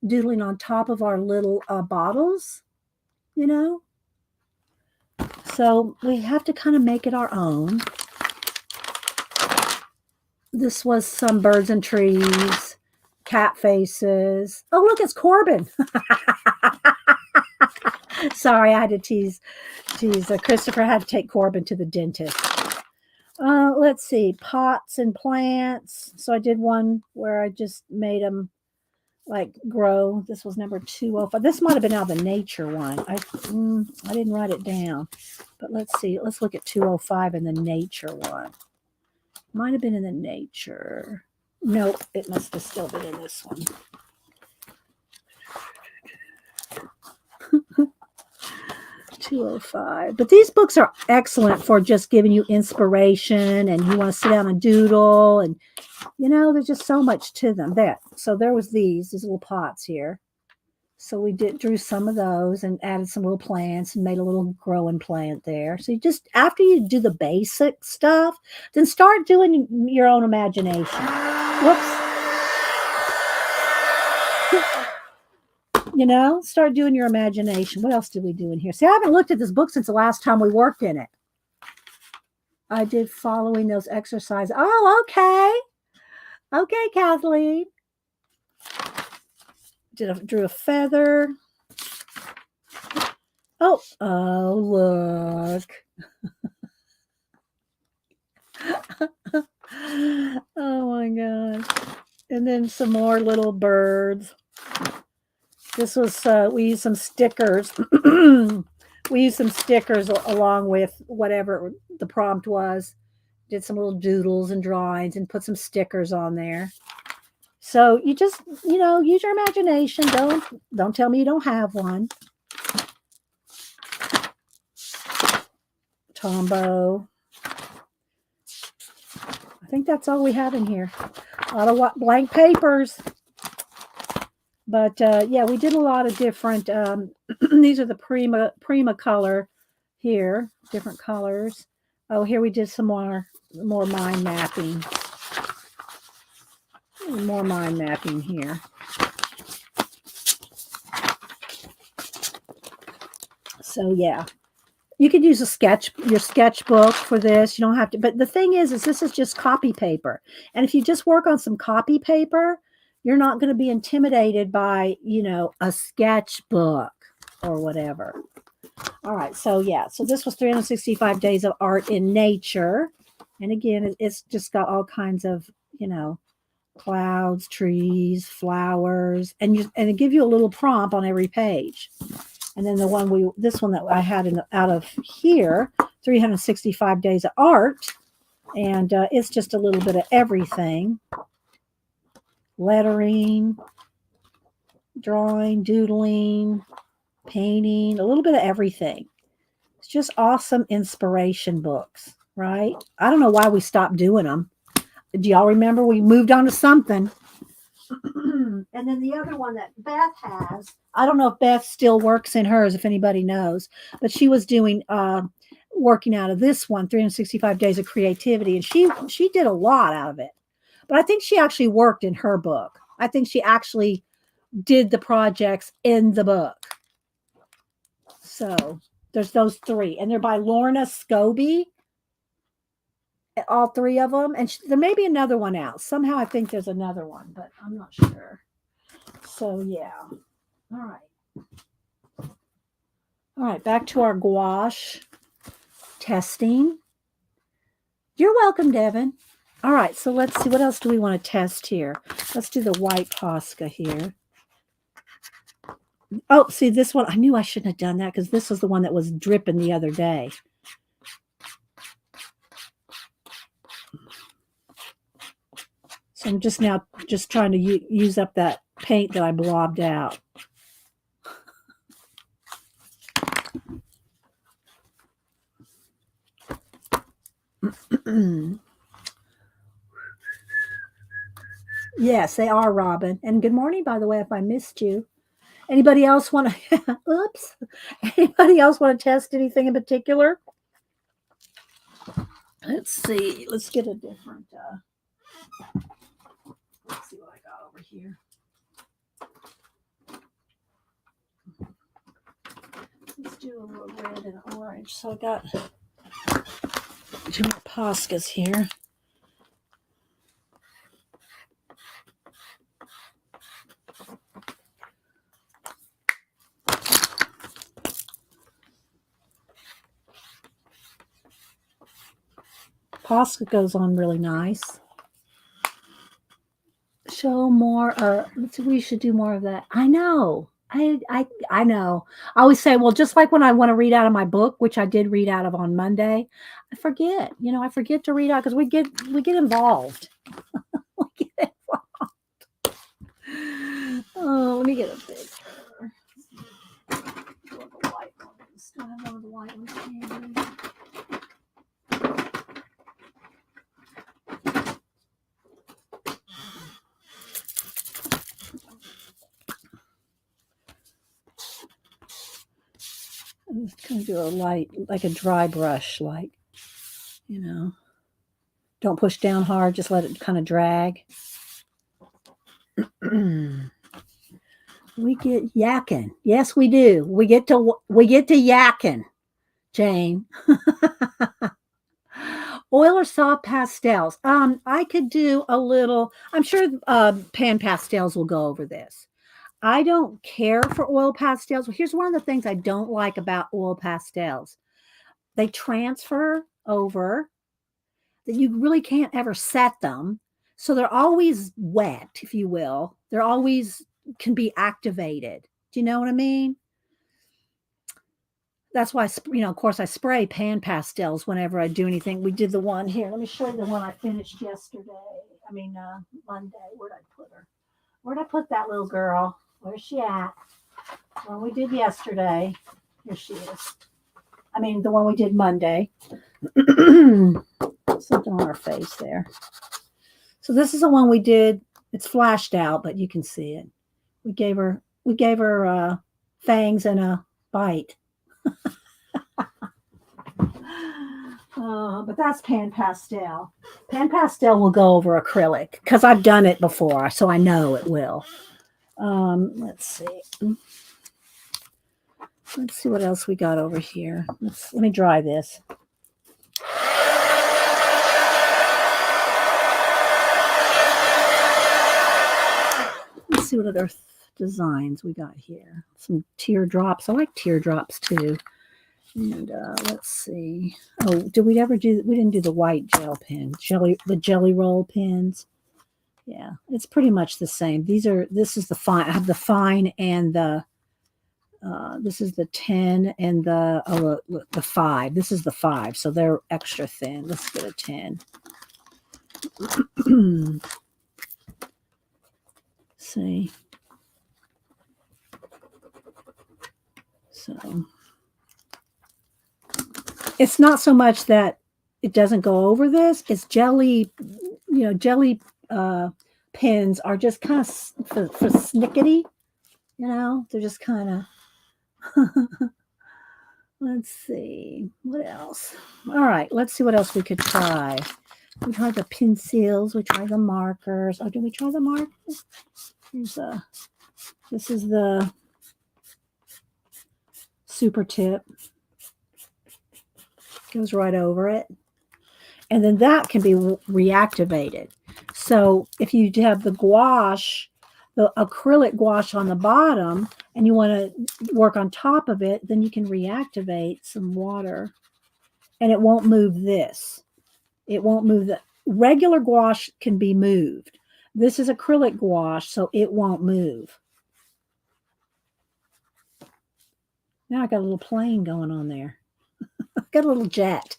bottles, you know. So we have to kind of make it our own. This was some birds and trees, cat faces. Oh, look, it's Corbin. Sorry, I had to tease. Christopher had to take Corbin to the dentist. Let's see, pots and plants. So I did one where I just made them like grow. This was number 205. This might have been out of the nature one. I didn't write it down, but let's see. Let's look at 205 in the nature one. Might have been in the nature. Nope, it must have still been in this one. 205. But these books are excellent for just giving you inspiration and you want to sit down and doodle and there's just so much to them. So there was these little pots here. So we drew some of those and added some little plants and made a little growing plant there. So you just after you do the basic stuff, then start doing your own imagination. Whoops. Start doing your imagination. What else did we do in here? See, I haven't looked at this book since the last time we worked in it. I did following those exercises. Oh, okay. Okay, Kathleen. Drew a feather. Oh, look. Oh my God. And then some more little birds. This was, we used some stickers. We used some stickers along with whatever the prompt was. Did some little doodles and drawings and put some stickers on there. So you just, use your imagination. Don't tell me you don't have one. Tombow. I think that's all we have in here. A lot of blank papers. But yeah, we did a lot of different. These are the Prima color here, different colors. Oh, here we did some more mind mapping. More mind mapping here. So yeah, you could use your sketchbook for this. You don't have to. But the thing is this is just copy paper, and if you just work on some copy paper, you're not going to be intimidated by a sketchbook or whatever. All right, so yeah, so this was 365 days of art in nature, and again, it's just got all kinds of clouds, trees, flowers, and it give you a little prompt on every page. And then this one that I had out of here, 365 days of art, and it's just a little bit of everything: lettering, drawing, doodling, painting, a little bit of everything. It's just awesome inspiration books, right? I don't know why we stopped doing them. Do y'all remember? We moved on to something. And then the other one that Beth has, I don't know if Beth still works in hers, if anybody knows, but she was doing working out of this one, 365 days of creativity, and she did a lot out of it. But I think she actually worked in her book. I think she actually did the projects in the book. So there's those three, and they're by Lorna Scobie. All three of them, and there may be another one out. Somehow I think there's another one, but I'm not sure. So yeah. All right, back to our gouache testing. You're welcome, Devin. All right, so let's see, what else do we want to test here? Let's do the white Posca here. Oh, see this one, I knew I shouldn't have done that because this was the one that was dripping the other day. So I'm just trying to use up that paint that I blobbed out. Yes, they are, Robin. And good morning, by the way, if I missed you. Anybody else want to, oops. Anybody else want to test anything in particular? Let's see. Let's get a different, let's see what I got over here. Let's do a little red and orange. So I got two more Poscas here. Posca goes on really nice. show more. We should do more of that. I know. I know. I always say, well, just like when I want to read out of my book, which I did read out of on Monday, I forget. I forget to read out because we get involved. We get involved. Oh, let me get a picture. One of the white ones. Still have one of the white ones handy. I'm just gonna do a light, like a dry brush, you know. Don't push down hard, just let it kind of drag. We get yakking. Yes, we do. We get to yakking, Jane. Oil or soft pastels? I could do a little. I'm sure pan pastels will go over this. I don't care for oil pastels. Well, here's one of the things I don't like about oil pastels. They transfer over that you really can't ever set them. So they're always wet, if you will. They're always can be activated. Do you know what I mean? That's why, of course, I spray pan pastels whenever I do anything. We did the one here. Let me show you the one I finished yesterday. I mean, Monday. Where'd I put her? Where'd I put that little girl? Where's she at? The one we did yesterday. Here she is. I mean, the one we did Monday. Something on her face there. So this is the one we did. It's flashed out, but you can see it. We gave her fangs and a bite. But that's pan pastel. Pan pastel will go over acrylic because I've done it before, so I know it will. Let's see. Let's see what else we got over here. Let me dry this. Let's see what other designs we got here. Some teardrops. I like teardrops too. And let's see. Oh, did we ever do? We didn't do the white gel pen, the jelly roll pens. Yeah, it's pretty much the same. This is the fine. I have the fine and the. This is the 10 and the 5. This is the 5, so they're extra thin. Let's get a 10. See. So it's not so much that it doesn't go over this. It's jelly, jelly pins are just kind of for snickety. They're just kind of. Let's see what else. All right, let's see what else we could try. We tried the pencils. We tried the markers. Oh, did we try the markers? This is the super tip. Goes right over it. And then that can be reactivated. So if you have the gouache, the acrylic gouache on the bottom, and you want to work on top of it, then you can reactivate some water. And it won't move this. It won't move the regular gouache can be moved. This is acrylic gouache, so it won't move. Now I got a little plane going on there. I got a little jet.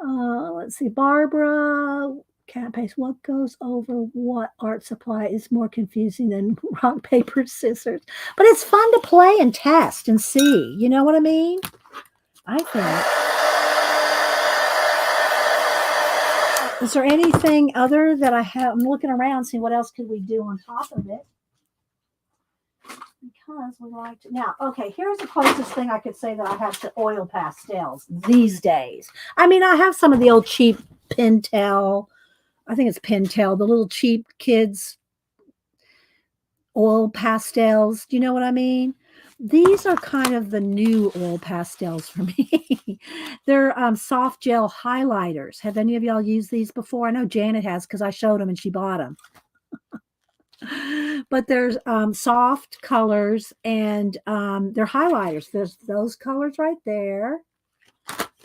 Let's see, Barbara. Cat paste. What goes over what art supply is more confusing than rock, paper, scissors. But it's fun to play and test and see. You know what I mean? I think. Is there anything other that I have? I'm looking around, seeing what else could we do on top of it. Because we like to. Now, okay, here's the closest thing I could say that I have to oil pastels these days. I mean, I have some of the old cheap Pentel. I think it's Pentel, the little cheap kids oil pastels. Do you know what I mean? These are kind of the new oil pastels for me. They're soft gel highlighters. Have any of y'all used these before? I know Janet has because I showed them and she bought them. But there's soft colors and they're highlighters. There's those colors right there.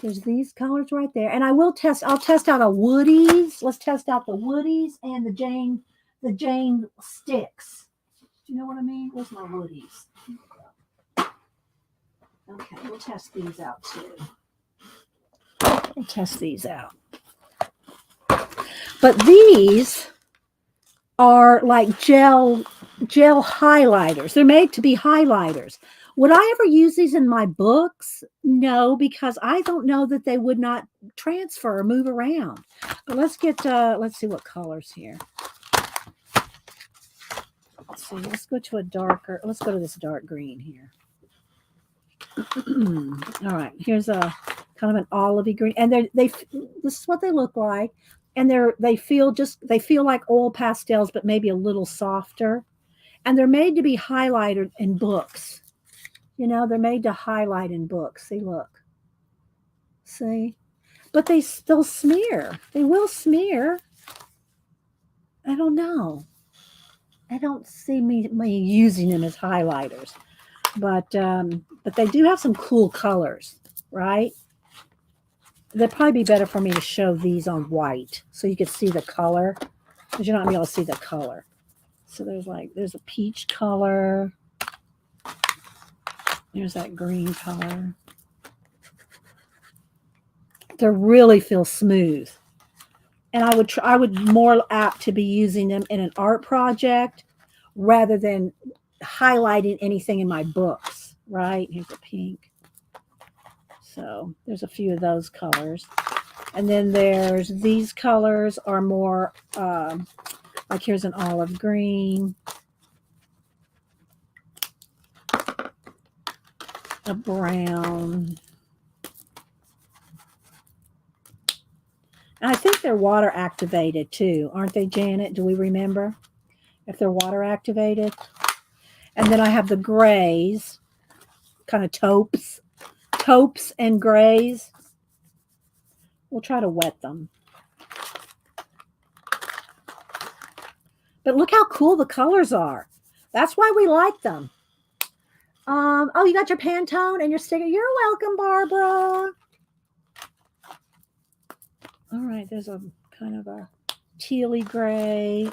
There's these colors right there. And I'll test out a Woody's. Let's test out the Woody's and the Jane sticks. Do you know what I mean? Where's my Woody's? Okay, we'll test these out too. We'll test these out. But these are like gel highlighters. They're made to be highlighters. Would I ever use these in my books? No, because I don't know that they would not transfer or move around. But let's see what colors here. Let's see. Let's go to this dark green here. All right, here's a kind of an olivey green, and this is what they look like, and they feel like oil pastels, but maybe a little softer, and they're made to be highlighted in books. You know, they're made to highlight in books. See, look, see, but they'll smear. They will smear. I don't know. I don't see me using them as highlighters, but they do have some cool colors, right? They'd probably be better for me to show these on white so you could see the color, because you're not gonna be able to see the color. So there's a peach color. There's that green color. They really feel smooth, and I would more apt to be using them in an art project rather than highlighting anything in my books. Right, here's a pink. So there's a few of those colors, and then there's these colors are more like here's an olive green, a brown. And I think they're water activated too, aren't they, Janet? Do we remember if they're water activated? And then I have the grays, kind of taupes and grays. We'll try to wet them. But look how cool the colors are. That's why we like them. Oh, you got your Pantone and your sticker. You're welcome, Barbara. All right, there's a kind of a tealy gray.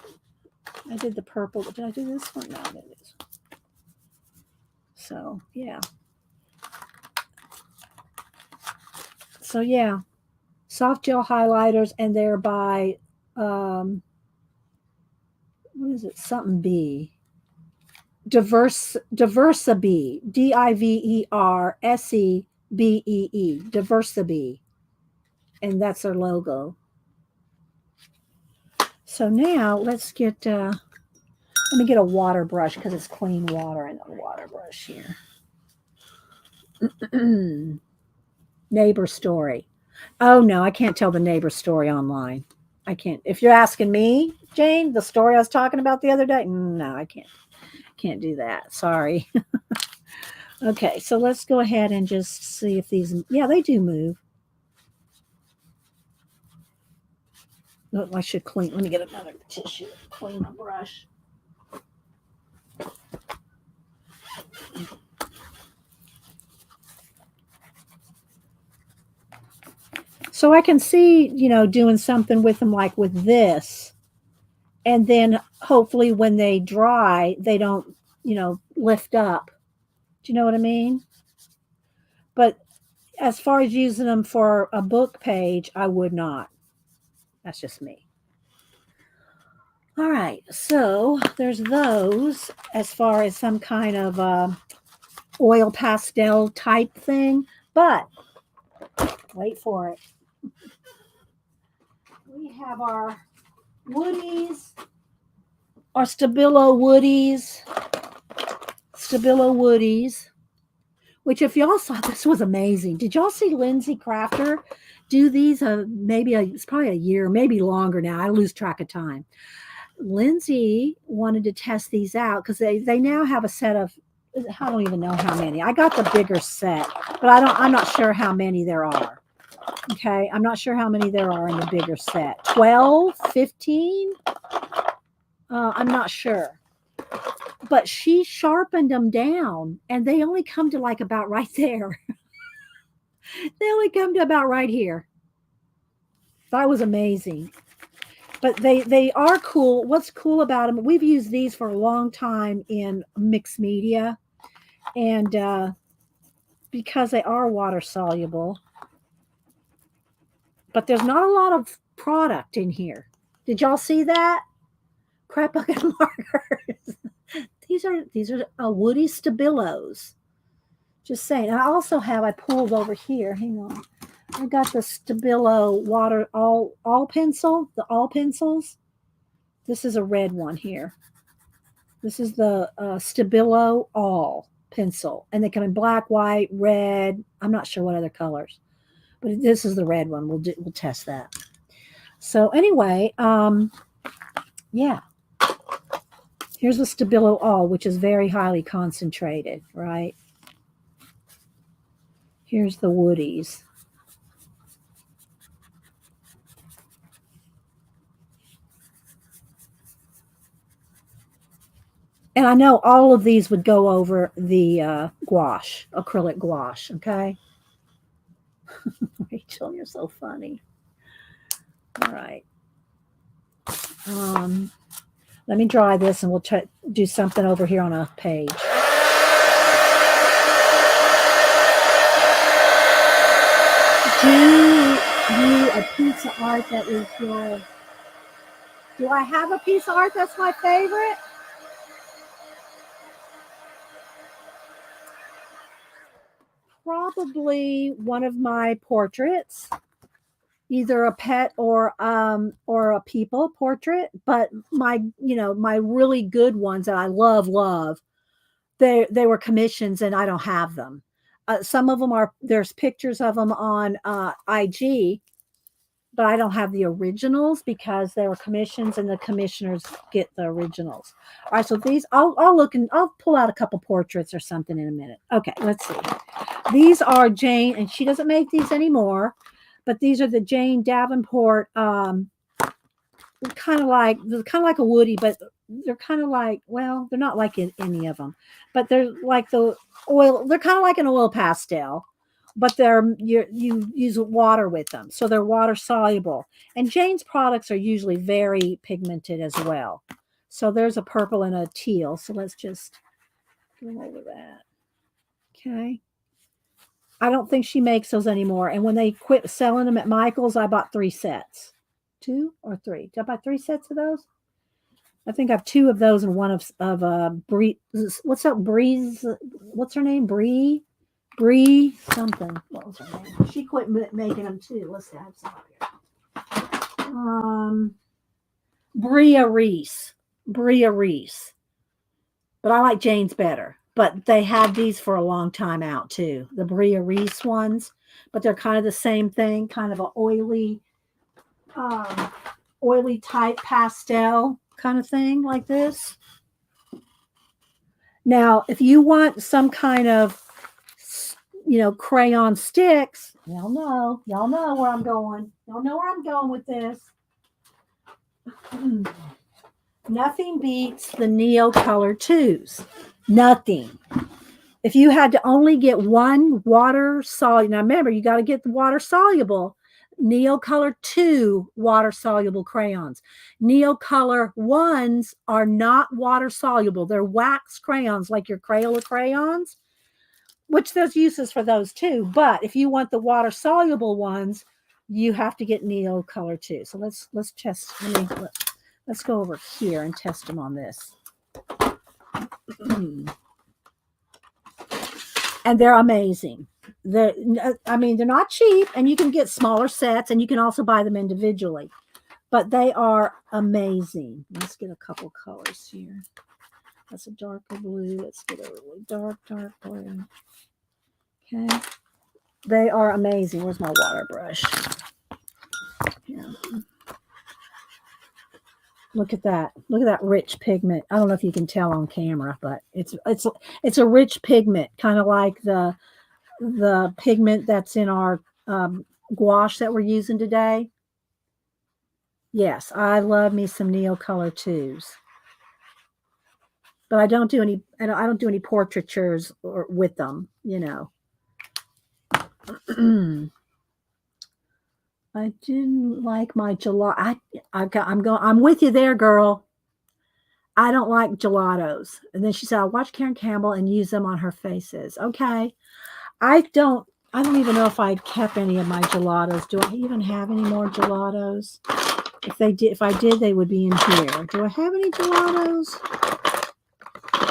I did the purple. Did I do this one? No, it is. So, yeah. So, yeah. Soft gel highlighters, and they're by, what is it? Something B. Diversebee. Diversebee. Diversebee. And that's their logo. So now let's get, let me get a water brush because it's clean water in the water brush here. Neighbor story. Oh no, I can't tell the neighbor story online. I can't. If you're asking me, Jane, the story I was talking about the other day, no, I can't do that. Sorry. Okay, so let's go ahead and just see if these, yeah, they do move. Oh, I should clean. Let me get another tissue. Clean the brush. So I can see, doing something with them like with this. And then hopefully when they dry, they don't, lift up. Do you know what I mean? But as far as using them for a book page, I would not. That's just me. All right, so there's those as far as some kind of oil pastel type thing. But wait for it. We have our Woodies, our Stabilo Woodies, which if y'all saw, this was amazing. Did y'all see Lindsay Crafter do these? It's probably a year, maybe longer now. I lose track of time. Lindsay wanted to test these out because they now have a set of, I don't even know how many. I got the bigger set, but I'm not sure how many there are. Okay, I'm not sure how many there are in the bigger set. 12, 15? I'm not sure. But she sharpened them down, and they only come to like about right there. They only come to about right here. That was amazing. But they are cool. What's cool about them? We've used these for a long time in mixed media, and because they are water soluble, but there's not a lot of product in here. Did y'all see that? Crap bucket markers. These are woody stabilos. Just saying. And I also have I pulled over here. Hang on. I got the Stabilo water all pencil. The all pencils. This is a red one here. This is the Stabilo all pencil, and they come in black, white, red. I'm not sure what other colors, but this is the red one. We'll test that. So anyway, yeah. Here's the Stabilo all, which is very highly concentrated, right? Here's the woodies. And I know all of these would go over the gouache, acrylic gouache, okay? Rachel, you're so funny. All right. Let me dry this and we'll do something over here on a page. Do you a piece of art that is your... Do I have a piece of art that's my favorite? Probably one of my portraits, either a pet or a people portrait. But my really good ones that I love, they were commissions and I don't have them. Some of them are there's pictures of them on IG, but I don't have the originals because they were commissions and the commissioners get the originals. All right, so these I'll look and I'll pull out a couple portraits or something in a minute. Okay, let's see. These are Jane, and she doesn't make these anymore, but these are the Jane Davenport kind of like a woody, but they're kind of like, well, they're not like any of them, but they're like the oil. They're kind of like an oil pastel, but you use water with them, so they're water soluble. And Jane's products are usually very pigmented as well. So there's a purple and a teal. So let's just go over that. Okay. I don't think she makes those anymore. And when they quit selling them at Michael's, I bought 3 sets. 2 or 3? Did I buy 3 sets of those? I think I have 2 of those and one of Bree. What's up, Bree's? What's her name? Bree something. What was her name? She quit making them too. Let's see. I have some here. Bria Reese. But I like Jane's better. But they had these for a long time out too. The Bria Reese ones, but they're kind of the same thing. Kind of an oily type pastel kind of thing like this. Now, if you want some kind of crayon sticks, y'all know where I'm going. Y'all know where I'm going with this. Nothing beats the Neo Color 2s. Nothing. If you had to only get one water soluble, now remember, you got to get the water soluble. Neo Color 2 water soluble crayons. Neo Color 1s are not water soluble. They're wax crayons like your Crayola crayons, which there's uses for those too. But if you want the water soluble ones, you have to get Neo Color 2. So let's test. Let's go over here and test them on this. And they're amazing. They're not cheap, and you can get smaller sets, and you can also buy them individually. But they are amazing. Let's get a couple colors here. That's a darker blue. Let's get a really dark blue. Okay. They are amazing. Where's my water brush? Yeah. Look at that. Look at that rich pigment. I don't know if you can tell on camera, but it's a rich pigment, kind of like the pigment that's in our gouache that we're using today. Yes, I love me some Neo Color 2s. But I don't do any portraitures with them, I didn't like my gelato. I'm with you there, girl. I don't like gelatos. And then she said, I'll watch Karen Campbell and use them on her faces. Okay. I don't even know if I kept any of my gelatos. Do I even have any more gelatos? If I did, they would be in here. Do I have any gelatos?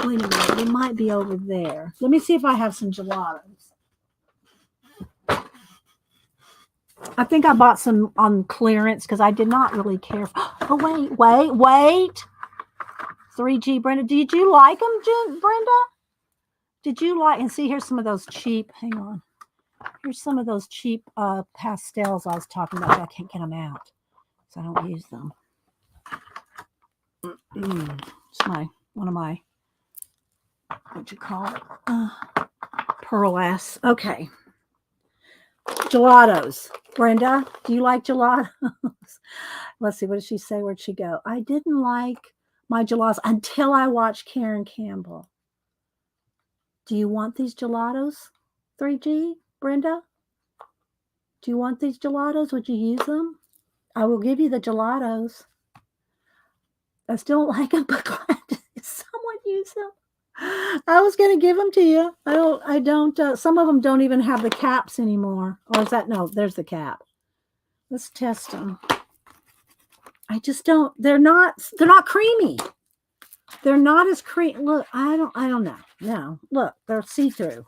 Wait a minute. They might be over there. Let me see if I have some gelatos. I think I bought some on clearance because I did not really care. Oh, wait. 3G, Brenda. Did you like them, Brenda? Did you like, and see, here's some of those cheap, hang on. Here's some of those cheap pastels I was talking about. I can't get them out, so I don't use them. It's one of my, what you call it? Pearl-esque. Okay. Gelatos. Brenda, do you like gelatos? Let's see, what did she say? Where'd she go? I didn't like my gelatos until I watched Karen Campbell. Do you want these gelatos, 3G, Brenda? Do you want these gelatos? Would you use them? I will give you the gelatos. I still don't like them, but glad someone use them. I was going to give them to you. I don't, some of them don't even have the caps anymore. Or is that, no, there's the cap. Let's test them. I just don't, they're not creamy. They're not as creamy. Look, I don't know. No, look, they're see-through.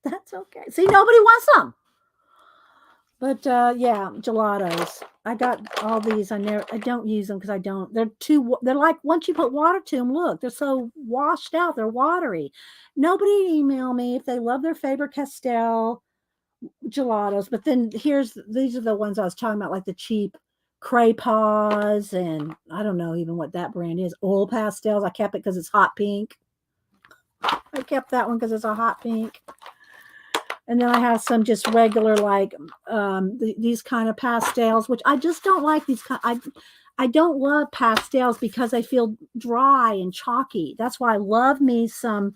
That's okay. See, nobody wants them. But yeah, gelatos. I got all these. I don't use them because I don't. They're like, once you put water to them, look, they're so washed out. They're watery. Nobody email me if they love their Faber-Castell gelatos. But then these are the ones I was talking about, like the cheap Craypaws, and I don't know even what that brand is. Oil pastels. I kept it because it's hot pink. I kept that one because it's a hot pink. And then I have some just regular, like these kind of pastels, which I just don't like. I don't love pastels because I feel dry and chalky. That's why I love me some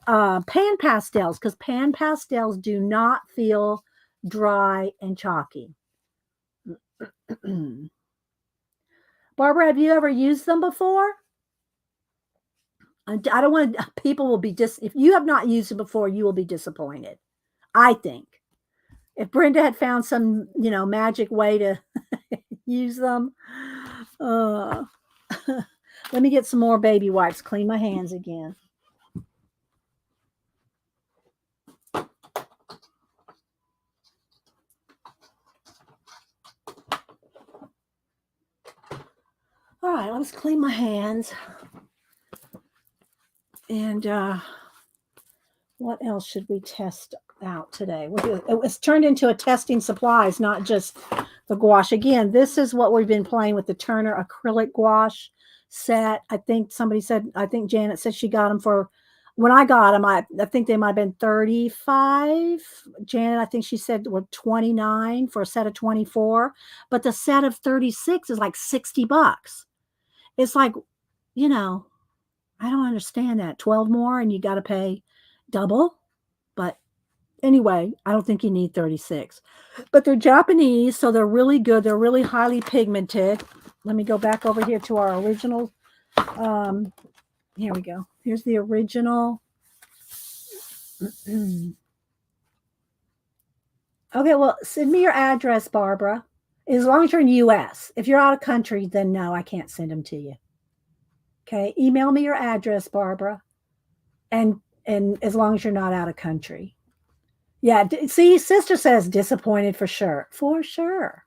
pan pastels, because pan pastels do not feel dry and chalky. Barbara, have you ever used them before? I don't want to. People will be if you have not used it before, you will be disappointed. I think if Brenda had found some, magic way to use them, let me get some more baby wipes, clean my hands again. All right, let's clean my hands. And what else should we test out today? It's turned into a testing supplies, not just the gouache. Again, this is what we've been playing with the Turner acrylic gouache set. I think Janet said she got them for, when I got them, I think they might have been 35. Janet, I think she said were 29 for a set of 24, but the set of 36 is like $60. It's like, I don't understand that. 12 more and you got to pay double. But anyway, I don't think you need 36. But they're Japanese, so they're really good. They're really highly pigmented. Let me go back over here to our original. Here we go. Here's the original. Okay, well, send me your address, Barbara. As long as you're in the U.S. If you're out of country, then no, I can't send them to you. Okay, email me your address, Barbara. And as long as you're not out of country. Yeah, see, sister says disappointed for sure. For sure.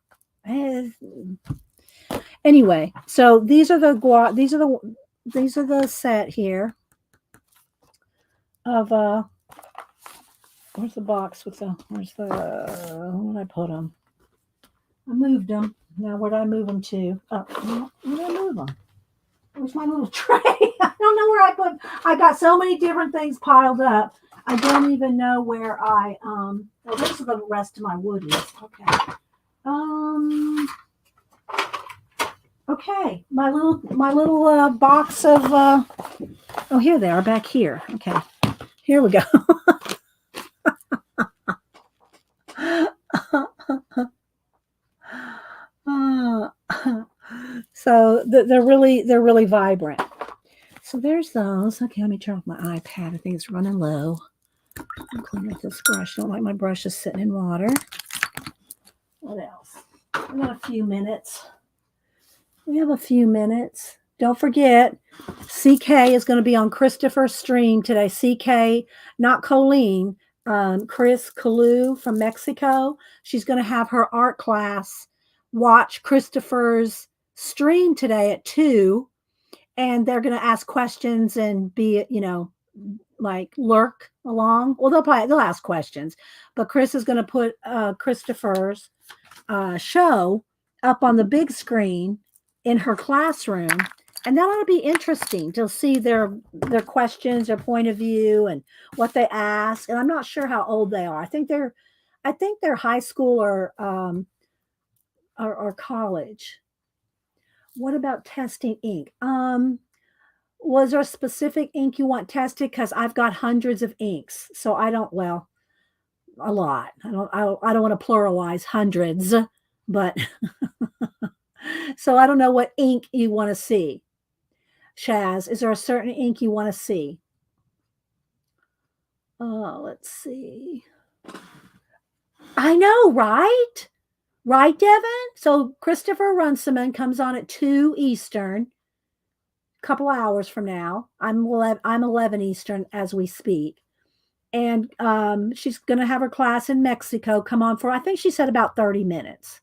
Anyway, so these are the set here of where's the box with where did I put them? I moved them. Now where did I move them to? Oh, where did I move them? Where's my little tray? I don't know where I put. I got so many different things piled up. I don't even know where I well, this is the rest of my woodies. Okay. Okay. My little box of oh, here they are back here. Okay. Here we go. So they're really vibrant. So there's those. Okay, let me turn off my iPad. I think it's running low. I'm cleaning up this brush. I don't like my brushes sitting in water. What else? We got a few minutes. We have a few minutes. Don't forget, CK is going to be on Christopher's stream today. CK, not Colleen, Chris Kalu from Mexico. She's going to have her art class watch Christopher's stream today at 2. And they're going to ask questions and be, like lurk along. Well, they'll ask questions, but Chris is going to put Christopher's show up on the big screen in her classroom, and that ought to be interesting to see their questions, their point of view, and what they ask. And I'm not sure how old they are. I think they're high school or college. What about testing ink? Was there a specific ink you want tested? Because I've got hundreds of inks, so I don't. Well, a lot. I don't want to pluralize hundreds, but so I don't know what ink you want to see. Shaz, is there a certain ink you want to see? Oh, let's see. I know, right? Right, Devin? So Christopher Runciman comes on at 2 Eastern, a couple hours from now. I'm 11 Eastern as we speak. And she's going to have her class in Mexico come on for, I think she said about 30 minutes.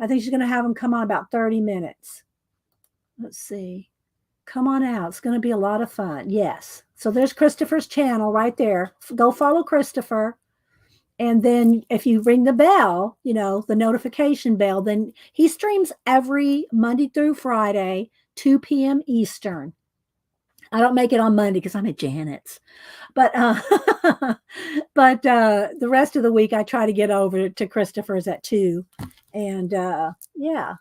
I think she's going to have them come on about 30 minutes. Let's see. Come on out. It's going to be a lot of fun. Yes. So there's Christopher's channel right there. Go follow Christopher. And then if you ring the bell, the notification bell, then he streams every Monday through Friday, 2 p.m. Eastern. I don't make it on Monday because I'm at Janet's. But the rest of the week I try to get over to Christopher's at 2. And yeah.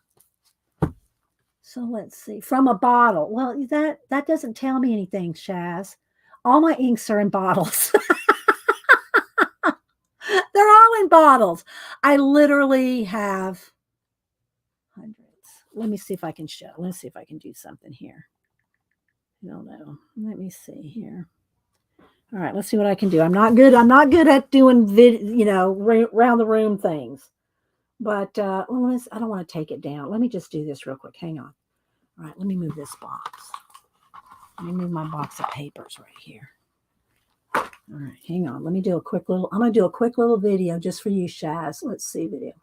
So let's see. From a bottle. Well, that doesn't tell me anything, Shaz. All my inks are in bottles. They're all in bottles. I literally have hundreds. Let me see if I can show. Let's see if I can do something here. I don't know. Let me see here. All right, let's see what I can do. I'm not good at doing round the room things. But I don't want to take it down. Let me just do this real quick. Hang on. All right, let me move this box. Let me move my box of papers right here. All right, hang on. I'm going to do a quick little video just for you, Shaz. Let's see video.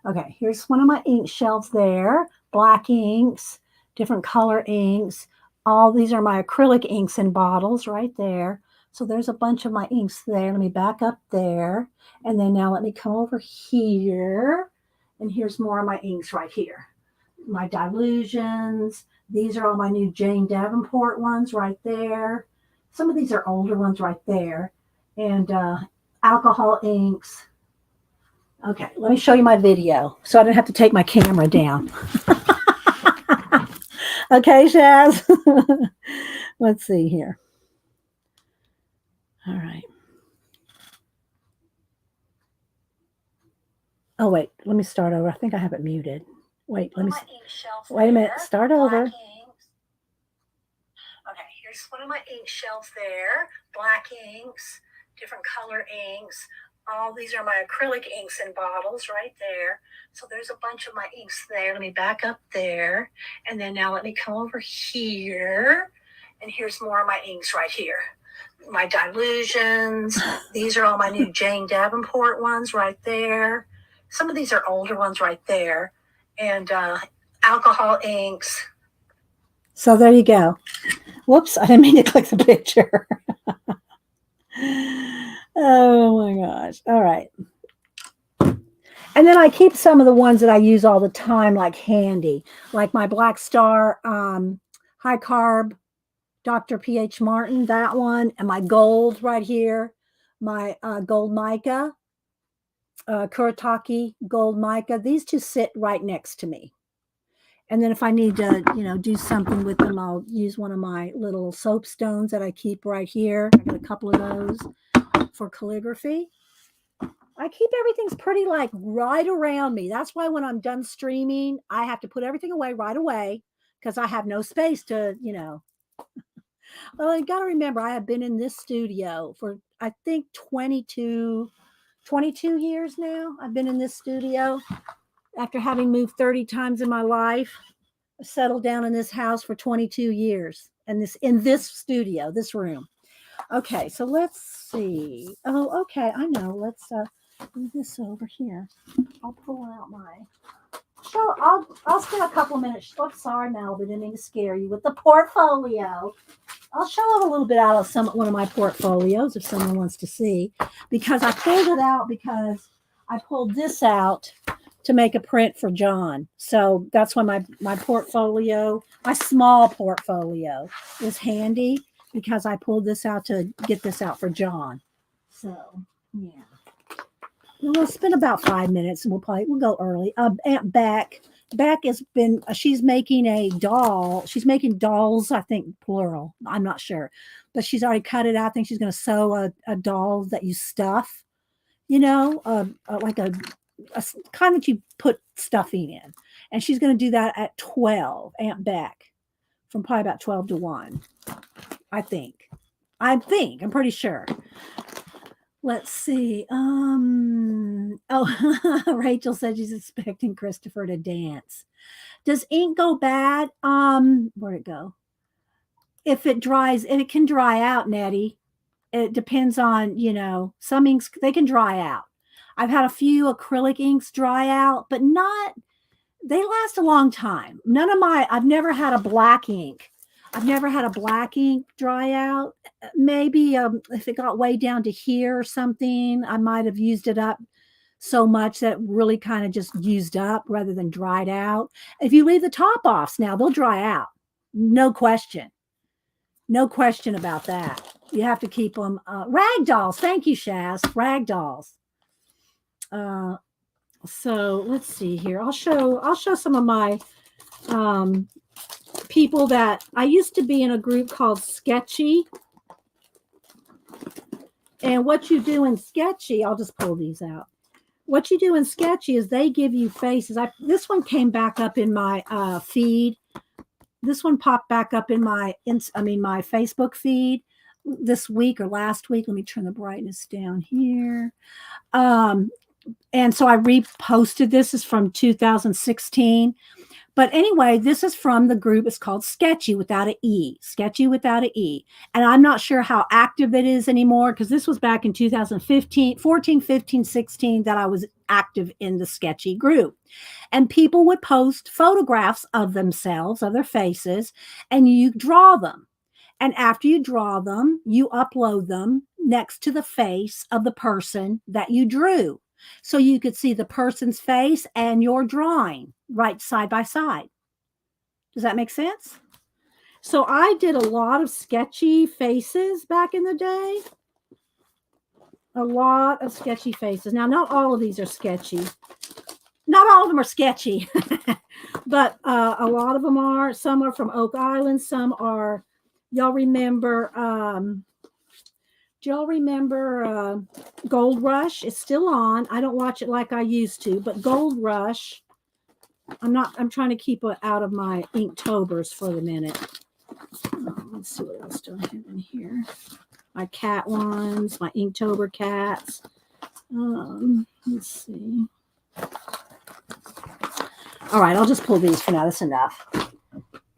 Okay, here's one of my ink shelves there. Black inks, different color inks. All these are my acrylic inks in bottles right there. So there's a bunch of my inks there. Let me back up there. And then now let me come over here. And here's more of my inks right here. My Dilutions. These are all my new Jane Davenport ones right there. Some of these are older ones right there. And alcohol inks. Okay, let me show you my video so I don't have to take my camera down. Okay, Shaz? Let's see here. All right. Oh, wait, let me start over. I think I have it muted. Wait a minute. Start over. Okay, here's one of my ink shelves there. Black inks, different color inks. All these are my acrylic inks in bottles right there. So there's a bunch of my inks there. Let me back up there. And then now let me come over here. And here's more of my inks right here. My Dilutions. These are all my new Jane Davenport ones right there. Some of these are older ones right there. And alcohol inks. So there you go. Whoops, I didn't mean to click the picture. Oh my gosh. All right. And then I keep some of the ones that I use all the time, like handy, like my Black Star high carb Dr. P.H. Martin, that one, and my gold right here, my gold mica, Kuretake gold mica. These two sit right next to me. And then if I need to, do something with them, I'll use one of my little soapstones that I keep right here. I got a couple of those for calligraphy. I keep everything's pretty like right around me. That's why when I'm done streaming, I have to put everything away right away because I have no space to. Well, you got to remember, I have been in this studio for, I think, 22 years now. I've been in this studio after having moved 30 times in my life. I settled down in this house for 22 years and in this studio, this room. Okay, so let's see. Oh, okay, I know. Let's move this over here. I'll pull out my show. I'll spend a couple of minutes. I'm sorry, Melvin, didn't mean to scare you with the portfolio. I'll show them a little bit out of one of my portfolios if someone wants to see, because I pulled it out because I pulled this out to make a print for John. So that's why my portfolio, my small portfolio, is handy because I pulled this out to get this out for John. So yeah, we'll spend about 5 minutes, and we'll go early. Aunt Beck has been, she's making a doll. She's making dolls, I think, plural. I'm not sure. But she's already cut it out. I think she's going to sew a doll that you stuff, like a kind that you put stuffing in. And she's going to do that at 12, Aunt Beck, from probably about 12 to 1, I think. I'm pretty sure. Let's see. Rachel said she's expecting Christopher to dance. Does ink go bad? Where'd it go? If it can dry out, Nettie. It depends on, some inks, they can dry out. I've had a few acrylic inks dry out, but they last a long time. I've never had a black ink. I've never had a black ink dry out. Maybe if it got way down to here or something, I might have used it up so much that it really kind of just used up rather than dried out. If you leave the top offs now, they'll dry out. No question. No question about that. You have to keep them. Rag dolls. Thank you, Shaz. Rag dolls. So let's see here. I'll show some of my people that I used to be in a group called Sketchy. And what you do in Sketchy, I'll just pull these out. What you do in Sketchy is they give you faces. This one came back up in my feed. This one popped back up in my Facebook feed this week or last week. Let me turn the brightness down here. And so I reposted this. Is from 2016. But anyway, this is from the group. It's called Sketchy without an E. Sketchy without an E. And I'm not sure how active it is anymore because this was back in 2015, 14, 15, 16 that I was active in the Sketchy group. And people would post photographs of themselves, of their faces, and you draw them. And after you draw them, you upload them next to the face of the person that you drew. So you could see the person's face and your drawing right side by side. Does that make sense? So I did a lot of sketchy faces back in the day. A lot of sketchy faces. Now, not all of these are sketchy. Not all of them are sketchy, but a lot of them are. Some are from Oak Island. Some are, y'all remember, do y'all remember Gold Rush? It's still on. I don't watch it like I used to, but Gold Rush, I'm trying to keep it out of my Inktober's for the minute. Let's see what else do I have in here. My cat ones, my Inktober cats. Let's see. All right, I'll just pull these for now. That's enough.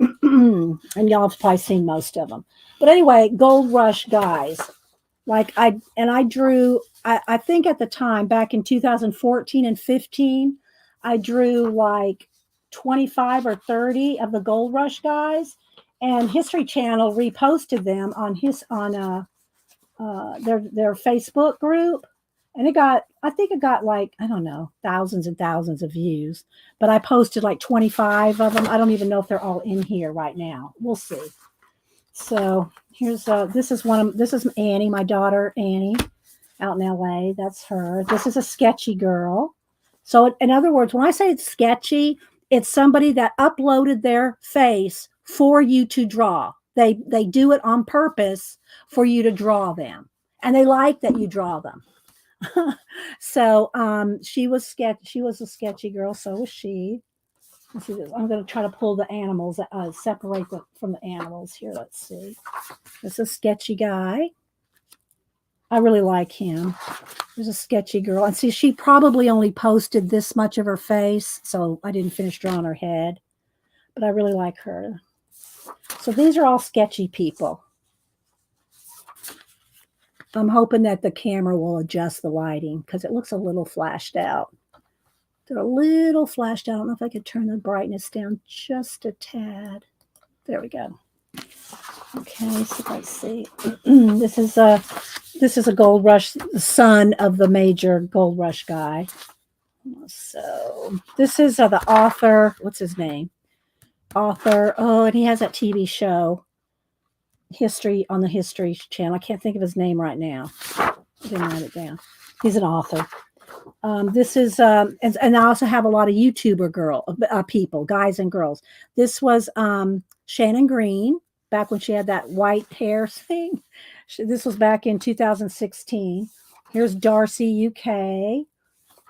And y'all have probably seen most of them. But anyway, Gold Rush guys. I drew, I think at the time, back in 2014 and 15, I drew like 25 or 30 of the Gold Rush guys, and History Channel reposted them on their Facebook group, and I think it got like, I don't know, thousands and thousands of views, but I posted like 25 of them. I don't even know if they're all in here right now. We'll see. So here's this is Annie, my daughter Annie, out in LA. That's her. This is a sketchy girl. So in other words, when I say it's sketchy, It's somebody that uploaded their face for you to draw. They do it on purpose for you to draw them, and they like that you draw them. So she was a sketchy girl. So was she. Let's see this. I'm going to try to pull the animals, separate them from the animals here. Let's see. This is a sketchy guy. I really like him. There's a sketchy girl. And see, she probably only posted this much of her face, so I didn't finish drawing her head. But I really like her. So these are all sketchy people. I'm hoping that the camera will adjust the lighting because it looks a little flashed out. They're a little flashed out. I don't know if I could turn the brightness down just a tad. There we go. Okay, so let's see. This is a Gold Rush, the son of the major Gold Rush guy. So this is the author. What's his name? Author. Oh, and he has that TV show, History on the History Channel. I can't think of his name right now. I didn't write it down. He's an author. This is, and I also have a lot of YouTuber people, guys and girls. This was Shannon Green back when she had that white hair thing. This was back in 2016. Here's Darcy UK.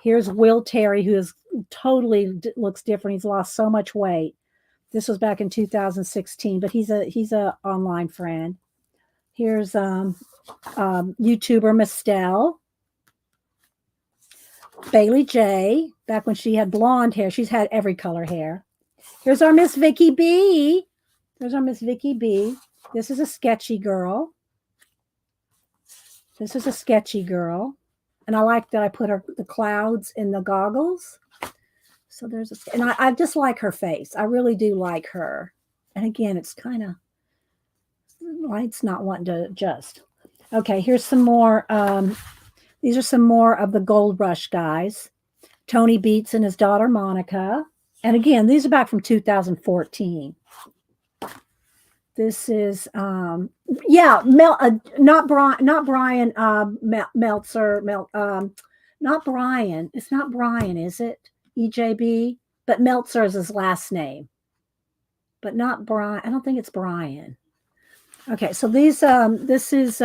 Here's Will Terry, who is totally looks different. He's lost so much weight. This was back in 2016, but he's a online friend. Here's YouTuber Mistel. Bailey J, back when she had blonde hair. She's had every color hair. Here's our Miss Vicky B. There's our Miss Vicky B. This is a sketchy girl. This is a sketchy girl. And I like that I put the clouds in the goggles. So there's and I just like her face. I really do like her. And again, it's kind of, light's not wanting to adjust. Okay, here's some more. These are some more of the Gold Rush guys. Tony Beats and his daughter, Monica. And again, these are back from 2014. This is, not Brian Meltzer. Not Brian. It's not Brian, is it? EJB? But Meltzer is his last name. But not Brian. I don't think it's Brian. Okay, so this is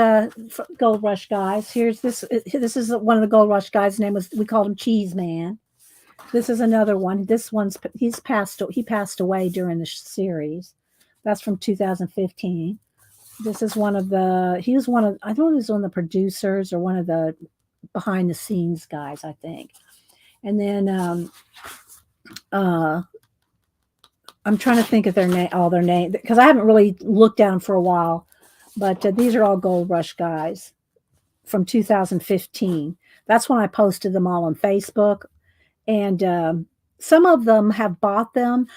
Gold Rush guys. Here's this. This is one of the Gold Rush guys. His name was, we called him Cheese Man. This is another one. This one's he passed away during the series. That's from 2015. This is one of the. He was one of. I thought he was one of the producers or one of the behind the scenes guys, I think. And then I'm trying to think of all their name, because I haven't really looked at them for a while. But these are all Gold Rush guys from 2015. That's when I posted them all on Facebook. And some of them have bought them.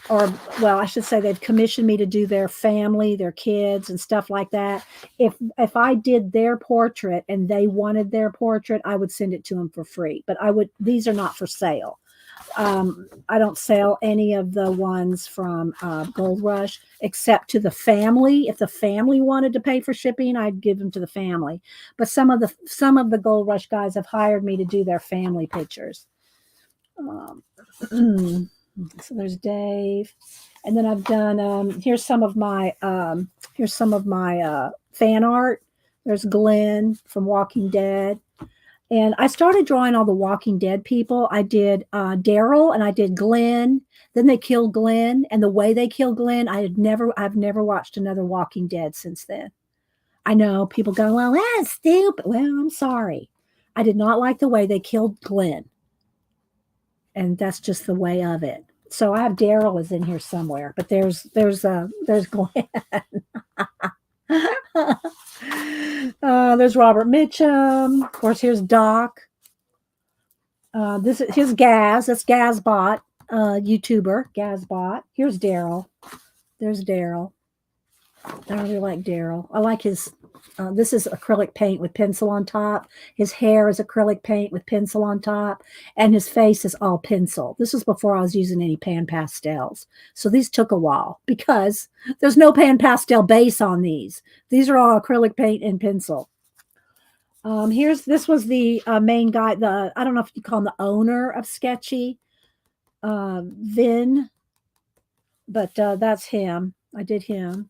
Or, well, I should say they've commissioned me to do their family, their kids and stuff like that. If I did their portrait and they wanted their portrait, I would send it to them for free. But these are not for sale. I don't sell any of the ones from Gold Rush except to the family. If the family wanted to pay for shipping, I'd give them to the family. But some of the Gold Rush guys have hired me to do their family pictures. So there's Dave, and then I've done. Here's some of my fan art. There's Glenn from Walking Dead. And I started drawing all the Walking Dead people. I did Daryl and I did Glenn. Then they killed Glenn, and the way they killed Glenn, I've never watched another Walking Dead since then. I know people go, well, that's stupid. Well, I'm sorry. I did not like the way they killed Glenn, and that's just the way of it. So I have Daryl is in here somewhere, but there's Glenn. There's Robert Mitchum. Of course, here's Doc. Here's Gaz. That's Gazbot, YouTuber Gazbot. Here's Daryl. There's Daryl. I really like Daryl. I like his. This is acrylic paint with pencil on top. His hair is acrylic paint with pencil on top, and his face is all pencil. This was before I was using any pan pastels. So these took a while because there's no pan pastel base on these. These are all acrylic paint and pencil. This was the main guy. I don't know if you call him the owner of Sketchy. Vin, but that's him. I did him.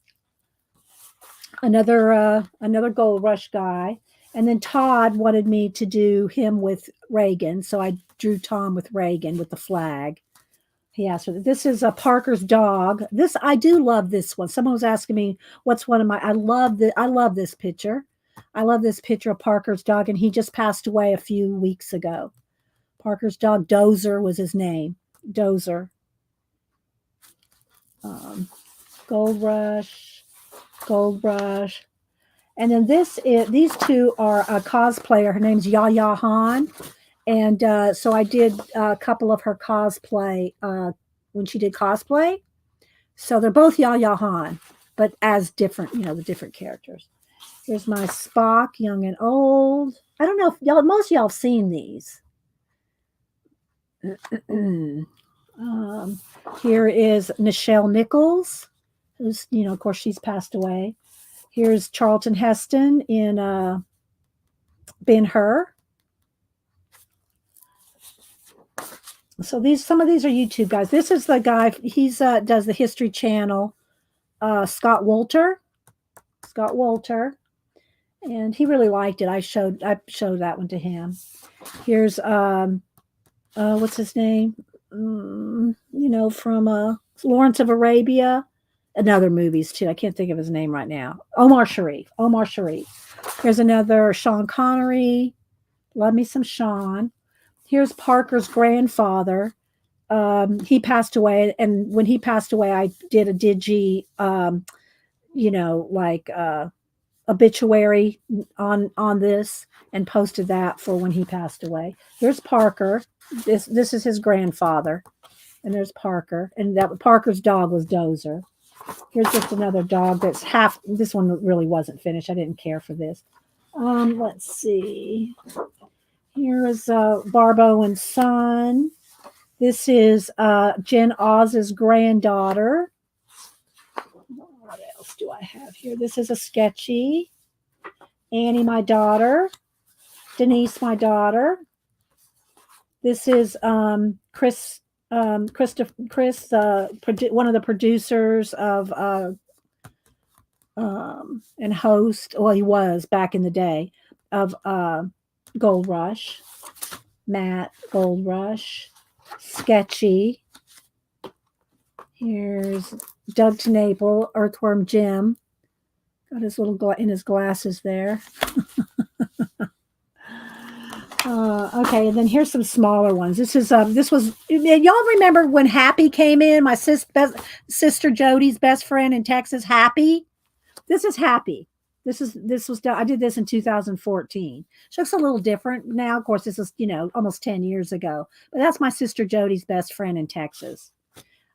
Another Gold Rush guy, and then Todd wanted me to do him with Reagan, so I drew Tom with Reagan with the flag. He asked for this is a Parker's dog. This I do love this one. Someone was asking me what's one of my. I love this picture. I love this picture of Parker's dog, and he just passed away a few weeks ago. Parker's dog Dozer was his name. Dozer. Um, Gold Rush, Gold Rush, and then these two are a cosplayer. Her name's Yaya Han, and so I did a couple of her cosplay when she did cosplay. So they're both Yaya Han, but as different, the different characters. Here's my Spock, young and old. I don't know if most of y'all have seen these. Here is Nichelle Nichols, who's, of course, she's passed away. Here's Charlton Heston in Ben-Hur. So some of these are YouTube guys. This is the guy. He's does the History Channel. Scott Wolter, and he really liked it. I showed that one to him. Here's what's his name? From Lawrence of Arabia, and other movies too. I can't think of his name right now. Omar Sharif. Here's another Sean Connery. Love me some Sean. Here's Parker's grandfather. He passed away, and when he passed away, I did a digi, obituary on this and posted that for when he passed away. Here's Parker. This is his grandfather, and there's Parker, and that Parker's dog was Dozer. Here's just another dog that's half. This one really wasn't finished. I didn't care for this. Let's see. Here is Barbo and Son. This is Jen Oz's granddaughter. What else do I have here? This is a sketchy. Annie, my daughter. Denise, my daughter. This is Chris, one of the producers of and host. Well, he was back in the day of Gold Rush. Matt Gold Rush. Sketchy. Here's Doug Tenaple, Earthworm Jim. Got his little in his glasses there. Okay, and then here's some smaller ones. This was y'all remember when Happy came in? My sister Jody's best friend in Texas, Happy. This is Happy. This was done. I did this in 2014. She looks a little different now. Of course, this is almost 10 years ago. But that's my sister Jody's best friend in Texas.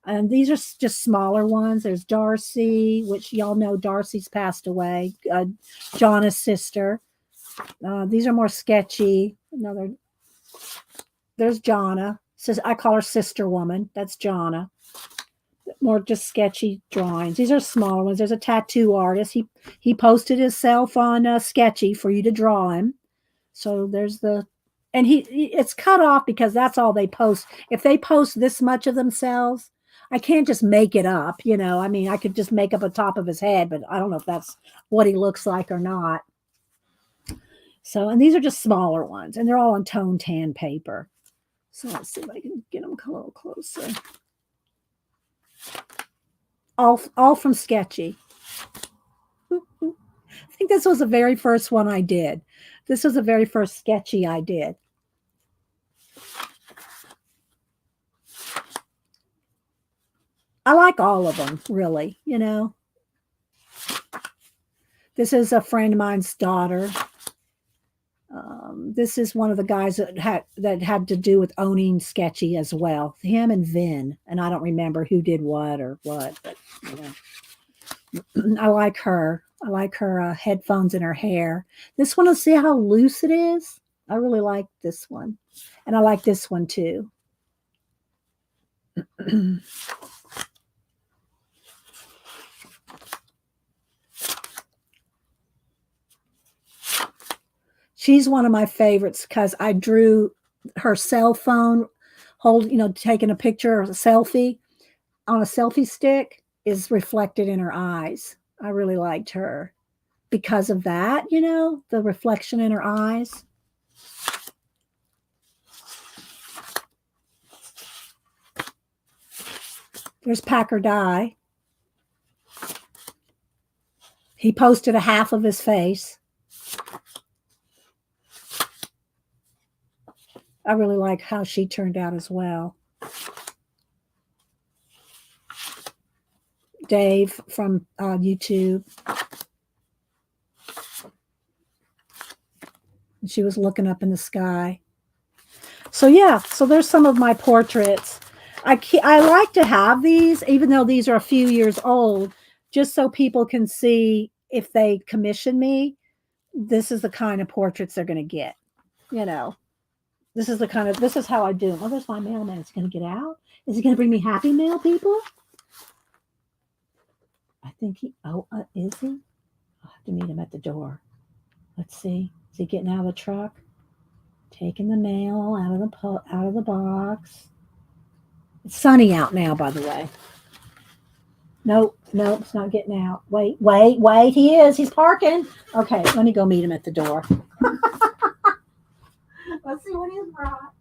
And these are just smaller ones. There's Darcy, which y'all know Darcy's passed away. Jonna's sister. These are more sketchy. There's Jonna. I call her Sister Woman. That's Jonna. More just sketchy drawings. These are smaller ones. There's a tattoo artist. He posted himself on Sketchy for you to draw him. So there's and it's cut off because that's all they post. If they post this much of themselves, I can't just make it up. I mean, I could just make up a top of his head, but I don't know if that's what he looks like or not. So, and these are just smaller ones, and they're all on tone tan paper. So let's see if I can get them a little closer. All from Sketchy. I think this was the very first one I did. This was the very first Sketchy I did. I like all of them, really, This is a friend of mine's daughter. This is one of the guys that had to do with owning Sketchy as well. Him and Vin, and I don't remember who did what or what, but I like her. I like her headphones in her hair. This one, see how loose it is? I really like this one, and I like this one too. She's one of my favorites because I drew her cell phone taking a picture or a selfie on a selfie stick is reflected in her eyes. I really liked her because of that, the reflection in her eyes. There's Packer Dye. He posted a half of his face. I really like how she turned out as well. Dave from YouTube. She was looking up in the sky. So yeah, so there's some of my portraits. I like to have these, even though these are a few years old, just so people can see if they commission me. This is the kind of portraits they're going to get. This is how I do them. Oh, there's my mailman. Is he going to get out? Is he going to bring me happy mail, people? I think is he? I'll have to meet him at the door. Let's see. Is he getting out of the truck? Taking the mail out of the box. It's sunny out now, by the way. Nope, it's not getting out. Wait. He is. He's parking. Okay, let me go meet him at the door. Let's see what he's brought.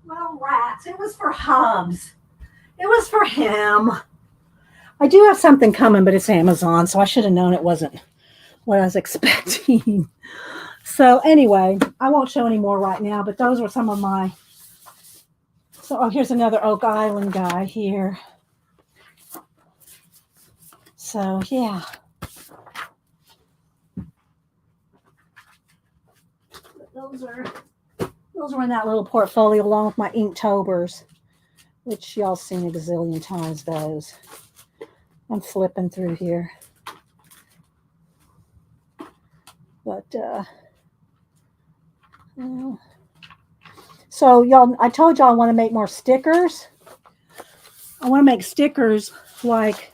Well, rats. It was for Hubs. It was for him. I do have something coming, but it's Amazon, so I should have known it wasn't what I was expecting. So anyway, I won't show any more right now, but those were some of my. So here's another Oak Island guy here. So yeah. Those are in that little portfolio along with my Inktober's, which y'all seen a gazillion times those. I'm flipping through here. But so y'all, I told y'all I want to make more stickers. I want to make stickers like,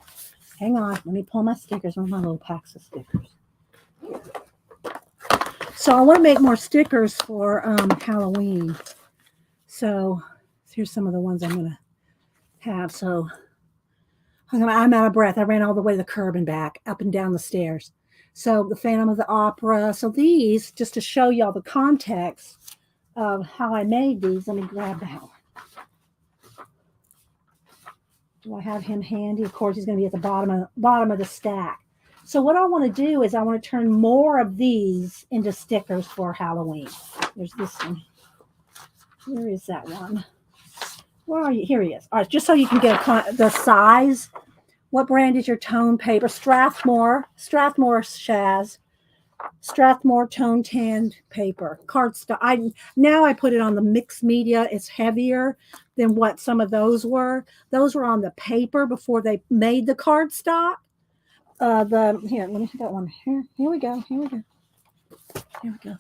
hang on, let me pull my stickers. Where's my little packs of stickers? So I want to make more stickers for Halloween. So here's some of the ones I'm going to have. So I'm out of breath. I ran all the way to the curb and back, up and down the stairs. So the Phantom of the Opera. So these, just to show y'all the context of how I made these, let me grab that one. Do I have him handy? Of course, he's going to be at the bottom of the stack. So what I want to do is I want to turn more of these into stickers for Halloween. There's this one. Where is that one? Where are you? Here he is. All right, just so you can get the size. What brand is your tone paper? Strathmore Shaz. Strathmore tone tanned paper. Cardstock. Now I put it on the mixed media. It's heavier than what some of those were. Those were on the paper before they made the cardstock. Here, let me get one. Here we go.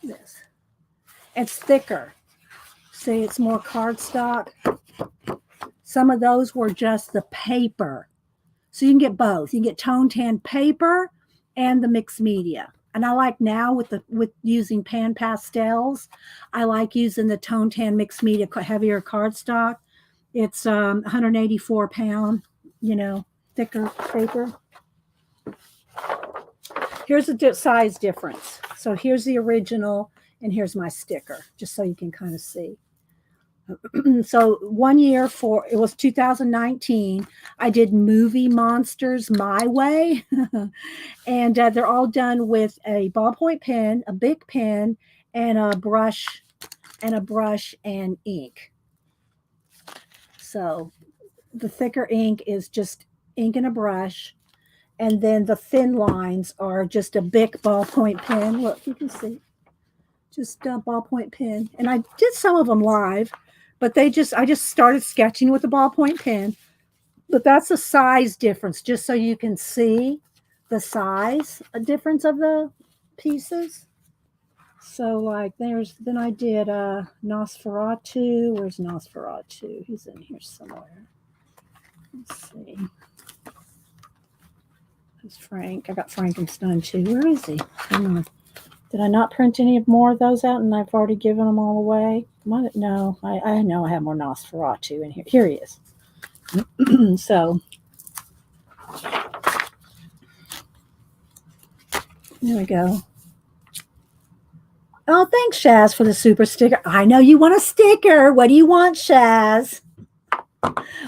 This. It's thicker. See, it's more cardstock. Some of those were just the paper. So you can get both. You can get tone tan paper and the mixed media. And I like now with using pan pastels, I like using the tone tan mixed media heavier cardstock. It's 184 pound, thicker paper. Here's the size difference. So here's the original And here's my sticker, just so you can kind of see. So 1 year for it was 2019. I did movie monsters my way, and they're all done with a ballpoint pen, a big pen, and a brush and ink. So the thicker ink is just ink and a brush, and then the thin lines are just a big ballpoint pen. Look, you can see, just a ballpoint pen. And I did some of them live, but I just started sketching with a ballpoint pen. But that's a size difference, just so you can see the size difference of the pieces. So like then I did Nosferatu. Where's Nosferatu? He's in here somewhere. Let's see. There's Frank. I got Frankenstein too. Where is he? Hang on. Did I not print any more of those out and I've already given them all away? No, I know I have more Nosferatu in here. Here he is. So there we go. Oh, thanks, Shaz, for the super sticker. I know you want a sticker. What do you want, Shaz?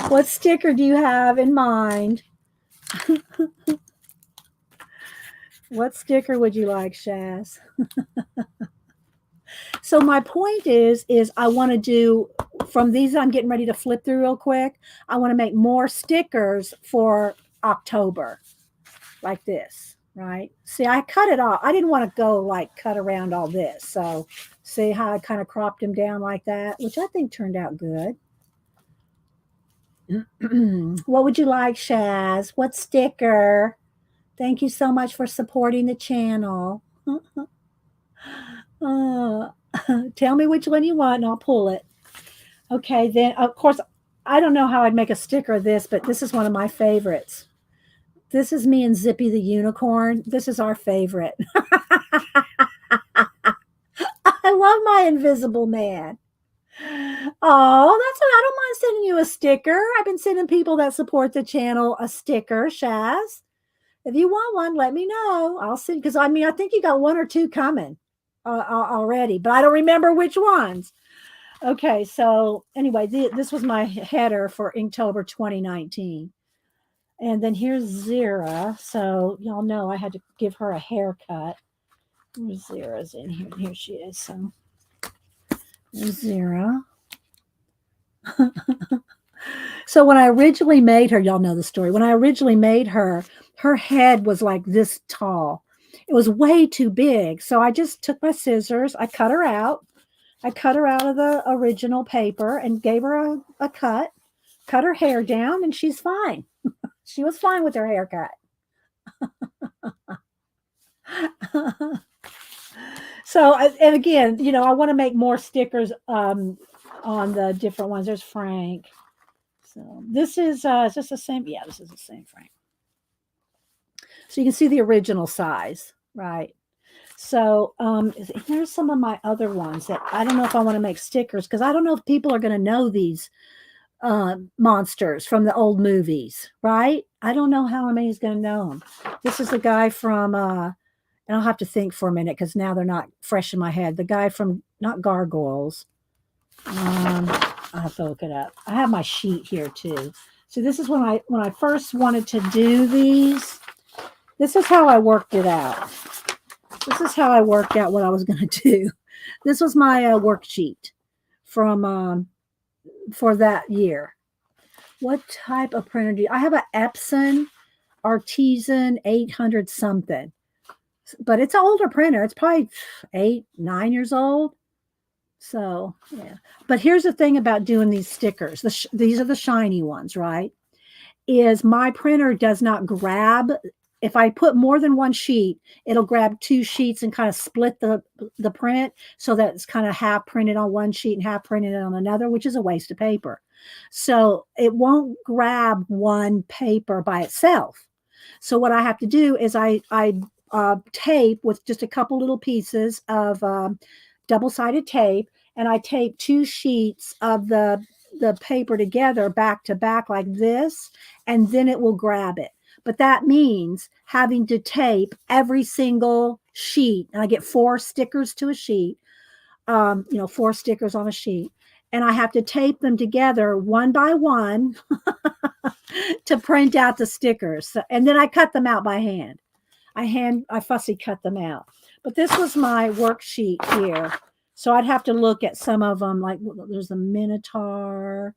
What sticker do you have in mind? What sticker would you like, Shaz? So my point is I want to do, from these I'm getting ready to flip through real quick, I want to make more stickers for October, like this, right? See, I cut it off. I didn't want to go like cut around all this. So see how I kind of cropped them down like that, which I think turned out good. What would you like, Shaz? What sticker? Thank you so much for supporting the channel. Tell me which one you want and I'll pull it. Okay, then of course, I don't know how I'd make a sticker of this, but this is one of my favorites. This is me and Zippy the unicorn. This is our favorite. I love my invisible man. Oh, I don't mind sending you a sticker. I've been sending people that support the channel a sticker, Shaz. If you want one, let me know. I'll send, because I think you got one or two coming already, but I don't remember which ones. Okay, so anyway, this was my header for Inktober 2019. And then here's Zira. So y'all know I had to give her a haircut. Zira's in here. Here she is. So there's Zira. So when I originally made her, y'all know the story. When I originally made her, her head was like this tall. It was way too big. So I just took my scissors. I cut her out. I cut her out of the original paper and gave her a cut her hair down, and she's fine. She was fine with her haircut. So, and again, I want to make more stickers on the different ones. There's Frank. So this is just the same. Yeah, this is the same Frank. So you can see the original size, right? So here's some of my other ones that I don't know if I want to make stickers, because I don't know if people are going to know these monsters from the old movies, right? I don't know how anybody's going to know them. This is the guy from, and I'll have to think for a minute because now they're not fresh in my head. The guy from, not Gargoyles. I have to look it up. I have my sheet here too. So this is when I first wanted to do these. This is how I worked it out. This is how I worked out what I was going to do. This was my worksheet from for that year. What type of printer do you? I have an Epson Artisan 800 something, but it's an older printer. It's probably 8, 9 years old. So yeah. But here's the thing about doing these stickers. These are the shiny ones, right? Is my printer does not grab. If I put more than one sheet, it'll grab two sheets and kind of split the print so that it's kind of half printed on one sheet and half printed on another, which is a waste of paper. So it won't grab one paper by itself. So what I have to do is I tape with just a couple little pieces of double-sided tape, and I tape two sheets of the paper together back to back like this, and then it will grab it. But that means having to tape every single sheet, and I get 4 stickers to a sheet. 4 stickers on a sheet, and I have to tape them together one by one to print out the stickers. And then I cut them out by hand. I fussy cut them out. But this was my worksheet here. So I'd have to look at some of them. Like there's a Minotaur.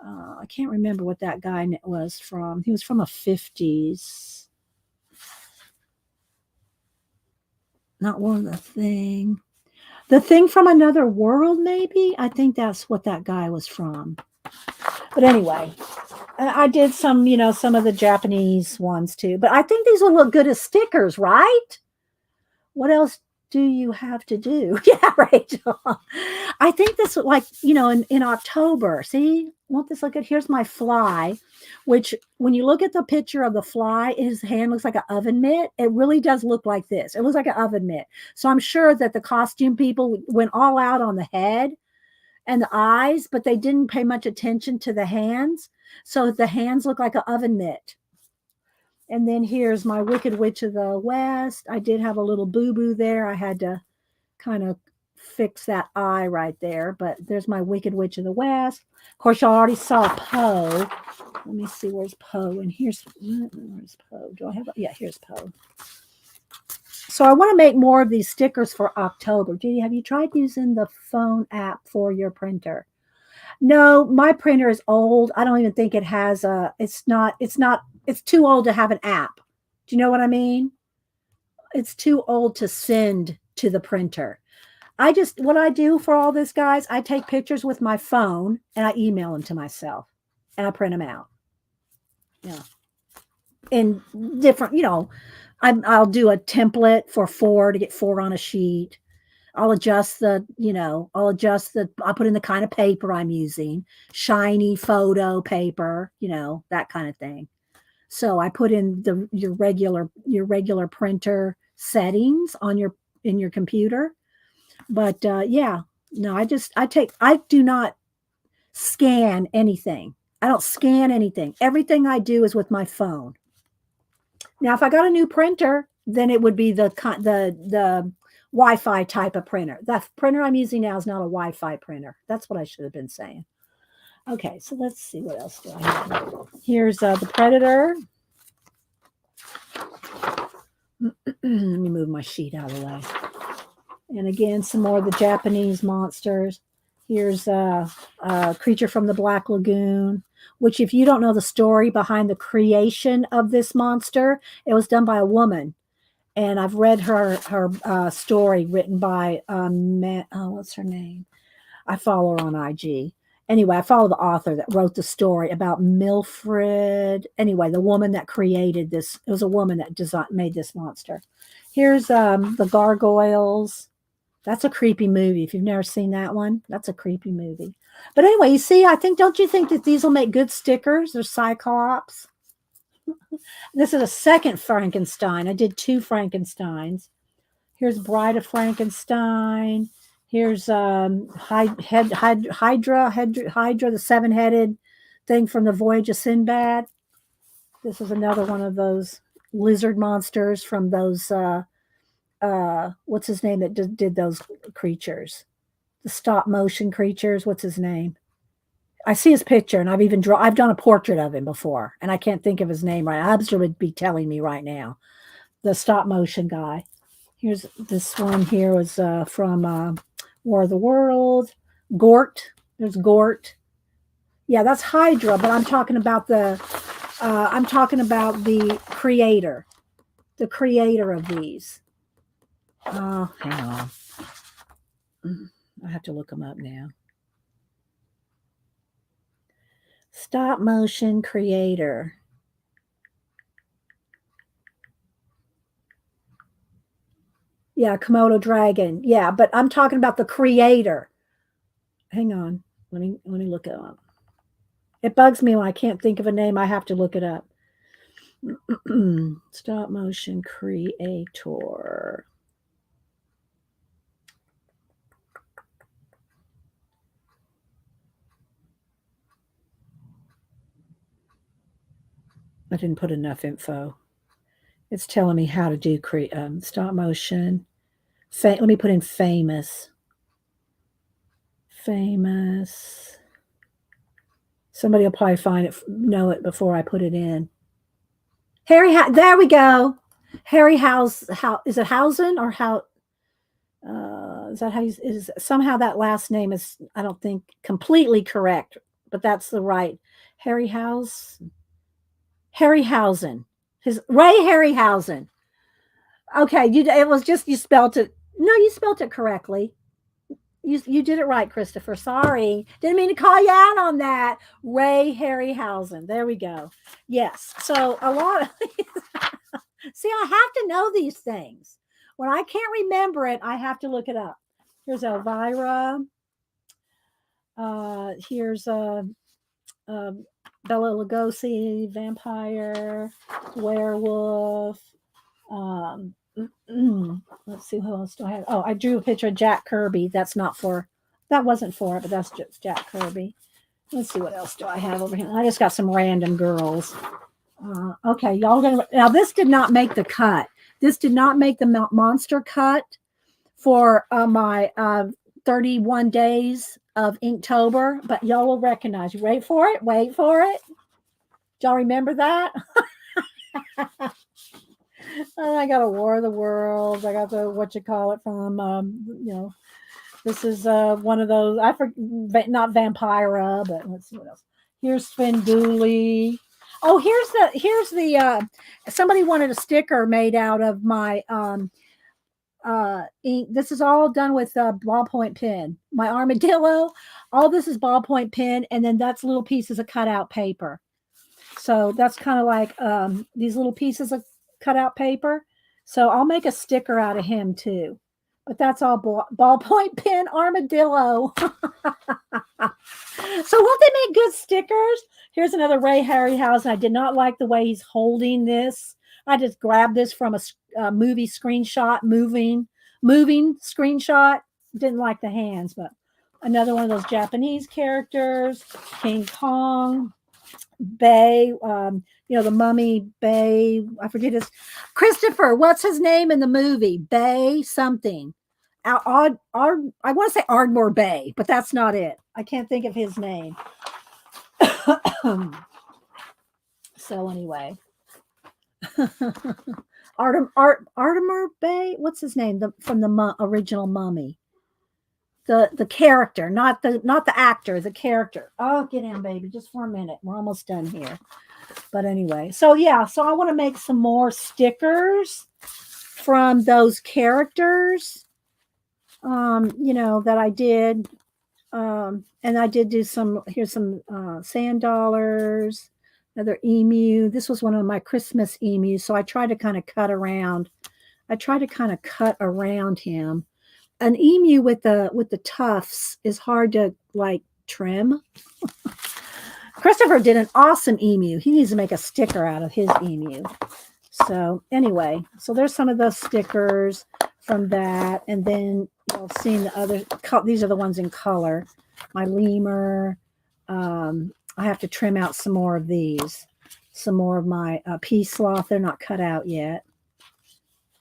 I can't remember what that guy was from. He was from a 50s. Not one of the thing. The thing from another world, maybe. I think that's what that guy was from. But anyway, I did some, some of the Japanese ones too. But I think these will look good as stickers, right? What else do you have to do? Yeah, Rachel. I think this, like, in October. See, won't this look good? Here's my fly, which when you look at the picture of the fly, his hand looks like an oven mitt. It really does look like this. It looks like an oven mitt. So I'm sure that the costume people went all out on the head and the eyes, but they didn't pay much attention to the hands. So the hands look like an oven mitt. And then here's my Wicked Witch of the West. I did have a little boo-boo there. I had to kind of fix that eye right there. But there's my Wicked Witch of the West. Of course, y'all already saw Poe. Let me see, where's Poe? And where's Poe? Do I have? Yeah, here's Poe. So I want to make more of these stickers for October. Judy, have you tried using the phone app for your printer? No, my printer is old. I don't even think it has a, it's too old to have an app. Do you know what I mean? It's too old to send to the printer. What I do for all this, guys, I take pictures with my phone and I email them to myself and I print them out. Yeah. In different, I'll do a template for 4 to get 4 on a sheet. I'll adjust I'll put in the kind of paper I'm using, shiny photo paper, that kind of thing. So I put in your regular printer settings in your computer. But yeah, no, I do not scan anything. I don't scan anything. Everything I do is with my phone. Now, if I got a new printer, then it would be the Wi-Fi type of printer. The printer I'm using now is not a Wi-Fi printer. That's what I should have been saying. Okay, so let's see what else do I have. Here's the Predator. Let me move my sheet out of the way. And again, some more of the Japanese monsters. Here's a Creature from the Black Lagoon, which, if you don't know the story behind the creation of this monster, it was done by a woman. And I've read her story written by what's her name? I follow her on IG. Anyway, I follow the author that wrote the story about Milfred. Anyway, the woman that created this, it was a woman that made this monster. Here's the Gargoyles. That's a creepy movie. If you've never seen that one, that's a creepy movie. But anyway, you see, don't you think that these will make good stickers? They're Cyclops. This is a second Frankenstein. I did 2 Frankensteins. Here's Bride of Frankenstein. Here's Hydra, the 7-headed thing from the Voyage of Sinbad. This is another one of those lizard monsters from those what's his name that did those creatures, the stop motion creatures. What's his name? I see his picture, and I've done a portrait of him before, and I can't think of his name right. Abster would be telling me right now. The stop motion guy. Here's this one here was from War of the World. Gort. There's Gort. Yeah, that's Hydra, but I'm talking about the creator. The creator of these. Oh, hang on. I have to look them up now. Stop motion creator. Yeah, Komodo dragon. Yeah, but I'm talking about the creator. Hang on. Let me look it up. It bugs me when I can't think of a name. I have to look it up. Stop motion creator. I didn't put enough info. It's telling me how to do stop motion. Let me put in famous. famous. Somebody will probably find it, know it before I put it in. There we go. Harry House. How is it? Housen or how? Is that how you, is somehow that last name is, I don't think completely correct, but that's the right Harry House. Harryhausen. His Ray Harryhausen. Okay, it was just you spelled it. No, you spelled it correctly. You did it right, Christopher. Sorry. Didn't mean to call you out on that. Ray Harryhausen. There we go. Yes. So a lot of see, I have to know these things. When I can't remember it, I have to look it up. Here's Elvira. Here's Bella Lugosi, vampire, werewolf. Um, let's see, who else do I have? Oh, I drew a picture of Jack Kirby. That wasn't for it, but that's just Jack Kirby. Let's see, what else do I have over here? I just got some random girls. Okay, y'all gonna, now this did not make the cut. This did not make the monster cut for my 31 days of Inktober, but y'all will recognize. You wait for it. Wait for it. Do y'all remember that? I got a War of the Worlds. I got the what you call it from this is one of those. I forget, not Vampira, but let's see what else. Here's Svenduli. Oh, here's the somebody wanted a sticker made out of my ink. This is all done with ballpoint pen. My armadillo. All this is ballpoint pen, and then that's little pieces of cutout paper. So that's kind of like these little pieces of cutout paper. So I'll make a sticker out of him too. But that's all ballpoint pen armadillo. So won't they make good stickers? Here's another Ray Harryhausen. I did not like the way he's holding this. I just grabbed this from a movie screenshot, moving screenshot. Didn't like the hands, but another one of those Japanese characters, King Kong. Bay, the mummy Bay. I forget his Christopher. What's his name in the movie? Bay something. I want to say Ardmore Bay, but that's not it. I can't think of his name. So anyway, Artemer Bay. What's his name? From the original Mummy. The character, not the actor, the character. Oh, get in, baby, just for a minute. We're almost done here. But anyway, so yeah, so I want to make some more stickers from those characters, that I did. And I did do some, here's some sand dollars, another emu. This was one of my Christmas emus. So I tried to kind of cut around. Him. An emu with the tufts is hard to like trim. Christopher did an awesome emu. He needs to make a sticker out of his emu. So anyway, so there's some of those stickers from that. And then you'll see the other, these are the ones in color. My lemur. I have to trim out some more of these. Some more of my pea sloth. They're not cut out yet.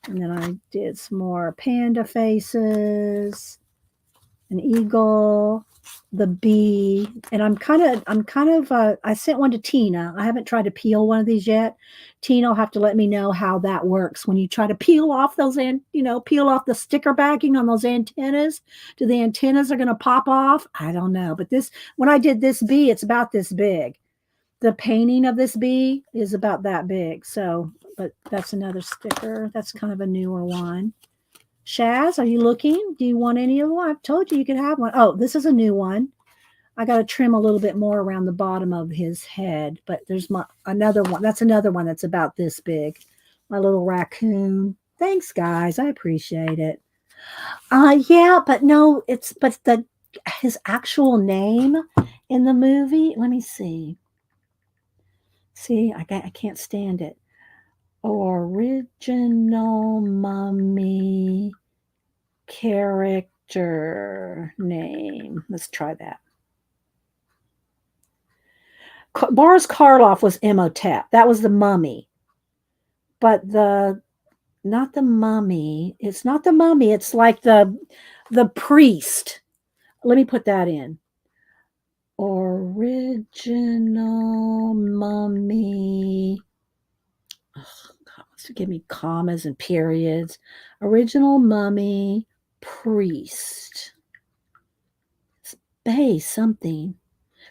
And then I did some more panda faces, an eagle, the bee, and I sent one to Tina. I haven't tried to peel one of these yet. Tina will have to let me know how that works when you try to peel off those, peel off the sticker backing on those antennas. Do the antennas are going to pop off? I don't know. But when I did this bee, it's about this big. The painting of this bee is about that big. So, but that's another sticker. That's kind of a newer one. Shaz, are you looking? Do you want any of them? I've told you could have one. Oh, this is a new one. I got to trim a little bit more around the bottom of his head, but there's another one. That's another one that's about this big. My little raccoon. Thanks, guys. I appreciate it. Yeah, but no, but his actual name in the movie. Let me see. See, I can't stand it. Original Mummy character name. Let's try that. Boris Karloff was Imhotep. That was the mummy. But not the mummy. It's not the mummy. It's like the priest. Let me put that in. Original mummy. Oh, God, wants to give me commas and periods. Original mummy priest. Bay something.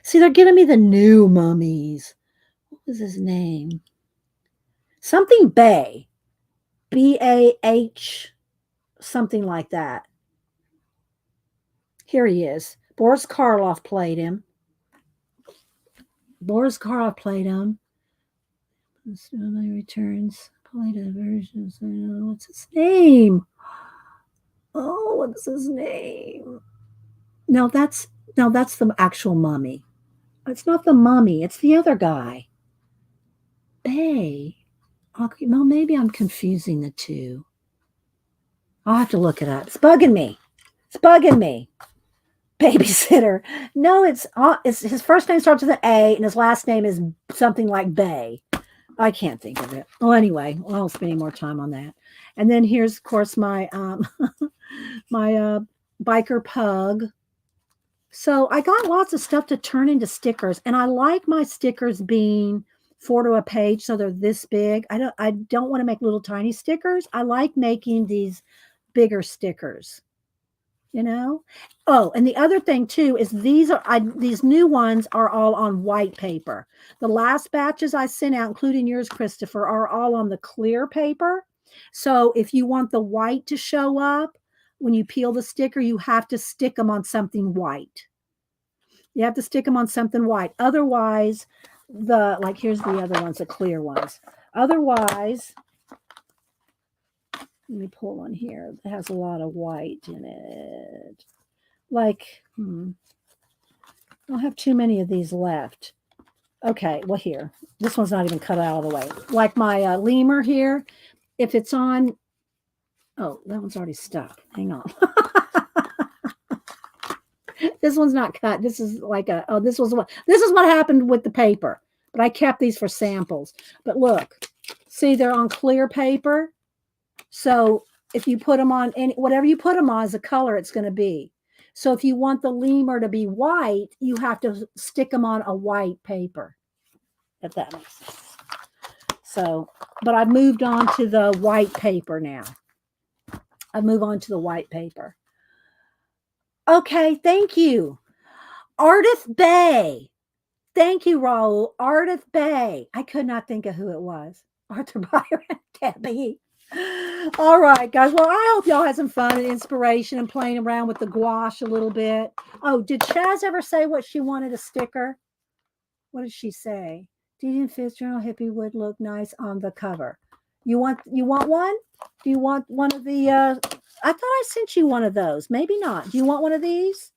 See, they're giving me the new mummies. What was his name? Something Bay. Bah, something like that. Here he is. Boris Karloff played him. Boris Karloff played him. Returns. Played a version. What's his name? Oh, what's his name? No, that's the actual mummy. It's not the mummy. It's the other guy. Bay. Okay, well, maybe I'm confusing the two. I'll have to look it up. It's bugging me. It's bugging me. Babysitter. No, it's his first name starts with an A and his last name is something like Bay. I can't think of it. Well, anyway, I won't spend any more time on that. And then here's, of course, my my biker pug. So I got lots of stuff to turn into stickers, and I like my stickers being 4 to a page, so they're this big. I don't want to make little tiny stickers. I like making these bigger stickers. You know. Oh, and the other thing too is these new ones are all on white paper. The last batches I sent out, including yours, Christopher, are all on the clear paper. So if you want the white to show up when you peel the sticker, you have to stick them on something white. You have to stick them on something white. Otherwise, here's the other ones, the clear ones. Otherwise, let me pull one here that has a lot of white in it. I don't have too many of these left. Okay, well, here. This one's not even cut out of the way. Like my lemur here, if it's on. Oh, that one's already stuck. Hang on. This one's not cut. This is like this is what happened with the paper. But I kept these for samples. But look, see, they're on clear paper. So if you put them on whatever you put them on is the color it's going to be. So if you want the lemur to be white, you have to stick them on a white paper, if that makes sense. So, but I've moved on to the white paper now. I move on to the white paper. Okay, thank you. Ardith Bay. Thank you, Raul. Ardith Bay. I could not think of who it was. Arthur Byron, Debbie. All right, guys. Well, I hope y'all had some fun and inspiration and playing around with the gouache a little bit. Oh, did Chaz ever say what she wanted a sticker? What did she say? Dee and Fitzgerald Hippie would look nice on the cover. You want one? Do you want one of the I thought I sent you one of those. Maybe not. Do you want one of these?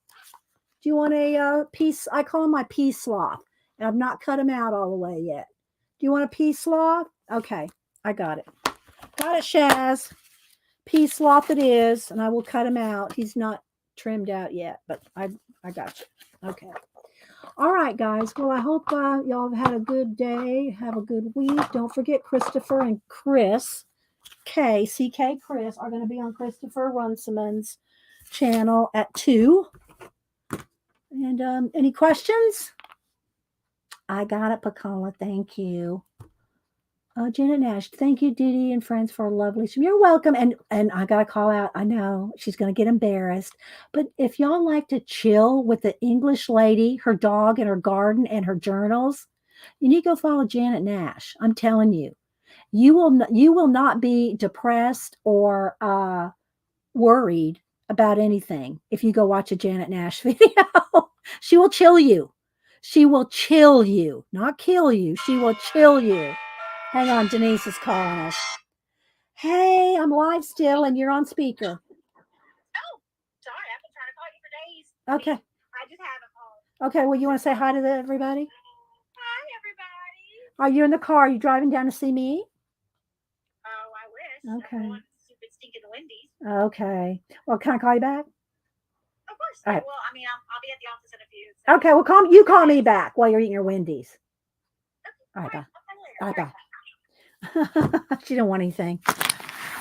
Do you want a piece? I call them my pea sloth. And I've not cut them out all the way yet. Do you want a pea sloth? Okay, I got it. Got it, Shaz. Pea sloth it is, and I will cut him out. He's not trimmed out yet, but I got you. Okay. All right, guys. Well, I hope y'all have had a good day. Have a good week. Don't forget Christopher and Chris, CK Chris, are going to be on Christopher Runciman's channel at 2. And any questions? I got it, Pakala. Thank you. Janet Nash, thank you, Didi and friends, for a lovely stream. You're welcome. And I got to call out, I know she's going to get embarrassed. But if y'all like to chill with the English lady, her dog, and her garden, and her journals, you need to go follow Janet Nash. I'm telling you, you will not be depressed or worried about anything if you go watch a Janet Nash video. She will chill you. She will chill you, not kill you. She will chill you. Hang on, Denise is calling us. Hey, I'm live still, and you're on speaker. Oh, sorry, I've been trying to call you for days. Okay. I just haven't called. Okay, well, you want to say hi to everybody? Hi, everybody. Are you in the car? Are you driving down to see me? Oh, I wish. Okay. I'm going to stupid stinking Wendy's. Okay. Well, can I call you back? Of course. All right. Well, I mean, I'll be at the office in a few. So. Okay, well, you call me back while you're eating your Wendy's. Okay. All right, bye. All right, bye. She didn't want anything.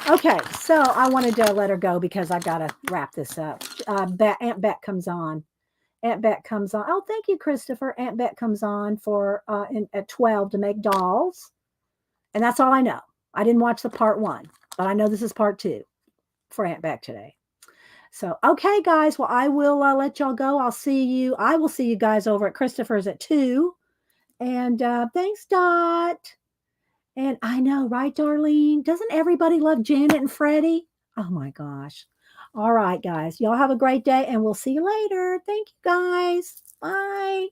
Okay, so I wanted to let her go because I got to wrap this up. Aunt Bet comes on. Aunt Bet comes on. Oh, thank you, Christopher. Aunt Bet comes on for at 12 to make dolls. And that's all I know. I didn't watch the part 1, but I know this is part 2 for Aunt Bet today. So, okay, guys. Well, I will let y'all go. I will see you guys over at Christopher's at 2. And thanks, Dot. And I know, right, Darlene? Doesn't everybody love Janet and Freddie? Oh my gosh. All right, guys. Y'all have a great day and we'll see you later. Thank you, guys. Bye.